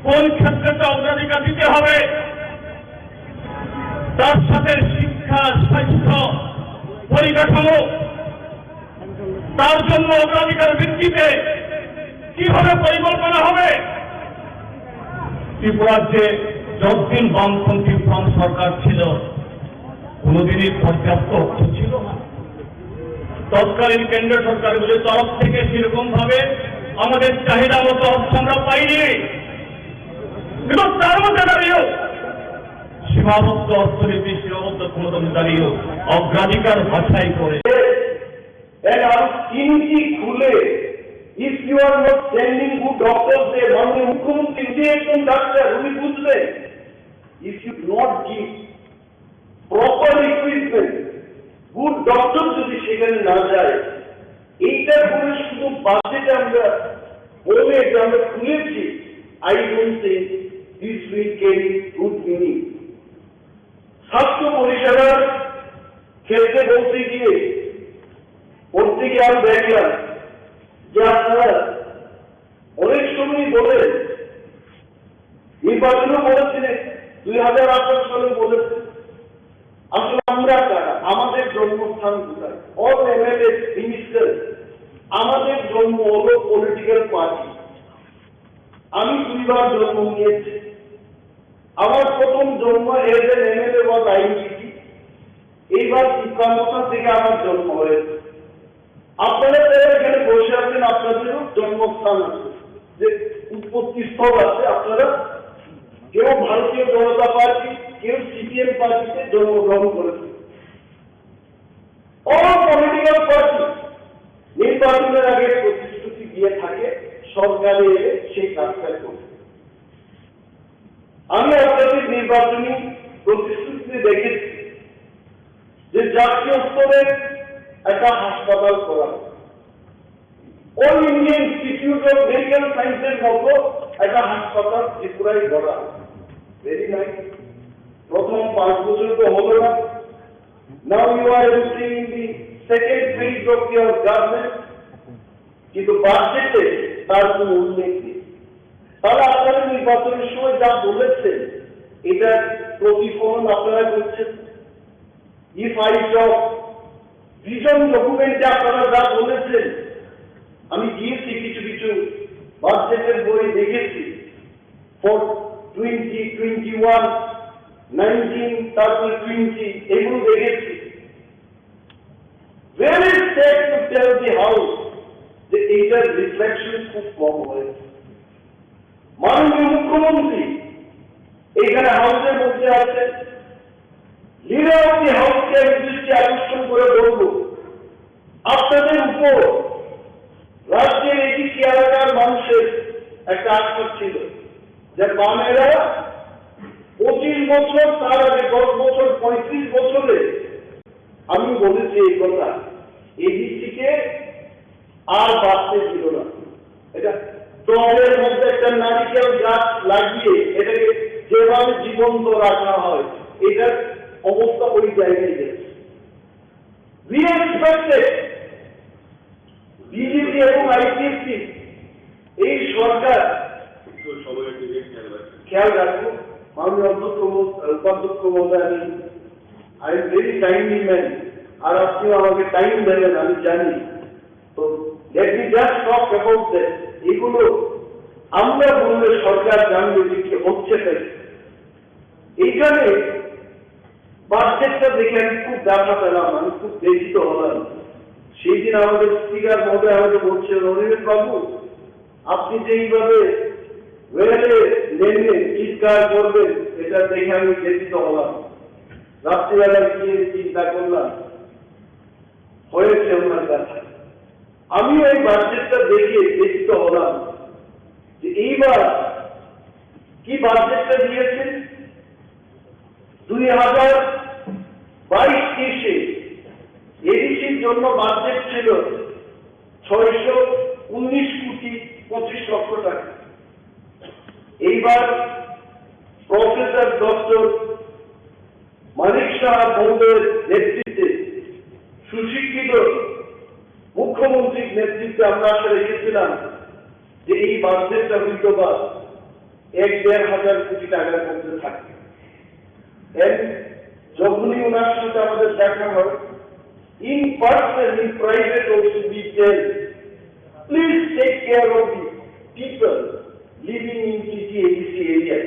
কোন ক্ষেত্রে অগ্রাধিকার দিতে হবে, তার সাথে শিক্ষা, স্বাস্থ্য, পরিকাঠামো, তার জন্য অগ্রাধিকার ভিত্তিতে কিভাবে পরিকল্পনা হবে। ত্রিপুরার যে যতদিন বামপন্থী ফ্রম সরকার ছিল কোনদিনই পর্যাপ্ত অর্থ ছিল না। তৎকালীন কেন্দ্রীয় সরকারগুলির তরফ থেকে সেরকম ভাবে আমাদের চাহিদা মতো অর্থ আমরা পাইনি। কিন্তু তার মধ্যে দাঁড়িয়েও সীমাবদ্ধ অর্থনীতি, সীমাবদ্ধ ক্ষমতা দাঁড়িয়েও অগ্রাধিকার বাছাই করে খুলে if you are not sending good doctors there, মাননীয় মুখ্যমন্ত্রী নিজে একজন ডাক্তার, উনি বুঝলেন if you not give proper equipment, good doctor যদি সেখানে না যায়, এইটা করে শুধু বাজেটে আমরা বলে যে আমরা খুলেছি, I don't think this will carry good meaning. স্বাস্থ্য পরিষেবার ক্ষেত্রে বলতে গিয়ে আমি দেখলাম যে আপনারা অনেক সময় বলেন, নির্বাচনও বলেছিলেন, 2018 সালে বলেছেন, আসলে আমরা কারা, আমাদের জন্মস্থান কোথায়, অল এমএলএ মিনিস্টার, আমাদের জন্ম হলো পলিটিক্যাল পার্টি। আমি 2 বার জন্ম নিয়েছি। আমার প্রথম জন্ম এজ এন এমএলএ ওয়াজ আইনজীবী, এইবার শিক্ষামতা থেকে আমার জন্ম হয়েছে। আপনারা এখানে বসে আছেন, আপনাদেরও জন্মস্থান আছে, যে উৎপত্তি স্থল আছে। আপনারা কেউ ভারতীয় জনতা পার্টি, কেউ সিপিএম পার্টিতে জন্মগ্রহণ করেছে। অল পলিটিক্যাল পার্টি নির্বাচনের আগে প্রতিশ্রুতি দিয়ে থাকে, সরকারে এলে সেই কাজটা করবে। আমি আপনাদের নির্বাচনী প্রতিশ্রুতিতে দেখেছি যে জাতীয় স্তরের একটা হাসপাতাল করা হবে। All India institute of medical সায়েন্সের মতো একটা হাসপাতাল ত্রিপুরায় গড়া। Very nice. প্রথম 5 বছর তো হলো না। Now you are entering in the second phase of your government, কিন্তু বাজেটে তার কোনো উল্লেখ নেই। তারা আপনারা নির্বাচনের সময় যা বলেছেন এটা প্রতিফলন আপনারা করছেন। ইফ আই টক ভিশন ডকুমেন্টে আপনারা যা বলেছেন, আমি গিয়েছি কিছু কিছু বাজেটের বই দেখেছি, ফর 2021, 19, তারপরে 20 এগুলো দেখেছি। Very sad to tell the house যে এইটার রিফ্লেকশন খুব কম হয়েছে। মাননীয় মুখ্যমন্ত্রী এইখানে হাউসের মধ্যে আছে, লিডার অফ দি হাউসকে আমি দৃষ্টি আকর্ষণ করে বলব, আপনাদের উপর রাজ্যের এডিসি এলাকার মানুষের একটা আস্থা ছিল যে বামেরা 25 বছর, তার আগে 10 বছর, 35 বছরে আমি বলেছি এই কথা, এডিসিকে আর বাঁচতে দিল না। এটা টবের মধ্যে একটা নারিকেল গাছ লাগিয়ে এটাকে যেভাবে জীবন্ত রাখা হয়, এটার অবস্থা ওই জায়গায় গেছে। We expected বিজেপি এবং আইপিএসসি এই সরকার খেয়াল রাখবো। মাননীয় উপাধ্যক্ষ মহোদয়, আমি I am very timely man, আর আপনিও আমাকে টাইম দেবেন আমি জানি। তো let me just talk about that. এগুলো আমরা বললে সরকার জানবে যে কি হচ্ছে। তাই এইখানে বাজেটটা দেখে আমি খুব ব্যথা পেলাম, আমি খুব ব্যথিত হলাম। সেই দিন আমাদের স্পিকার মহোদয় আমাকে বলছেন, অনিমেষ বাবু আপনি যে এইভাবে ওয়েলে নেমে চিৎকার করবেন, এটা দেখে আমি ব্যথিত হলাম। রাত্রিবেলায় গিয়ে চিন্তা করলাম, হয়েছে ওনার ব্যথা। আমি ওই বাজেটটা দেখে ব্যথিত হলাম যে এইবার কি বাজেটটা দিয়েছেন। 2022-23 এডিসির জন্য বাজেট ছিল 619,25,00,000 টাকা। এইবার প্রফেসর ডক্টর মানিক সাহা মহোদয়ের নেতৃত্বে, সুশিক্ষিত মুখ্যমন্ত্রীর নেতৃত্বে আমরা আশা রেখেছিলাম যে এই বাজেটটা হয়তো বা 1-1.5 কোটি টাকার মধ্যে থাকবে। যখনই ওনার সাথে আমাদের দেখা হয়, in person, in private also we tell, please take care of the people living in TTABC area.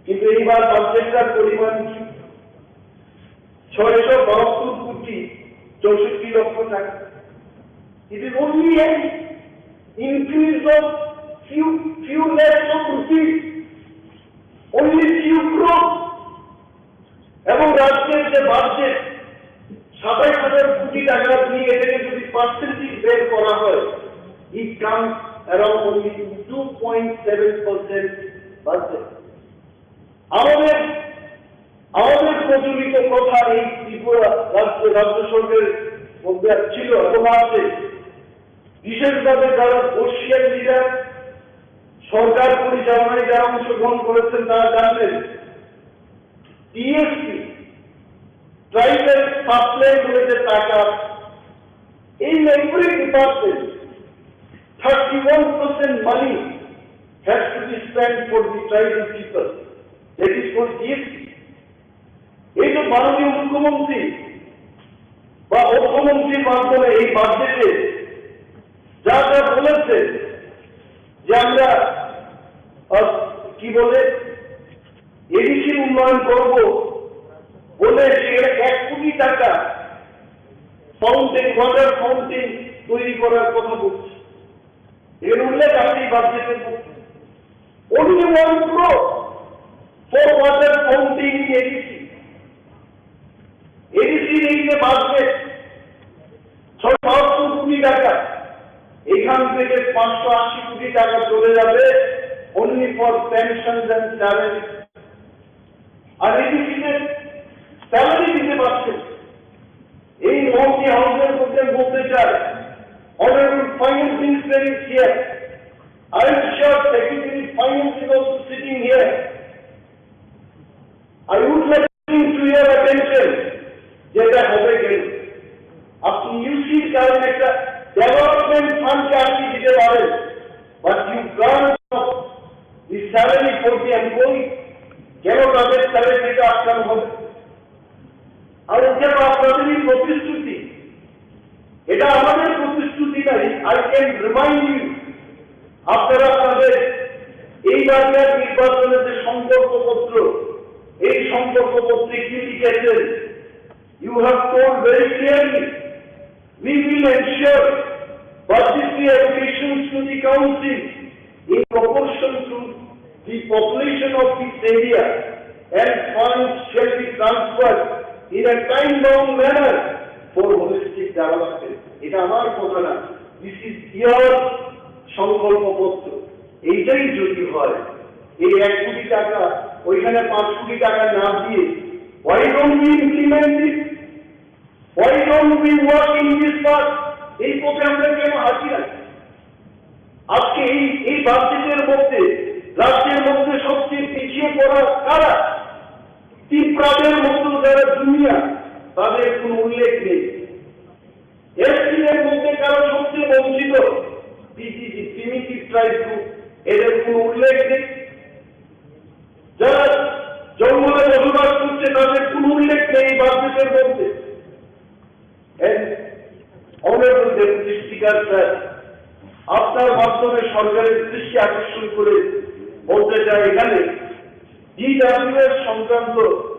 কিন্তু এইবার বাজেটটার পরিমাণ কি? 672,64,00,000 টাকা। It is only an increase of few lakhs of rupees, only few crores. এবং রাজ্যের যে বাজেট 27,000 কোটি টাকা দিয়ে এটাকে যদি পার্সেন্টেজ বের করা হয়, it comes around only 2.7% budget. আমাদের প্রচলিত কথা এই ত্রিপুরা রাজ্য সরকারের মধ্যে ছিল এবং আছে, বিশেষভাবে যারা বর্ষিয়ান লিডার সরকার পরিচালনায় যারা অংশগ্রহণ করেছেন তারা জানবেন, টিএসপি ট্রাইবেল সাপ্লাই করেছে টাকা in every department. 31% money has to be spent for the tribal people. That is for GST. এই তো মাননীয় মুখ্যমন্ত্রী বা অর্থমন্ত্রীর মাধ্যমে এই বাজেটে যা যা বলেছে যে আমরা কি বলে এডিসির উন্নয়ন করব বলে সেখানে 1 কোটি টাকা ফাউন্টেন, ওয়াটার ফাউন্টেন তৈরি করার কথা বলছে। এর উল্লেখ আছে এই বাজেটের মধ্যে। only 1 crore for water fountain in ADC. ADC এই যে বাজেট 600 কোটি টাকা, এখান থেকে 580 কোটি টাকা চলে যাবে only for pensions and salaries। আর এদিকে স্যালারি দিতে পারছে এই মন্ত্রী হাউসের মধ্যে বলতে চায় Honorable Finance Minister is here. I am sure Secretary Finance is also sitting here. I would like to bring to your attention যেটা হবে কেন আপনি ইউসির কারণে একটা ডেভেলপমেন্ট ফান্ডকে আপনি দিতে পারেন but you can't the salary for the employee কেন তাদের স্যালারি থেকে আটকানো হবে আর এটা আপনাদেরই প্রতিশ্রুতি এটা আমাদের প্রতিশ্রুতি নাই আই ক্যান রিমাইন্ড ইউ আপনারা আপনাদের এইবারকার নির্বাচনের যে সম্পর্কপত্র এই সম্পর্কপত্রে কি লিখেছেন you have told very clearly we will ensure budgetary allocations to the council in proportion to the population of this area and funds shall be transferred in a time-bound manner for holistic development. এটা আমার কথা না, this is your সংকল্পপত্র। এইটাই যদি হয় এই 1 কোটি টাকা ওইখানে 5 কোটি টাকা না দিয়ে why don't we implement it? Why don't we work in this path? এই পথে আমরা কেন হাঁটি না? আজকে এই বাজেটের মধ্যে রাজ্যের মধ্যে সবচেয়ে পিছিয়ে পড়া কারা? ত্রিপুরাদের মতো যারা দুনিয়া তাদের কোনো উল্লেখ নেই। এসটির মধ্যে কারা সবচেয়ে বঞ্চিত? পিজিজি প্রিমিটিভ ট্রাইব গ্রুপ, এদের কোনো উল্লেখ নেই। যারা জঙ্গলে বসবাস করছে তাদের কোনো উল্লেখ নেই বাজেটের মধ্যে। Honorable Deputy Speaker sir, আপনার মাধ্যমে সরকারের দৃষ্টি আকর্ষণ করে বলতে চাই এখানে DWS সংক্রান্ত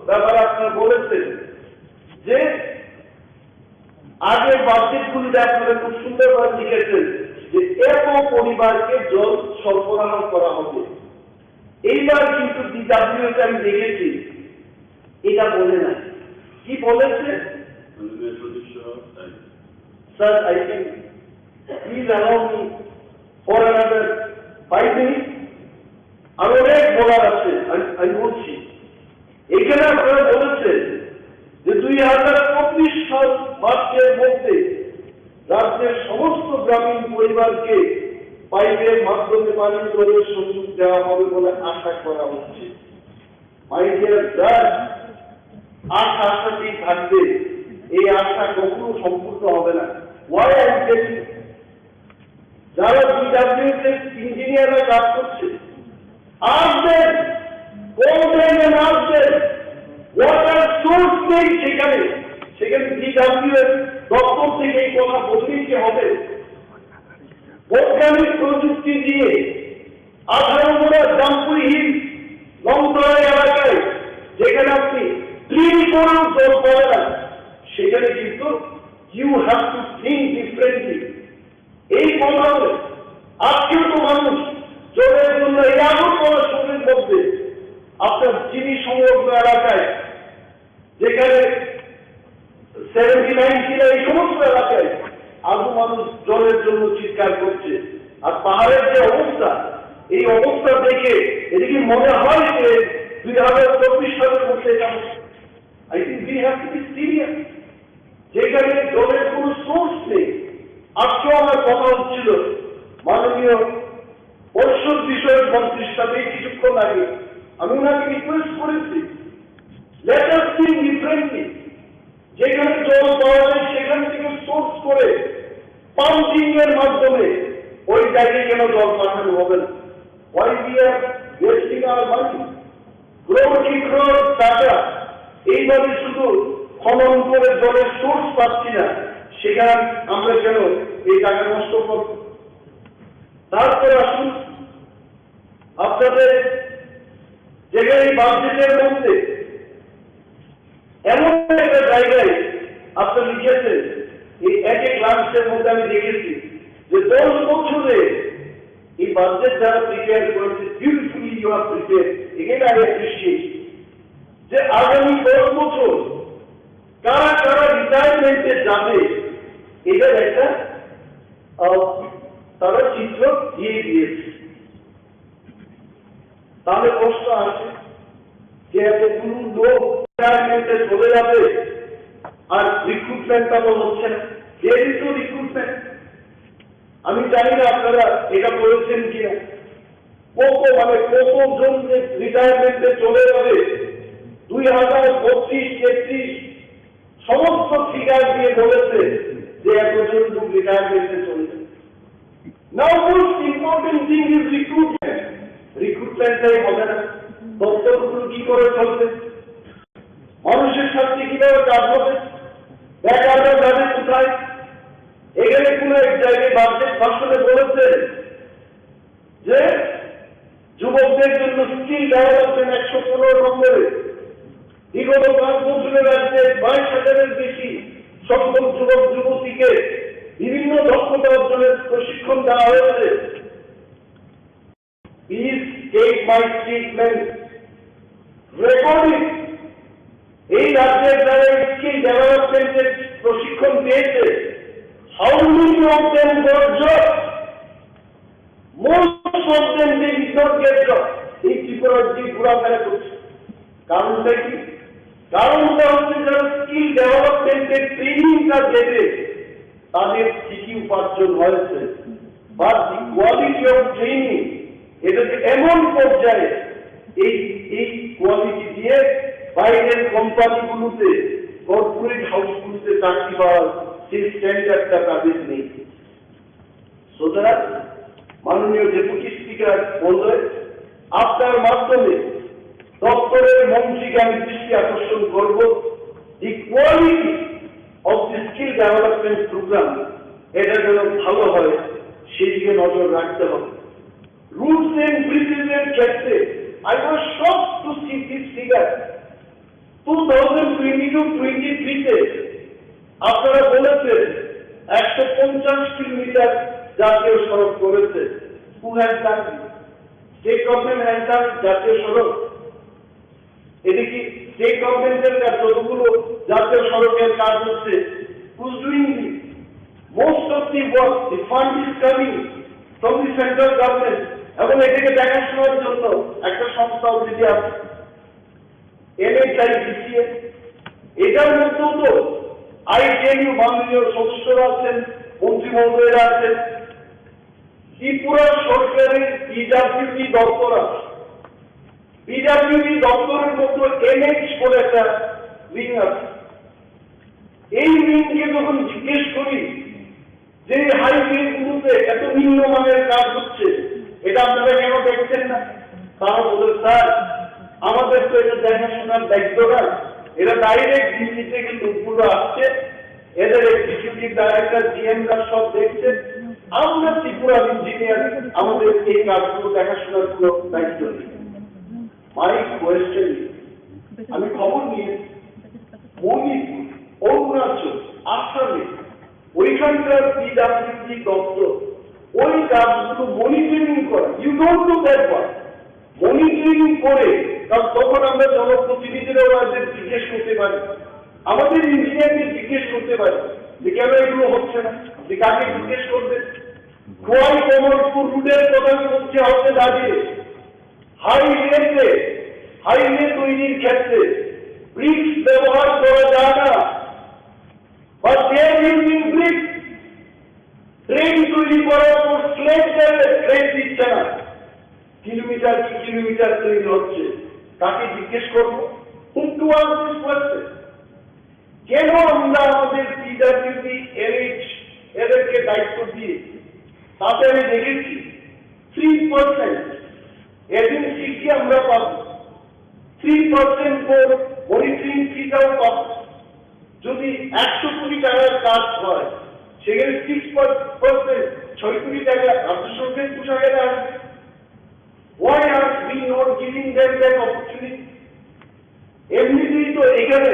ব্যাপার আপনারা বলেছেন যে আগে বাজেটগুলিতে আপনারা খুব সুন্দরভাবে লিখেছেন যে এত পরিবারকে জল সরবরাহ করা হবে। এইবার কিন্তু DWS আমি দেখেছি এটা বলে না, কি বলেছে? Sir, I think please allow me for another 5 minutes. আর অনেক বলার আছে আমি বলছি। এখানে আপনারা বলেছেন যে 2024 সাল মার্চের মধ্যে রাজ্যের সমস্ত গ্রামীণ পরিবারকে পাইপের মাধ্যমে পানীয় জলের সংযোগ দেওয়া হবে বলে আশা করা হচ্ছে। মাই ডিয়ার জাজ, আশাতেই থাকবে, এই আশা কখনো সম্পূর্ণ হবে না। Why I am telling you? যারা DWS ইঞ্জিনিয়াররা কাজ করছে আসবেন, বলবেন আসবেন, ওয়াটার সোর্স নেই সেখানে DWS দপ্তর থেকে এই কথা বলতেই হবে। বৈজ্ঞানিক প্রযুক্তি দিয়ে 18 জামপুরি হিল লংতরা এলাকায় যেখানে আপনি ড্রিল করেও জল পাবে না সেখানে কিন্তু you have to think differently. এই কথা আজকেও তো মানুষ জলের জন্য এই আগর পড়াশোনার মধ্যে আপনার চিনি সংলগ্ন এলাকায় যেখানে 79 ছিল এই সমস্ত এলাকায় আজও মানুষ জলের জন্য চিৎকার করছে। আর পাহাড়ের যে অবস্থা, এই অবস্থা দেখে এদিকে মনে হয় যে 2024 সালের মধ্যে I think we have to be serious. যেখানে জলের কোনো সোর্স নেই। আজকেও আমার কথা হচ্ছিল মাননীয় পরিষদ বিষয়ক মন্ত্রীর সাথে কিছুক্ষণ আগে, আমি ওনাকে রিকোয়েস্ট করেছি লেট আস থিংক ডিফারেন্টলি। যেখানে জল পাওয়া যায় সেখান থেকে সোর্স করে পাম্পিং এর মাধ্যমে ওই জায়গায় কেন জল পাঠানো হবে না? Why we are wasting our money? গ্রহ টাকা এইভাবে শুধু খনন করে জলের সোর্স পাচ্ছি না, সেখানে আমরা কেন এই টাকা নষ্ট করব? তারপর আসুন আপনাদের যেখানে বাজেটের মধ্যে এমন একটা জায়গায় আপনারা লিখেছেন, এই এক লাঞ্চের মধ্যে আমি দেখেছি যে 10 বছরে এই বাজেট যারা প্রিপেয়ার করেছে beautifully you are prepare, again I appreciate যে আগামী 10 বছর কারা কারা রিটায়ারমেন্টে যাবে এটার একটা তারা চিত্র দিয়ে দিয়েছে। তাহলে প্রশ্ন আসে যে এতগুলো লোক রিটায়ারমেন্টে চলে যাবে আর রিক্রুটমেন্টটা তো হচ্ছে না। যেহেতু রিক্রুটমেন্ট, আমি জানি না আপনারা এটা বলেছেন কিনা, কতজন যে রিটায়ারমেন্টে চলে যাবে 2032-33 সমস্ত ফিগার দিয়ে বলেছে যে এতজন লোক রিটায়ারমেন্টে চলে যাবে। Now most important thing is recruitment. রিক্রুটমেন্টটাই হবে না, দপ্তরগুলো কি করে চলবে, মানুষের সাথে কিভাবে কাজ হবে, বেকাররা যাবে কোথায়। এখানে কোন এক জায়গায় বাজেট ভাষণে বলেছে যে যুবকদের জন্য স্কিল ডেভেলপমেন্ট 115 নম্বরে। বিগত 5 বছরের রাজ্যে 22,000-এর বেশি সক্ষম যুবক যুবতীকে বিভিন্ন দক্ষতা অর্জনের প্রশিক্ষণ দেওয়া হয়েছে। Please take my statement recording. এই রাজ্যের যারা স্কিল ডেভেলপমেন্টের প্রশিক্ষণ পেয়েছে, how many of them got job? Most of them they did not get job. এই ত্রিপুরার যে ঘোরাফেরা করছে, কারণটা কি? কারণটা হচ্ছে যারা স্কিল ডেভেলপমেন্টের ট্রেনিংটা দেবে তাদের ঠিকই উপার্জন হয়েছে, but the quality of training এটা যে এমন পর্যায়ে এই কোয়ালিটি দিয়ে বাইরের কোম্পানিগুলোতে, কর্পোরেট হাউসগুলোতে চাকরি পাওয়ার সেই স্ট্যান্ডার্ডটা তাদের নেই। সুতরাং মাননীয় ডেপুটি স্পিকার বললেন, আপনার মাধ্যমে দপ্তরের মন্ত্রীকে আমি দৃষ্টি আকর্ষণ করব, the quality of the skill development programme এটা যেন ভালো হয় সেই দিকে নজর রাখতে হবে। রুটস এন্ড ব্রিজেসের ক্ষেত্রে I was shocked to see this figure. 2022-23 আপনারা বলেছেন 150 কিলোমিটার জাতীয় সড়ক করেছে। Who has done it? State government has done জাতীয় সড়ক। এদিকে স্টেট গভর্নমেন্টের যতগুলো জাতীয় সড়কের কাজ হচ্ছে, who's doing it? Most of the work, the fund is coming from the central government, এবং এটাকে দেখাশোনার জন্য একটা সংস্থা অলরেডি আছে, NHIDCA। এটার মধ্যেও তো আইটেনইউ মাননীয় সদস্যরা আছেন, মন্ত্রী মহোদয়রা আছেন, ত্রিপুরা সরকারের পিডব্লিউডি দপ্তর আছে। পিডব্লিউডি দপ্তরের মধ্যে NH বলে একটা উইং আছে। এই উইংকে যখন জিজ্ঞেস করি যে হাইওয়ে গুলোতে এত নিম্নমানের কাজ হচ্ছে, এটা আপনারা কেন দেখছেন না? তারা বলে, স্যার আমাদের তো এটা দেখাশোনার দায়িত্ব না, এরা ডাইরেক্ট দিল্লি থেকে লোকগুলো আসছে, এদের এক্সিকিউটিভ ডাইরেক্টর GMরা সব দেখছে, আমরা ত্রিপুরা ইঞ্জিনিয়ার আমাদের এই কাজগুলো দেখাশোনার পুরো দায়িত্ব নেই। মাই কোয়েশ্চেন, আমি খবর নিয়ে মণিপুর, অরুণাচল, আসামে ওইখানকার পিডব্লিউডি দপ্তর ওই কাজগুলো মনিটরিং করে। You don't do that work. Monitoring করে, কারণ তখন আমরা জনপ্রতিনিধিরাও জিজ্ঞেস করতে পারি, আমাদের ইঞ্জিনিয়ারকে জিজ্ঞেস করতে পারি যে কেন এগুলো হচ্ছে না, যে কাকে জিজ্ঞেস করবে। খোয়াই কমলপুর রুটের কথা বলছে হচ্ছে দাঁড়িয়ে হাইওয়ে তৈরির ক্ষেত্রে ব্রিক্স ব্যবহার করা যায় না, বা ইউজিং ব্রিক্স। ট্রেন তৈরি করার পর স্লেট দেবে, ট্রেন দিচ্ছে না, কিলোমিটার কি কিলোমিটার তৈরি হচ্ছে, তাকে জিজ্ঞেস করবো কেন আমরা আমাদের পিডব্লিউডি NH এদেরকে দায়িত্ব দিয়ে। তাতে আমি দেখেছি 3% এজেন্সিকে আমরা পাবো, 3% পর মনিটরিং ফিটাও পাবো। যদি 100 কোটি টাকার কাজ হয়, সেখানে 6%, 6 কোটি টাকা রাজ্য সরকারের পোশাকেরা আসবে। Why are we not giving them that opportunity? এমনিতেই তো এখানে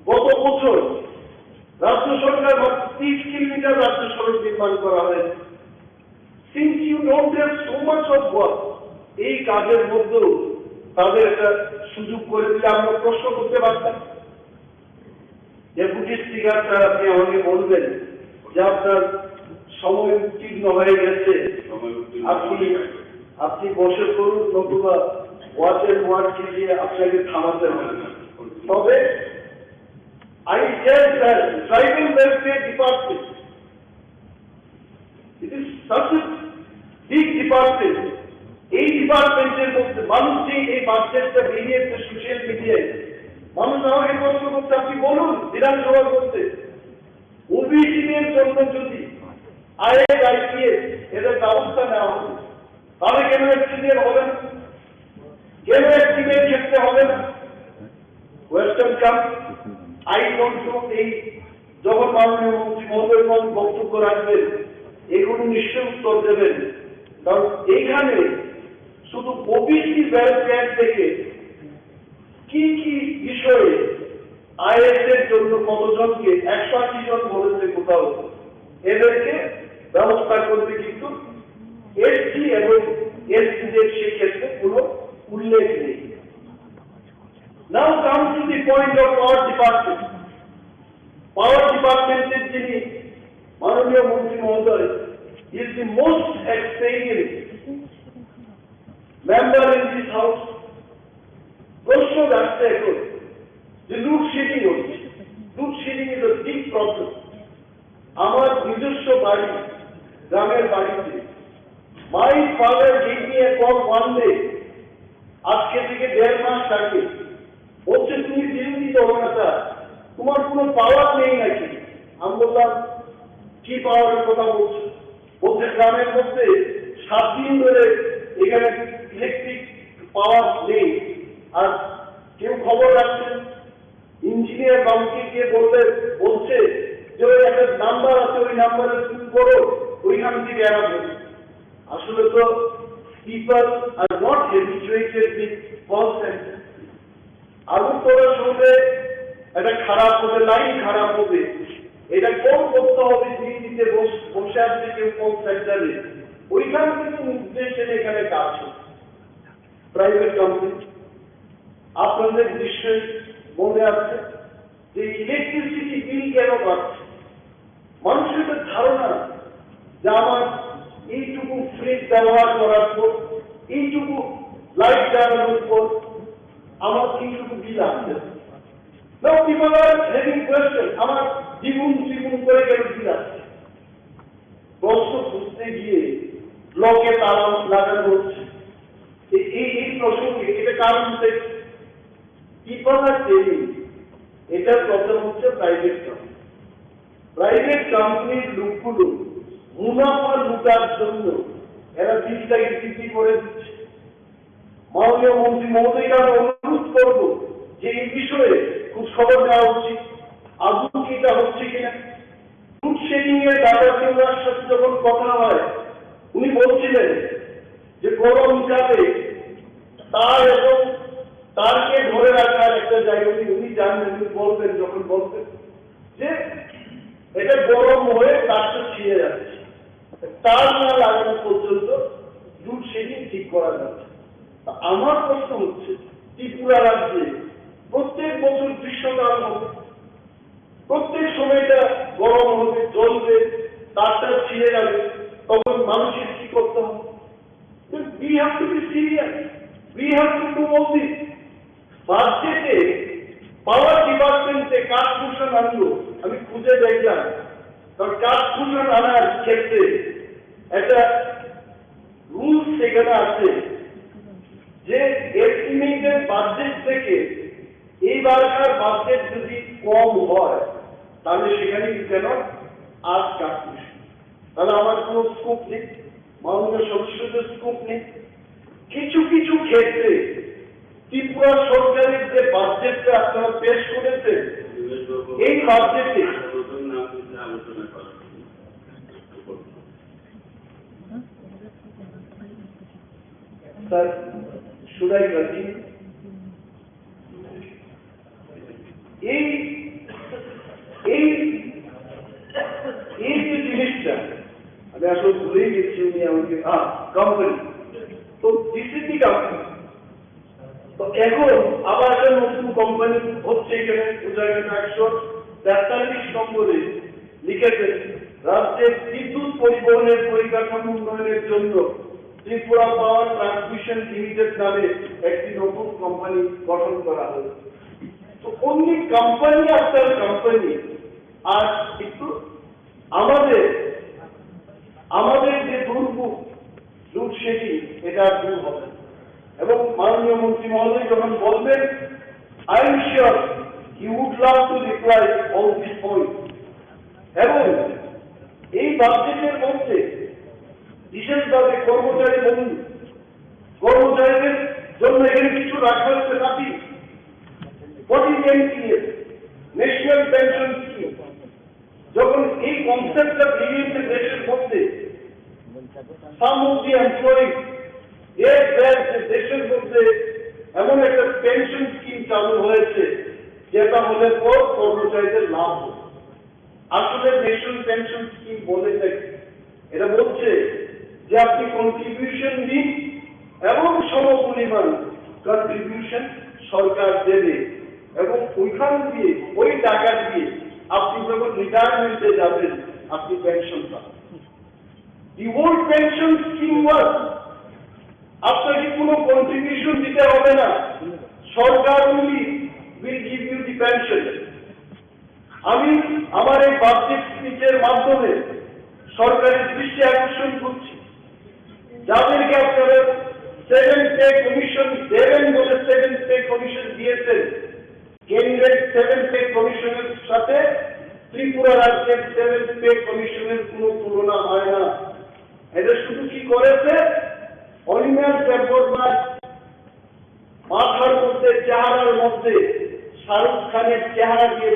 গত বছর রাজ্য সরকার 30 কিলোমিটার রাজ্য সড়ক নির্মাণ করা হয়েছে। Since you don't have so much of work, এই কাজের মধ্যেও তাদের একটা সুযোগ করে দিলে আমরা প্রশ্ন করতে পারতাম। ডেপুটি স্পিকার স্যার, আপনি আমাকে বলবেন যে আপনার সময় উত্তীর্ণ হয়ে গেছে, আপনি বসে করুন, নতুবা ওয়ার্ডের ওয়ার্ড খেলিয়ে আপনাকে থামাতে হবে। তবে I tell that tribal welfare department, it is such a big department. এই ডিপার্টমেন্টের মধ্যে মানুষ যে এই বাজেটটা বেরিয়েছে সোশ্যাল মিডিয়ায়, মানুষ আমাকে প্রশ্ন করতে, আপনি বলুন বিধানসভা করতে ওবিসিদের জন্য যদি IAS IPS এদের ব্যবস্থা নেওয়া হবে, তাহলে কেন সিনিয়র হবে না, কেন একটিমের ক্ষেত্রে হবে না? ওয়েস্টার্ন কাপ আই কন্ট্রোল এই যখন মাননীয় মন্ত্রী মহোদয় বক্তব্য রাখবেন, এগুলো নিশ্চয় উত্তর দেবেন। কারণ এইখানে শুধু ওবিসি ওয়েলফেয়ার থেকে কি কি বিষয়ে IAS এর জন্য কতজনকে 180 জন বলেছে কোথাও, এদেরকে ব্যবস্থা করবে, কিন্তু এসসি এবং এসটিদের সেক্ষেত্রে কোনো উল্লেখ নেই। Now come to the point of power department. Power departmenটের যিনি মাননীয় মন্ত্রী মহোদয় is the most experienced member in this house. প্রশ্ন আসছে এখন যে লোডশেডিং হচ্ছে, load shedding is a big problem. আমার নিজস্ব বাড়ি গ্রামের বাড়িতে my father gave me a call one day, আজকে থেকে 1.5 মাস আগে, বলছে তুমি বিরোধী দলনেতা, তোমার কোনো পাওয়ার নেই নাকি? আমি বললাম কি পাওয়ারের কথা বলছো? বলছে গ্রামের মধ্যে 7 দিন ধরে এখানে ইলেকট্রিক পাওয়ার নেই, আর কেউ খবর রাখছেন, ইঞ্জিনিয়ার বাবুকে গিয়ে বলছে যে ওই একটা নাম্বার আছে, ওই নাম্বারে তুমি করো, ওইখান থেকে এরা বলি। আসলে তো people are not habituated with call center. আগুন তোলা শুনলে একটা খারাপ হবে, লাইন খারাপ হবে, এটা কোন করতে হবে, দিল্লিতে বসে আসছে কেউ কল সেন্টারে, ওইখান থেকে নির্দেশে এখানে কাজ হচ্ছে। প্রাইভেট কোম্পানি, আপনাদের নিশ্চয়ই মনে আছে যে ইলেকট্রিসিটি বিল কেন বাড়ছে? মানুষের ধারণা যে আমার এইটুকু ফ্রিজ ব্যবহার করার পর, এইটুকু লাইট জ্বালানোর পর আমার এইটুকু বিল আসছে। Now people are having question, আমার দ্বিগুণ করে কেন বিল আসছে? প্রশ্ন খুঁজতে গিয়ে ব্লকে তালা লাগানো হচ্ছে। এই প্রসঙ্গে এটা কারণ people are telling, এটার প্রথম হচ্ছে প্রাইভেট কোম্পানি। প্রাইভেট কোম্পানির লোকগুলো মুনাফা লুটার জন্য এরা বিলটাকে বৃদ্ধি করে দিচ্ছে। মাননীয় মন্ত্রী মহোদয়কে আমি অনুরোধ করবো যে এই বিষয়ে খুব খবর নেওয়া উচিত, আদৌ কি এটা হচ্ছে কিনা। লোডশেডিং এর ব্যাপারে ওনার সাথে যখন কথা হয়, উনি বলছিলেন যে গরম যাবে তার এবং তারকে ধরে রাখার একটা জায়গা উনি জানবেন, উনি বলবেন, যখন বলবেন যে এটা গরম হয়ে তারটা ছিঁড়ে যাচ্ছে, তার না লাগানো পর্যন্ত লোডশেডিং ঠিক করা যাচ্ছে। আমার প্রশ্ন হচ্ছে, ত্রিপুরা রাজ্যে প্রত্যেক বছর গ্রীষ্মকাল হবে, প্রত্যেক সময়টা গরম হবে, জ্বলবে, তারটা ছিঁড়ে যাবে, তখন মানুষের কি করতে হবে? We have to be serious. We have to do all this. বাজেটে পাওয়ার ডিপার্টমেন্টে কাঠভূষণ আনলো, আমি খুঁজে দেখলাম, কারণ কাঠভূষণ আনার ক্ষেত্রে একটা রুলস সেখানে আছে যে এস্টিমেটেড বাজেট থেকে এইবারকার বাজেট যদি কম হয় তাহলে সেখানে কেন আজ কাঠভূষণ, তাহলে আমার কোনো স্কোপ নেই, মাননীয় সদস্যদের স্কোপ নেই। কিছু কিছু ক্ষেত্রে ত্রিপুরা সরকারের যে বাজেটটা আপনারা পেশ করেছেন, এই বাজেটে স্যার শুধাই রাখি, এই যে জিনিসটা আমি আসলে ভুলেই গেছি, উনি আমাকে কোম্পানি, তো ডিসিপি কোম্পানি, তো এখন আবার একটা নতুন কোম্পানি হচ্ছে, এখানে 143 নম্বরে লিখেছে রাজ্যের বিদ্যুৎ পরিবহনের পরিকাঠামো উন্নয়নের জন্য ত্রিপুরা পাওয়ার ট্রান্সমিশন লিমিটেড নামে একটি নতুন কোম্পানি গঠন করা হয়েছে। তো অনলি কোম্পানি আফটার কোম্পানি আর একটু আমাদের যে দুর্ভোগ লোডশেডিং এটা দূর হবে এবং মাননীয় মন্ত্রী মহোদয় যখন বলবেন I am sure you would love to reply all this point এবং এই বাজেটের মধ্যে বিশেষভাবে কর্মচারীদের জন্য এখানে কিছু রাখা হচ্ছে নাকি ন্যাশনাল পেনশন স্কিম যখন এই কনসেপ্টটা বেরিয়েছে দেশের মধ্যে সাম অফ দি এমপ্লয়ি দেশের মধ্যে এমন একটা পেনশন স্কিম চালু হয়েছে যেটা হলে পর কর্মচারীদের লাভ হবে। আসলে ন্যাশনাল পেনশন স্কিম বলে থাকে এটা বলছে যে আপনি কন্ট্রিবিউশন দিন এবং সমপরিমাণ কন্ট্রিবিউশন সরকার দেবে এবং ওইখান দিয়ে ওই টাকা দিয়ে আপনি যখন রিটায়ারমেন্টে যাবেন আপনি পেনশন পাবেন। The old pension scheme was আপনাকে কোনো কন্ট্রিবিউশন দিতে হবে না, সরকার will give you the pension. আমি আমার এই বার্ষিক স্পিচের মাধ্যমে সরকারের দৃষ্টি আকর্ষণ করছি যাদেরকে আপনারা 7 পে কমিশন দেবেন বলে 7 পে কমিশন দিয়েছেন, কেন্দ্রের 7 পে কমিশনের সাথে ত্রিপুরা রাজ্যের 7 পে কমিশনের কোনো তুলনা হয় না। এটা শুধু কি করেছে অনিমেষ দেববর্মার মাথার মধ্যে চেহারার মধ্যে শাহরুখ খানের চেহারা দিয়ে